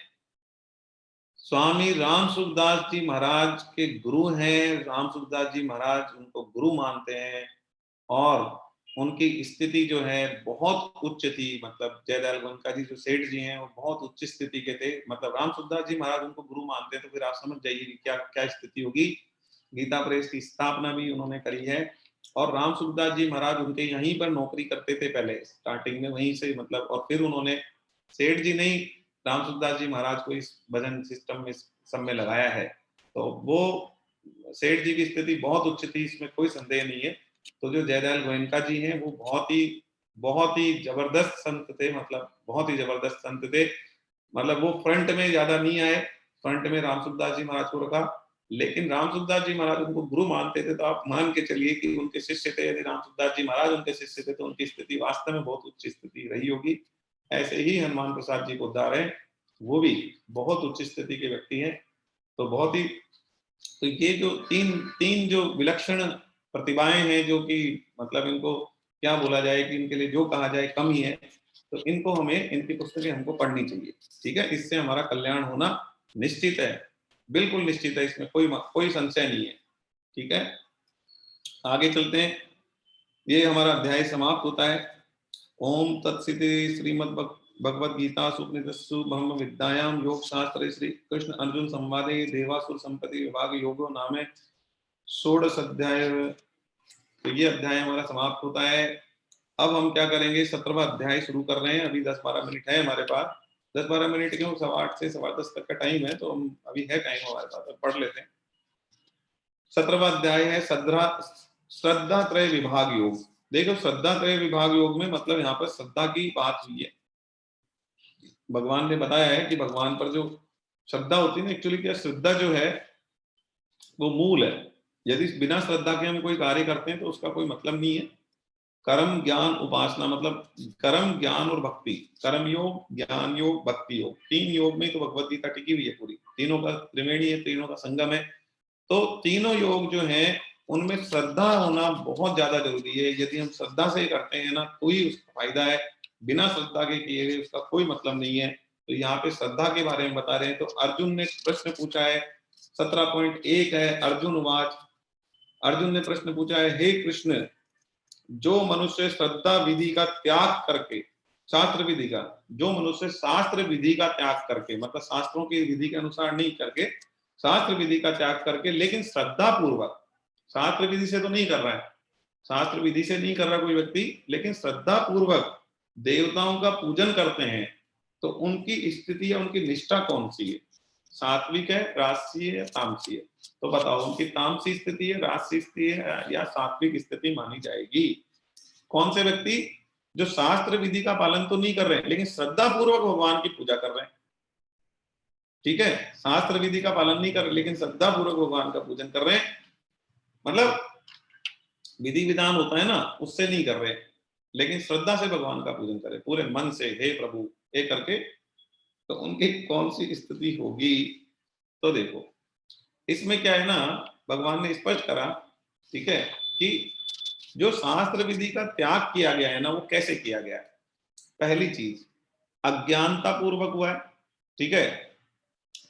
स्वामी राम सुखदास जी महाराज के गुरु हैं। राम सुखदास जी महाराज उनको गुरु मानते हैं, और उनकी स्थिति जो है बहुत उच्च थी। मतलब जयदयाल गोयनका जी जो सेठ जी हैं वो बहुत उच्च स्थिति के थे, मतलब राम सुखदास जी महाराज उनको गुरु मानते हैं, तो फिर आप समझ जाइए कि क्या क्या स्थिति होगी। गीता प्रेस की स्थापना भी उन्होंने करी है। और राम सुखदास जी महाराज उनके यहीं पर नौकरी करते थे पहले स्टार्टिंग में, वहीं से मतलब, और फिर उन्होंने, सेठ जी ने ही राम सुखदास जी महाराज को इस भजन सिस्टम में सब में लगाया है। तो वो सेठ जी की स्थिति बहुत उच्च थी, इसमें कोई संदेह नहीं है। तो जो जयदयाल गोयनका जी हैं वो बहुत ही जबरदस्त संत थे, मतलब बहुत ही जबरदस्त संत थे। मतलब वो फ्रंट में ज्यादा नहीं आए, फ्रंट में राम सुखदास जी महाराज को रखा, लेकिन राम सुखदास जी महाराज उनको गुरु मानते थे, तो आप मान के चलिए कि उनके शिष्य थे। यदि राम सुखदास जी महाराज उनके शिष्य थे तो उनकी स्थिति वास्तव में बहुत उच्च स्थिति रही होगी। ऐसे ही हनुमान प्रसाद जी पोद्दार है, वो भी बहुत उच्च स्थिति के व्यक्ति हैं। तो बहुत ही, तो ये जो तीन तीन जो विलक्षण प्रतिभाएं हैं, जो कि मतलब इनको क्या बोला जाए कि इनके लिए जो कहा जाए कम ही है, तो इनको हमें, इनकी पुस्तकें हमको पढ़नी चाहिए। ठीक है, इससे हमारा कल्याण होना निश्चित है, बिल्कुल निश्चित है, इसमें कोई संशय नहीं है। ठीक है, आगे चलते हैं। ये हमारा अध्याय समाप्त होता है। ओम तत्सिति श्रीमद् भगवद गीता उपनिषत्सु ब्रह्म विद्यायां योग शास्त्रे श्री कृष्ण अर्जुन संवादे देवासुर संपत्ति विभाग योगो नामे षोडश अध्याय। तो ये अध्याय हमारा समाप्त होता है। अब हम क्या करेंगे, 17वां अध्याय शुरू कर रहे हैं। अभी 10-12 मिनट है हमारे पास, 10-12 मिनट क्यों, 8:15 से 10:15 तक का टाइम है, तो हम अभी है टाइम हमारे पास, तो पढ़ लेते हैं। 17वां अध्याय है श्रद्धा त्रय विभाग योग। देखो, श्रद्धा त्रय विभाग योग में मतलब यहाँ पर श्रद्धा की बात हुई है। भगवान ने बताया है कि भगवान पर जो श्रद्धा होती है ना, एक्चुअली क्या, श्रद्धा जो है वो मूल है। यदि बिना श्रद्धा के हम कोई कार्य करते हैं तो उसका कोई मतलब नहीं है। कर्म ज्ञान उपासना, मतलब कर्म ज्ञान और भक्ति, कर्म योग, ज्ञान योग, भक्ति योग, 3 योग में तो भगवत गीता टिकी हुई है पूरी। तीनों का त्रिवेणी है, तीनों का संगम है। तो तीनों योग जो है उनमें श्रद्धा होना बहुत ज्यादा जरूरी है। यदि हम श्रद्धा से करते हैं ना तो ही उसका फायदा है, बिना श्रद्धा के किए हुए उसका कोई मतलब नहीं है। तो यहाँ पे श्रद्धा के बारे में बता रहे हैं। तो अर्जुन ने प्रश्न पूछा है, 17.1 है। अर्जुन उवाच, अर्जुन ने प्रश्न पूछा है, हे कृष्ण, जो मनुष्य श्रद्धा विधि का त्याग करके, शास्त्र विधि का, जो मनुष्य शास्त्र विधि का त्याग करके, मतलब शास्त्रों की विधि के अनुसार नहीं करके, शास्त्र विधि का त्याग करके, लेकिन श्रद्धा पूर्वक, शास्त्र विधि से तो नहीं कर रहा है, शास्त्र विधि से नहीं कर रहा कोई व्यक्ति, लेकिन श्रद्धा पूर्वक देवताओं का पूजन करते हैं, तो उनकी स्थिति या उनकी निष्ठा कौन सी है, सात्विक है, राजसी है या तामसी है? तो बताओ, उनकी तामसी स्थिति है, राजसी स्थिति है या सात्विक स्थिति मानी जाएगी? कौन से व्यक्ति जो शास्त्र विधि का पालन तो नहीं कर रहे हैं लेकिन श्रद्धा पूर्वक भगवान की पूजा कर रहे हैं। ठीक है, शास्त्र विधि का पालन नहीं कर रहे लेकिन श्रद्धा पूर्वक भगवान का पूजन कर रहे हैं, मतलब विधि विधान होता है ना, उससे नहीं कर रहे, लेकिन श्रद्धा से भगवान का पूजन करें पूरे मन से, हे प्रभु हे करके, तो उनकी कौन सी स्थिति होगी? तो देखो, इसमें क्या है ना, भगवान ने स्पष्ट करा, ठीक है, कि जो शास्त्र विधि का त्याग किया गया है ना, वो कैसे किया गया है? पहली चीज, अज्ञानता पूर्वक हुआ है। ठीक है,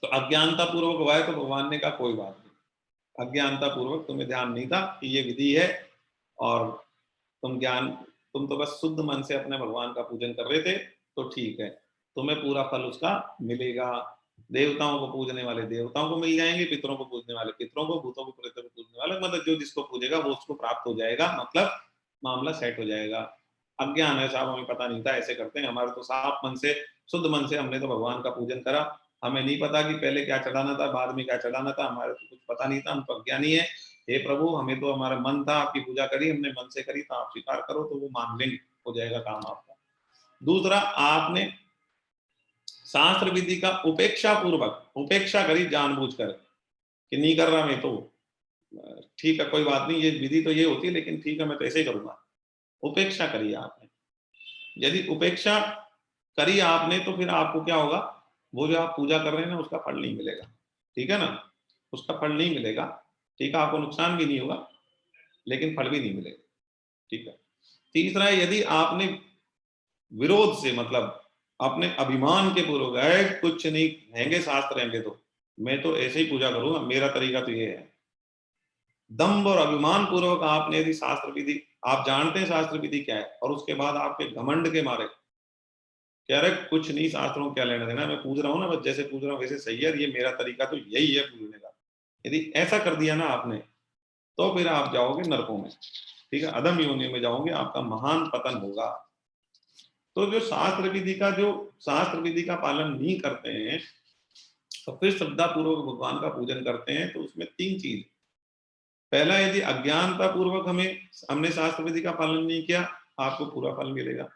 तो अज्ञानता पूर्वक हुआ है तो भगवान ने कहा कोई बात नहीं, अज्ञानता पूर्वक तुम्हें ध्यान नहीं था कि ये विधि है, और तुम तो बस शुद्ध मन से अपने भगवान का पूजन कर रहे थे, तो ठीक है, तुम्हें पूरा फल उसका मिलेगा। देवताओं को पूजने वाले देवताओं को मिल जाएंगे, पितरों को पूजने वाले पितरों को, भूतों को प्रेतों को पूजने वाले, मतलब जो जिसको पूजेगा वो उसको प्राप्त हो जाएगा, मतलब मामला सेट हो जाएगा। अज्ञान है साहब, हमें पता नहीं था, ऐसे करते हैं, हमारे तो साफ मन से, शुद्ध मन से हमने तो भगवान का पूजन करा, हमें नहीं पता कि पहले क्या चढ़ाना था, बाद में क्या चढ़ाना था, हमारे तो कुछ पता नहीं था, हम तो अज्ञानी है। हे प्रभु, हमें तो हमारा मन था, आपकी पूजा करी, हमने मन से करी, तो आप स्वीकार करो, तो वो मान लेंगे, हो जाएगा काम आपका। दूसरा, आपने शास्त्र विधि का उपेक्षा करी जानबूझकर कि नहीं कर रहा मैं तो, ठीक है कोई बात नहीं, ये विधि तो ये होती है लेकिन ठीक है मैं तो ऐसे ही करूंगा, उपेक्षा करी आपने। यदि उपेक्षा करी आपने तो फिर आपको क्या होगा, वो जो आप पूजा कर रहे हैं ना उसका फल नहीं मिलेगा। ठीक है ना, उसका फल नहीं मिलेगा। ठीक है, आपको नुकसान भी नहीं होगा लेकिन फल भी नहीं मिलेगा। ठीक है। तीसरा, यदि आपने विरोध से, मतलब अपने अभिमान के पूर्वक है, कुछ नहीं हैंगे शास्त्र हैंगे तो मैं तो ऐसे ही पूजा करूंगा, मेरा तरीका तो ये है, दम्भ और अभिमान पूर्वक आपने यदि शास्त्र विधि, आप जानते हैं शास्त्र विधि क्या है, और उसके बाद आपके घमंड के मारे कह रहे कुछ नहीं, शास्त्रों क्या लेना देना, मैं पूज रहा हूँ ना, बस जैसे पूज रहा हूँ वैसे सही है, ये मेरा तरीका तो यही है पूजने का, यदि ऐसा कर दिया ना आपने, तो फिर आप जाओगे नरकों में, ठीक है, अधम योनियों में जाओगे, आपका महान पतन होगा। तो जो शास्त्र विधि का पालन नहीं करते हैं तो फिर श्रद्धा पूर्वक भगवान का पूजन करते हैं, तो उसमें तीन चीज। पहला, यदि अज्ञानता पूर्वक हमने शास्त्र विधि का पालन नहीं किया, आपको पूरा फल मिलेगा।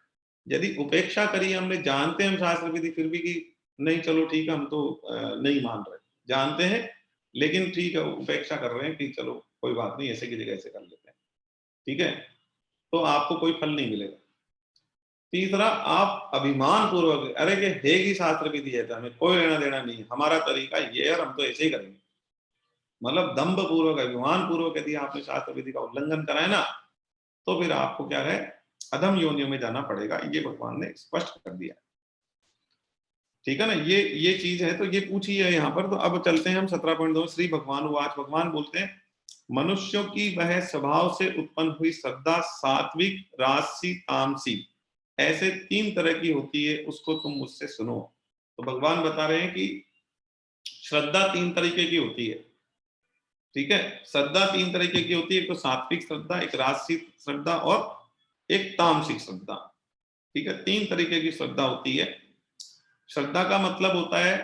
यदि उपेक्षा करी, हमने जानते हैं हम शास्त्र विधि, फिर भी कि नहीं चलो ठीक है हम तो नहीं मान रहे, जानते हैं लेकिन ठीक है उपेक्षा कर रहे हैं कि चलो कोई बात नहीं, ऐसे की जगह ऐसे कर लेते हैं, ठीक है, तो आपको कोई फल नहीं मिलेगा। तीसरा, आप अभिमान पूर्वक, अरे कि है ही शास्त्र विधि है तो हमें कोई लेना देना नहीं, हमारा तरीका ये है और हम तो ऐसे ही करेंगे, मतलब दंभ पूर्वक, अभिमान पूर्वक यदि आपने शास्त्र विधि का उल्लंघन करा है ना, तो फिर आपको क्या है, अधम योनियों में जाना पड़ेगा, ये भगवान ने स्पष्ट कर दिया, ठीक है ना। ये चीज है, तो ये पूछी है यहाँ पर। तो अब चलते हैं हम 17.2। श्री भगवान उवाच, भगवान बोलते हैं, मनुष्यों की वह स्वभाव से उत्पन्न हुई श्रद्धा सात्विक, राजसी, तामसी, ऐसे तीन तरह की होती है, उसको तुम मुझसे सुनो। तो भगवान बता रहे हैं कि श्रद्धा तीन तरीके की होती है, ठीक है, श्रद्धा तीन तरीके की होती है, एक तो सात्विक श्रद्धा, एक राजसी श्रद्धा और एक तामसिक श्रद्धा, ठीक है, तीन तरीके की श्रद्धा होती है। श्रद्धा का मतलब होता है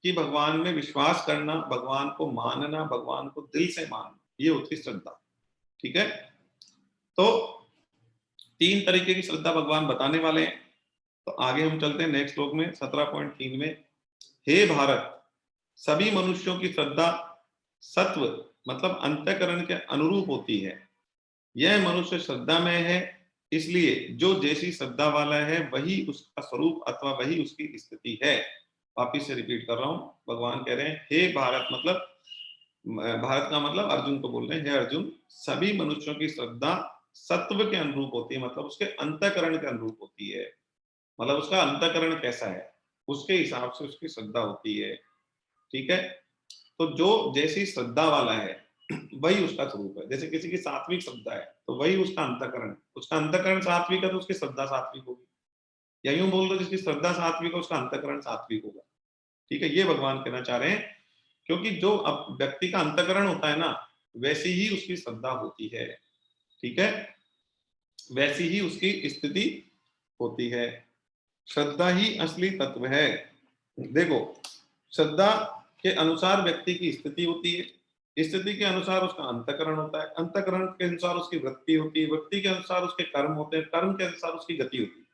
कि भगवान में विश्वास करना, भगवान को मानना, भगवान को दिल से मानना, ये होती है श्रद्धा, ठीक है। तो तीन तरीके की श्रद्धा भगवान बताने वाले हैं। तो आगे हम चलते हैं नेक्स्ट श्लोक में 17.3 में। हे भारत, सभी मनुष्यों की श्रद्धा सत्व मतलब अंतःकरण के अनुरूप होती है। यह मनुष्य श्रद्धा में है, इसलिए जो जैसी श्रद्धा वाला है वही उसका स्वरूप अथवा वही उसकी स्थिति है। वापिस से रिपीट कर रहा हूं, भगवान कह रहे हैं हे भारत, मतलब भारत का मतलब अर्जुन को बोल रहे हैं, हे अर्जुन, सभी मनुष्यों की श्रद्धा सत्व के अनुरूप होती है, मतलब उसके अंतःकरण के अनुरूप होती है, मतलब उसका अंतःकरण कैसा है उसके हिसाब से उसकी श्रद्धा होती है, ठीक है। तो जो जैसी श्रद्धा वाला है वही उसका स्वरूप है। जैसे किसी की सात्विक श्रद्धा है तो वही उसका अंतःकरण, उसका अंतःकरण सात्विक है तो उसकी श्रद्धा सात्विक होगी, या यूं बोल दो जिसकी श्रद्धा सात्विक है उसका अंतःकरण सात्विक होगा, ठीक है। ये भगवान कहना चाह रहे हैं, क्योंकि जो व्यक्ति का अंतःकरण होता है ना, वैसी ही उसकी श्रद्धा होती है, ठीक है, वैसी ही उसकी स्थिति होती है। श्रद्धा ही असली तत्व है। देखो, श्रद्धा के अनुसार व्यक्ति की स्थिति होती है, स्थिति के अनुसार उसका अंतःकरण होता है, अंतःकरण के अनुसार उसकी वृत्ति होती है, वृत्ति के अनुसार उसके कर्म होते हैं, कर्म के अनुसार उसकी गति होती है।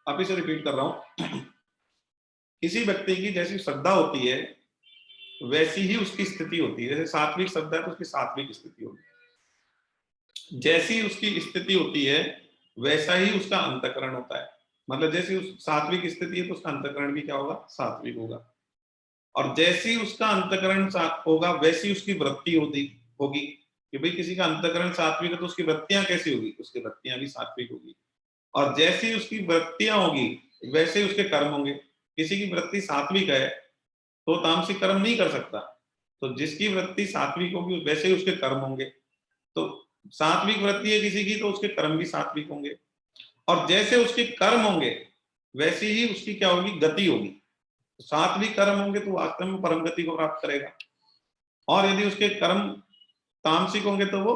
अब इसे रिपीट कर रहा हूं, किसी व्यक्ति की जैसी श्रद्धा होती है वैसी ही उसकी स्थिति होती है। जैसे सात्विक श्रद्धा है तो उसकी सात्विक स्थिति होगी, जैसी उसकी स्थिति होती है वैसा ही उसका अंतःकरण होता है, मतलब जैसी उस सात्विक स्थिति है तो उसका अंतःकरण भी क्या होगा, सात्विक होगा, और जैसी उसका अंतःकरण होगा वैसी उसकी वृत्ति होगी कि भाई किसी का अंतःकरण सात्विक है तो उसकी वृत्तियां कैसी होगी, उसकी वृत्तियां भी सात्विक होगी, और जैसी उसकी वृत्तियां होगी वैसे उसके कर्म होंगे। किसी की वृत्ति सात्विक है तो तामसिक कर्म नहीं कर सकता, तो जिसकी वृत्ति सात्विक होगी वैसे ही उसके कर्म होंगे। तो सात्विक वृत्ति है किसी की तो उसके कर्म भी सात्विक होंगे, और जैसे उसके कर्म होंगे वैसी ही उसकी क्या होगी, गति होगी। सात्विक कर्म होंगे तो वास्तव में परम गति को प्राप्त करेगा, और यदि उसके कर्म तामसिक होंगे तो वो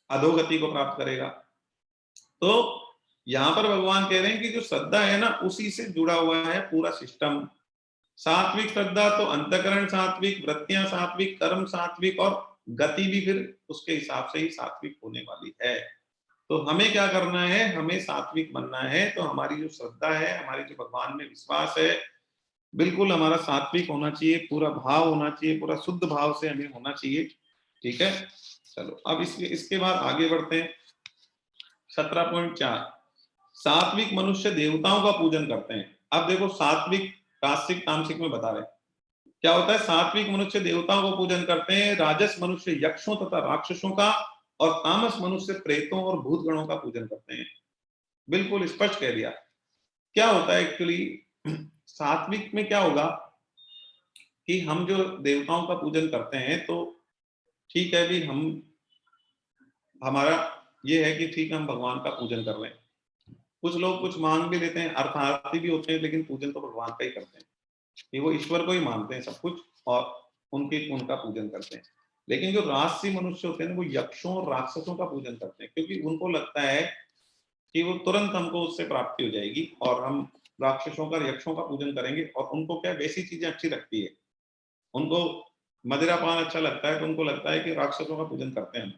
अधोगति को प्राप्त करेगा। तो यहाँ पर भगवान कह रहे हैं कि जो श्रद्धा है ना, उसी से जुड़ा हुआ है पूरा सिस्टम। सात्विक श्रद्धा तो अंतःकरण सात्विक, वृत्तियां सात्विक, कर्म सात्विक, और गति भी फिर उसके हिसाब से ही सात्विक होने वाली है। तो हमें क्या करना है, हमें सात्विक बनना है। तो हमारी जो श्रद्धा है, हमारी जो भगवान में विश्वास है, बिल्कुल हमारा सात्विक होना चाहिए, पूरा भाव होना चाहिए, पूरा शुद्ध भाव से हमें होना चाहिए, ठीक है। चलो अब इसके बाद आगे बढ़ते हैं 17.4। सात्विक मनुष्य देवताओं का पूजन करते हैं। अब देखो, सात्विक राजसिक तामसिक में बता रहे क्या होता है। सात्विक मनुष्य देवताओं का पूजन करते हैं, राजस मनुष्य यक्षों तथा राक्षसों का, और तामस मनुष्य प्रेतों और भूत गणों का पूजन करते हैं। बिल्कुल स्पष्ट कह दिया। क्या होता है एक्चुअली, सात्विक में क्या होगा कि हम जो देवताओं का पूजन करते हैं तो ठीक है भी, हम हमारा ये है कि ठीक है हम भगवान का पूजन कर रहे हैं। कुछ लोग कुछ मांग भी लेते हैं, अर्थार्थी भी होते हैं, लेकिन पूजन तो भगवान का ही करते हैं, कि वो ईश्वर को ही मानते हैं सब कुछ और उनका पूजन करते हैं। लेकिन जो राजसी मनुष्य होते हैं वो यक्षों और राक्षसों का पूजन करते हैं, क्योंकि उनको लगता है कि वो तुरंत हमको उससे प्राप्ति हो जाएगी, और हम राक्षसों का, यक्षों का पूजन करेंगे। और उनको क्या वैसी चीजें अच्छी लगती है, उनको मदिरा पान अच्छा लगता है, तो उनको लगता है कि राक्षसों का पूजन करते हैं हम,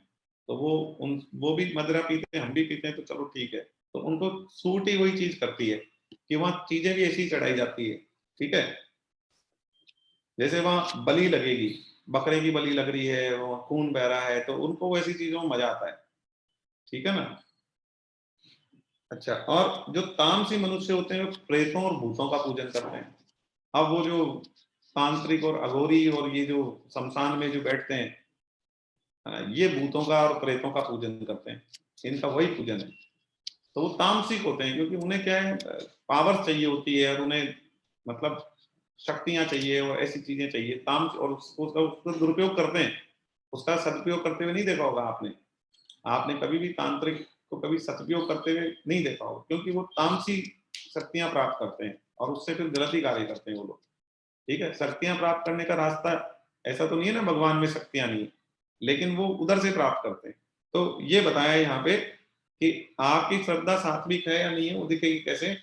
तो वो भी मदिरा पीते हैं, हम भी पीते हैं, तो चलो ठीक है। तो उनको सूट ही वही चीज करती है कि वहां चीजें भी ऐसी चढ़ाई जाती है। ठीक है, जैसे वहां बलि लगेगी, बकरे की बलि लग रही है, वहां खून बह रहा है, तो उनको वैसी चीजों में मजा आता है। ठीक है ना। अच्छा, और जो तामसी मनुष्य होते हैं वो प्रेतों और भूतों का पूजन करते हैं। अब वो जो तांत्रिक और अघोरी और ये जो शमशान में जो बैठते हैं, ये भूतों का और प्रेतों का पूजन करते हैं, इनका वही पूजन है। तो वो तामसिक होते हैं, क्योंकि उन्हें क्या है, पावर चाहिए होती है, और उन्हें मतलब शक्तियां चाहिए और ऐसी चीजें चाहिए ताम, और उसका दुरुपयोग करते हैं। उसका सदुपयोग करते हुए नहीं देखा होगा आपने। आपने कभी भी तांत्रिक को कभी सदुपयोग करते हुए नहीं देखा होगा, क्योंकि वो तामसी शक्तियां प्राप्त करते हैं और उससे फिर गलत ही कार्य करते हैं वो लोग। ठीक है, शक्तियां प्राप्त करने का रास्ता ऐसा तो नहीं है ना भगवान में शक्तियां नहीं है, लेकिन वो उधर से प्राप्त करते हैं। तो ये बताया यहाँ पे कि आपकी श्रद्धा सात्विक है या नहीं है, वो दिखेगी कैसे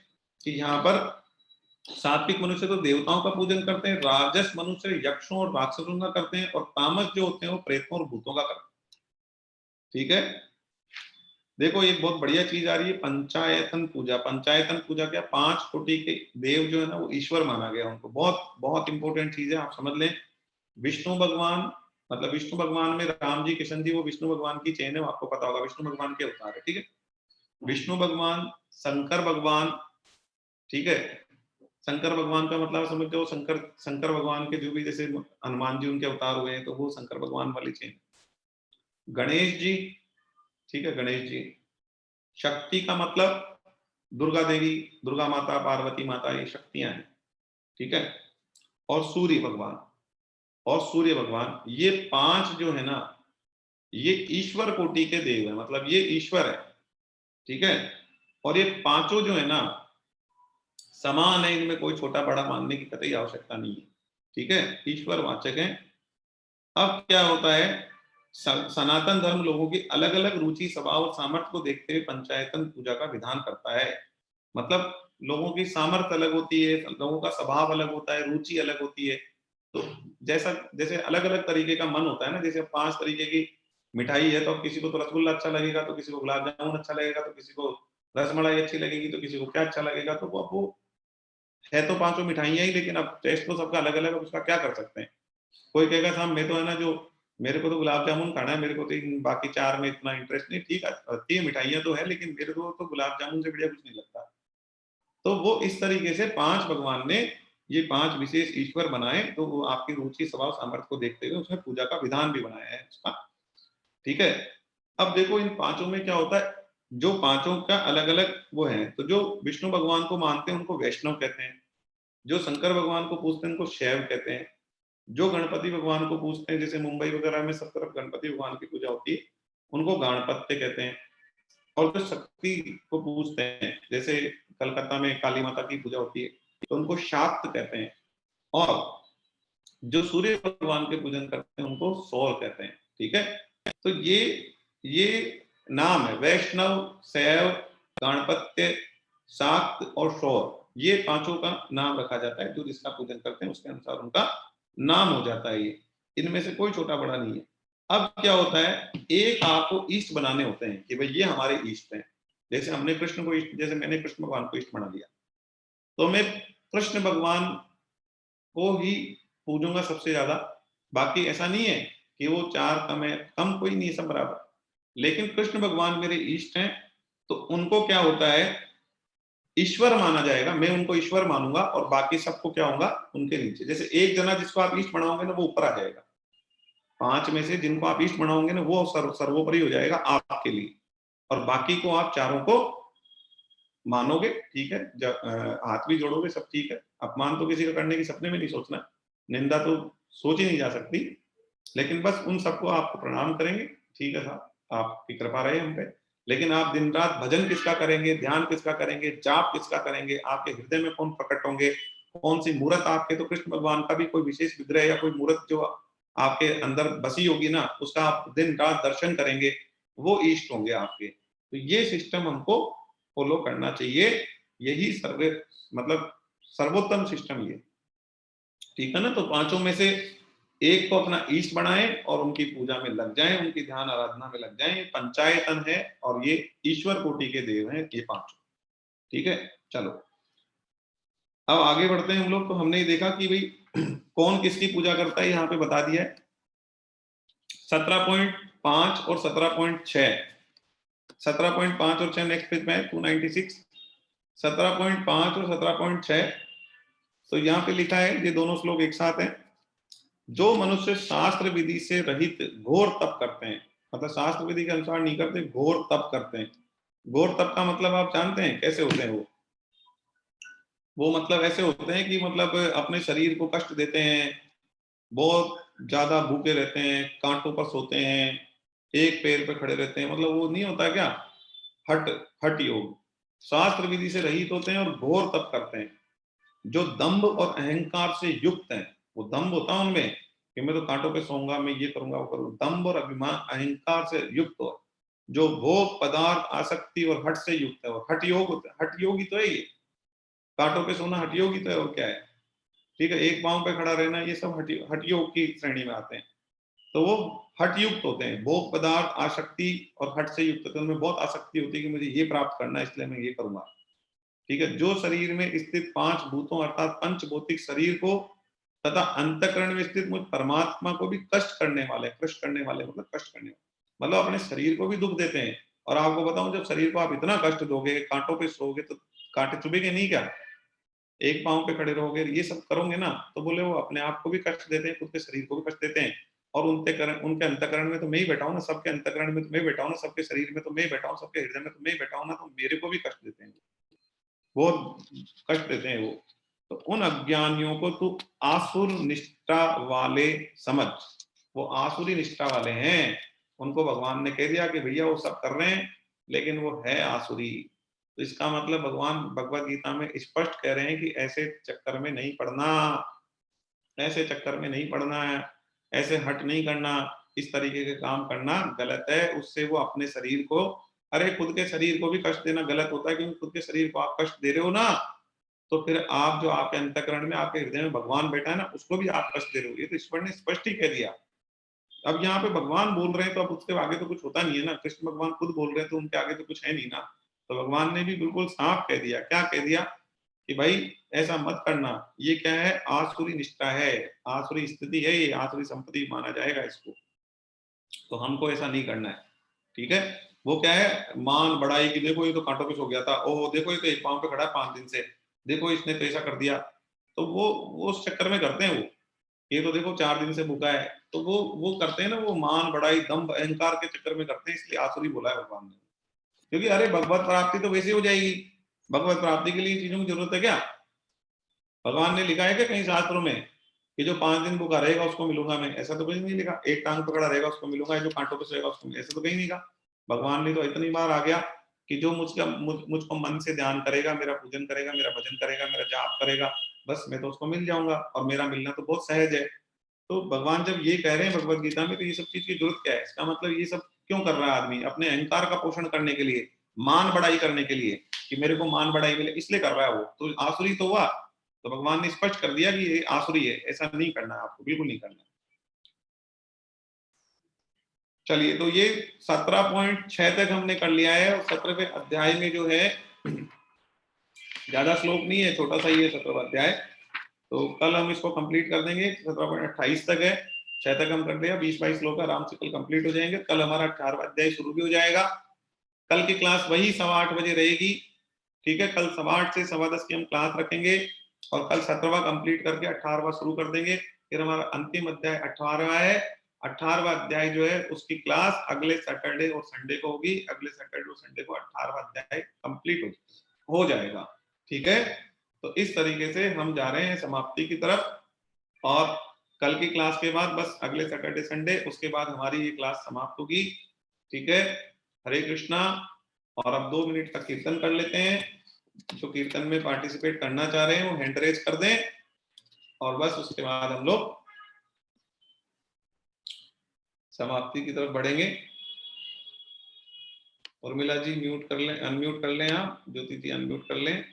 कि यहाँ पर सात्विक मनुष्य तो देवताओं का पूजन करते हैं, राजस मनुष्य यक्षों और राक्षसों का करते हैं, और तामस जो होते हैं वो प्रेतों और भूतों का करते हैं। ठीक है, देखो एक बहुत बढ़िया चीज आ रही है, पंचायतन पूजा। पंचायतन पूजा क्या, 5 कोटि के देव जो है ना वो ईश्वर माना गया उनको। बहुत बहुत इंपॉर्टेंट चीज है, आप समझ लें। विष्णु भगवान, मतलब विष्णु भगवान में राम जी, कृष्ण जी, वो विष्णु भगवान की चेन है, आपको पता होगा, विष्णु भगवान के अवतार है। ठीक है, विष्णु भगवान, शंकर भगवान। ठीक है, शंकर भगवान का मतलब समझ जाओ, शंकर शंकर भगवान के जो भी, जैसे हनुमान जी उनके अवतार हुए हैं, तो वो शंकर भगवान वाली चेन। गणेश जी, ठीक है, गणेश जी। शक्ति का मतलब दुर्गा देवी, दुर्गा माता, पार्वती माता, ये शक्तियां हैं। ठीक है, और सूर्य भगवान, और सूर्य भगवान, ये 5 जो है ना, ये ईश्वर कोटि के देव है, मतलब ये ईश्वर है। ठीक है, और ये पांचों जो है ना समान है, इनमें कोई छोटा बड़ा मानने की कतई आवश्यकता नहीं है। ठीक है, ईश्वर वाचक है। अब क्या होता है, सनातन धर्म लोगों की अलग अलग रुचि, स्वभाव और सामर्थ्य को देखते हुए पंचायतन पूजा का विधान करता है। मतलब लोगों की सामर्थ्य अलग होती है, लोगों का स्वभाव अलग होता है, रुचि अलग होती है। तो जैसा जैसे अलग अलग तरीके का मन होता है ना, जैसे 5 तरीके की मिठाई है, तो किसी को तो रसगुल्ला अच्छा लगेगा, तो किसी को गुलाब जामुन अच्छा लगेगा, तो किसी को रसमलाई अच्छी लगेगी, तो किसी को क्या अच्छा लगेगा। तो वो है तो पांचों मिठाइयां ही, लेकिन अब टेस्ट तो सबका अलग अलग है, उसका क्या कर सकते हैं। कोई कहेगा साहब मैं तो है ना, जो मेरे को तो गुलाब जामुन खाना है, मेरे को तो बाकी 4 में इतना इंटरेस्ट नहीं। ठीक है, अच्छी है, मिठाइयां तो है, लेकिन मेरे को तो गुलाब जामुन से बढ़िया कुछ नहीं लगता। तो वो इस तरीके से 5 भगवान ने ये 5 विशेष ईश्वर बनाए, तो वो आपकी रुचि, स्वभाव, सामर्थ्य को देखते हुए उसमें पूजा का विधान भी बनाया है उसका। ठीक है, अब देखो इन पांचों में क्या होता है, जो पांचों का अलग अलग वो है। तो जो विष्णु भगवान को मानते हैं उनको वैष्णव कहते हैं, जो शंकर भगवान को पूजते हैं उनको शैव कहते हैं, जो गणपति भगवान को पूजते हैं, जैसे मुंबई वगैरह में सब तरफ गणपति भगवान की पूजा होती है, उनको गणपत्य कहते हैं। और जो शक्ति को पूजते हैं, जैसे कलकत्ता में काली माता की पूजा होती है, तो उनको शाक्त कहते हैं। और जो सूर्य भगवान के पूजन करते हैं उनको सौर कहते हैं। ठीक है, तो ये नाम है, वैष्णव, शैव, गणपत्य, शाक्त और सौर, ये पांचों का नाम रखा जाता है। जो जिसका पूजन करते हैं उसके अनुसार उनका नाम हो जाता है। ये इनमें से कोई छोटा बड़ा नहीं है। अब क्या होता है, एक आपको इष्ट बनाने होते हैं कि भाई ये हमारे इष्ट हैं। जैसे हमने कृष्ण को इष्ट, जैसे मैंने कृष्ण भगवान को इष्ट बना लिया, तो मैं कृष्ण भगवान को ही पूजूंगा सबसे ज्यादा। बाकी ऐसा नहीं है कि वो 4 कम है, कम कोई नहीं है, सब बराबर। लेकिन कृष्ण भगवान मेरे इष्ट हैं, तो उनको क्या होता है, ईश्वर माना जाएगा, मैं उनको ईश्वर मानूंगा, और बाकी सबको क्या होगा, उनके नीचे। जैसे एक जना जिसको आप इष्ट बनाओगे ना, वो ऊपर आ जाएगा। 5 में से जिनको आप इष्ट बनाओगे ना, वो सर्वोपरि हो जाएगा आपके लिए, और बाकी को आप चारों को मानोगे। ठीक है, हाथ भी जोड़ोगे, सब ठीक है। अपमान तो किसी का करने की सपने में नहीं सोचना, निंदा तो सोच ही नहीं जा सकती। लेकिन बस उन सबको आपको प्रणाम करेंगे। ठीक है साहब, आपकी कृपा रहे हम पे। लेकिन आप दिन रात भजन किसका करेंगे, ध्यान किसका करेंगे, जाप किसका करेंगे, आपके हृदय में कौन प्रकट होंगे, कौन सी मूर्त आपके, तो कृष्ण भगवान का भी कोई विशेष विग्रह या कोई मूर्त जो आपके अंदर बसी होगी ना, उसका आप दिन रात दर्शन करेंगे, वो इष्ट होंगे आपके। तो ये सिस्टम हमको फॉलो करना चाहिए, यही मतलब सर्वोत्तम सिस्टम ये, ठीक है ना। तो पांचों में से एक को अपना इष्ट बनाएं और उनकी पूजा में लग जाएं, उनकी ध्यान आराधना में लग जाएं। ये पंचायतन है और ये ईश्वर कोटि के देव हैं ये पांचों, ठीक है। चलो अब आगे बढ़ते हैं हम लोग। तो हमने ये देखा कि भाई कौन किसकी पूजा करता है, यहाँ पे बता दिया है। 17.5 और 17.6, 17.5 और 6 नेक्स्ट पेज में है 296। 17.5 और 17.6, तो यहाँ पे लिखा है, ये दोनों श्लोक एक साथ हैं। जो मनुष्य शास्त्र विधि से रहित घोर तप करते हैं, मतलब शास्त्र विधि के अनुसार नहीं करते, घोर तप करते हैं। घोर तप का मतलब आप जानते हैं कैसे होते हैं वो मतलब ऐसे होते हैं कि मतलब अपने शरीर को कष्ट देते हैं, बहुत ज्यादा भूखे रहते हैं, कांटों पर सोते हैं, एक पैर पे खड़े रहते हैं, मतलब वो नहीं होता क्या, हट हट योग। शास्त्र विधि से रहित होते हैं और घोर तप करते हैं। जो दंभ और अहंकार से युक्त हैं, वो दंभ होता है उनमें कि मैं तो कांटों पे सोऊंगा, मैं ये करूंगा वो करूंगा, दंभ और अभिमान अहंकार से युक्त हो। जो भोग पदार्थ आसक्ति और हट से युक्त है, और हट योग होता है, हट योगी तो है ये, कांटों पे सोना हट योगी तो है, और क्या है, ठीक है, एक पांव पे खड़ा रहना, ये सब हट योग की श्रेणी में आते हैं। तो वो हट युक्त होते हैं, भोग पदार्थ आसक्ति और हट से युक्त होते हैं, उनमें बहुत आसक्ति होती है कि मुझे ये प्राप्त करना है इसलिए मैं ये करूंगा, ठीक है। जो शरीर में स्थित पांच भूतों अर्थात पंच भौतिक शरीर को तथा अंतःकरण में स्थित मुझ परमात्मा को भी कष्ट करने वाले, कष्ट करने वाले मतलब कष्ट करने वाले, मतलब अपने शरीर को भी दुख देते हैं। और आपको बताऊं, जब शरीर को आप इतना कष्ट दोगे, कांटों पे सोओगे तो कांटे चुभेंगे नहीं क्या, एक पांव पे खड़े रहोगे, ये सब करोगे ना, तो बोले वो अपने आप को भी कष्ट देते हैं, खुद के शरीर को भी कष्ट देते हैं। और उनके अंतःकरण में तो मैं ही बैठा हूं ना, सबके अंतःकरण में तो मैं बैठा हूं ना, सबके शरीर में तो मैं बैठा हूं, सबके हृदय में तो मैं बैठा हूं ना, तो मेरे को भी कष्ट देते हैं, बहुत कष्ट देते हैं वो। तो उन अज्ञानियों को तू आसुर निष्ठा वाले समझ, वो आसुरी निष्ठा वाले हैं, उनको भगवान ने कह दिया कि भैया वो सब कर रहे हैं लेकिन वो है आसुरी। तो इसका मतलब भगवान भगवत गीता में स्पष्ट कह रहे हैं कि ऐसे चक्कर में नहीं पड़ना, ऐसे चक्कर में नहीं पड़ना है, ऐसे हट नहीं करना, इस तरीके के काम करना गलत है। उससे वो अपने शरीर को, अरे खुद के शरीर को भी कष्ट देना गलत होता है, क्योंकि खुद के शरीर को आप कष्ट दे रहे हो ना, तो फिर आप जो आपके अंतःकरण में आपके हृदय में भगवान बैठा है ना, उसको भी आप कष्ट दे रहे हो। ये तो ईश्वर ने स्पष्ट ही कह दिया। अब यहाँ पे भगवान बोल रहे हैं तो अब उसके आगे तो कुछ होता नहीं है ना, कृष्ण भगवान खुद बोल रहे हैं तो उनके आगे तो कुछ है नहीं ना। तो भगवान ने भी बिल्कुल साफ कह दिया, क्या कह दिया कि भाई ऐसा मत करना, ये क्या है, आसुरी निष्ठा है, आसुरी स्थिति है, ये आसुरी संपत्ति माना जाएगा इसको, तो हमको ऐसा नहीं करना है, ठीक है। वो क्या है, मान बढ़ाई कि देखो ये तो कांटों पे सो गया था, ओहो देखो ये तो एक पांव पे खड़ा है 5 दिन से, देखो इसने तो ऐसा कर दिया। तो वो उस चक्कर में करते हैं वो, ये तो देखो 4 दिन से भूखा है, तो वो करते हैं ना, वो मान बढ़ाई दंभ अहंकार के चक्कर में करते हैं, इसलिए आसुरी बोला है भगवान ने। क्योंकि अरे भगवत प्राप्ति तो वैसे हो जाएगी, भगवत प्राप्ति के लिए चीजों की जरूरत है क्या, भगवान ने लिखा है कि कहीं शास्त्रों में कि जो 5 दिन भूखा रहेगा उसको मिलूंगा मैं, ऐसा तो कहीं नहीं लिखा। एक टांग पकड़ा रहेगा उसको मिलूंगा, जो कांटों पे सोएगा उसको, ऐसा तो कहीं नहीं कहा। भगवान ने तो इतनी बार आ गया कि जो मुझको मन से ध्यान करेगा, मेरा पूजन करेगा, मेरा भजन करेगा, मेरा जाप करेगा, बस मैं तो उसको मिल जाऊंगा, और मेरा मिलना तो बहुत सहज है। तो भगवान जब ये कह रहे हैं भगवत गीता में, तो ये सब चीज की जरूरत क्या है, इसका मतलब ये सब क्यों कर रहा है आदमी, अपने अहंकार का पोषण करने के लिए, मान बढ़ाई करने के लिए, कि मेरे को मान बढ़ाई मिले, इसलिए कर रहा है वो, तो आसुरी तो हुआ। तो भगवान ने स्पष्ट कर दिया कि ये आसुरी है, ऐसा नहीं करना है आपको, बिल्कुल नहीं करना। चलिए, तो ये 17.6 तक हमने कर लिया है, और 17वें अध्याय में जो है ज्यादा श्लोक नहीं है, छोटा सा ही है 17वां अध्याय, तो कल हम इसको कंप्लीट कर देंगे। 17.28 तक है, 6 तक हम कर लिया, 20-22 श्लोक आराम से कल कंप्लीट हो जाएंगे। कल हमारा 18वां अध्याय शुरू भी हो जाएगा। कल की क्लास वही 8:15 बजे रहेगी, ठीक है। कल 8:15 से 10:15 की हम क्लास रखेंगे, और कल 17वां कंप्लीट करके 18वां शुरू कर देंगे। फिर हमारा अंतिम अध्याय 18वां है। 18वां अध्याय जो है उसकी क्लास अगले सैटरडे और संडे को होगी, अगले सैटरडे और संडे को 18वां अध्याय कंप्लीट हो जाएगा, ठीक है। तो इस तरीके से हम जा रहे हैं समाप्ति की तरफ, और कल की क्लास के बाद बस अगले सैटरडे संडे, उसके बाद हमारी ये क्लास समाप्त होगी, ठीक है। हरे कृष्णा। और अब 2 मिनट का कीर्तन कर लेते हैं। जो कीर्तन में पार्टिसिपेट करना चाह रहे हैं वो हैंड रेज कर दें, और बस उसके बाद हम लोग समाप्ति की तरफ बढ़ेंगे। उर्मिला जी म्यूट कर लें, अनम्यूट कर लें, आप ज्योति जी अनम्यूट कर लें।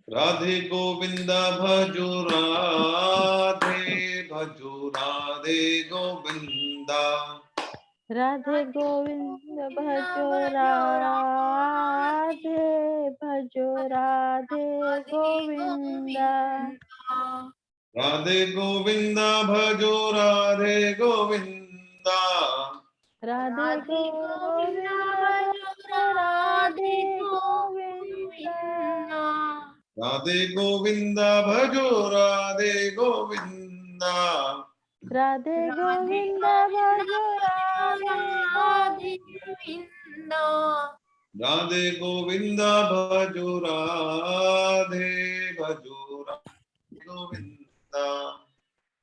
राधे गोविंदा भजो राधे, भजो राधे गोविंदा, राधे गोविंद भजो राधे, भजो राधे गोविंदा। राधे गोविंदा भजो राधे गोविंदा, राधे गोविंद भजो राधे गोविंदा। राधे गोविंदा भजो राधे गोविंदा, राधे गोविंद भजो राधे गोविंदा। राधे गोविंदा भजो राधे, भजो राधे गोविंदा,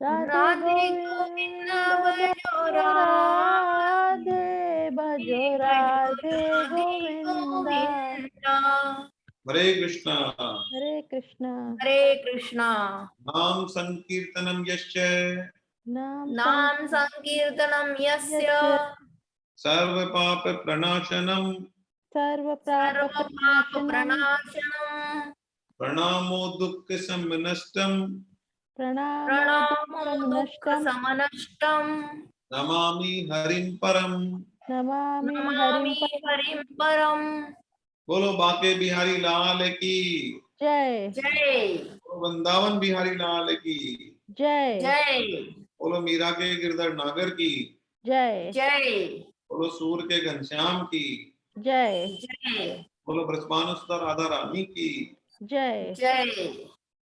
राधे गोविंद भजो राधे, भजो राधे गोविंदा। हरे कृष्णा हरे कृष्णा हरे कृष्णा। नाम संकीर्तनम यस्य नाम संकीर्तनम यस्य सर्व पाप प्रणाशनम सर्व सर्व पाप पाप प्रणाशनम। प्रणाशनम प्रणामो दुःख समनष्टम, प्रणामो दुःख नष्टम। समनष्टम नमामि हरिं परम। नमामि हरिं नमामि परम। हरिं परम। बोलो बाके बिहारी लाल की जय जय बोलो वृंदावन बिहारी लाल की जय जय बोलो मीरा के गिरधर नागर की जय जय बोलो सूर के घनश्याम की जय जय बोलो ब्रजमानुसुता राधा रानी की जय जय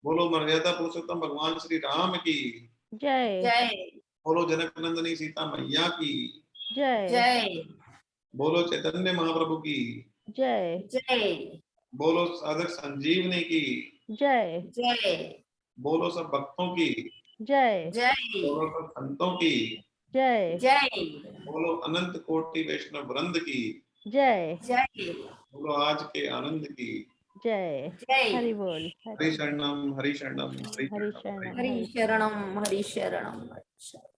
बोलो मर्यादा पुरुषोत्तम भगवान श्री राम की जय जय बोलो जनक नंदनी सीता मैया की जय जय बोलो चैतन्य महाप्रभु की जय जय बोलो साधक संजीवनी की जय जय बोलो सब भक्तों की जय जय बोलो सब संतों की जय जय बोलो अनंत कोटि वैष्णव वृंद की जय जय बोलो आज के आनंद की जय जय हरि बोल हरि शरणम हरि शरणम हरि हरि शरणम शरणम हरि शरणम हरि शरणम।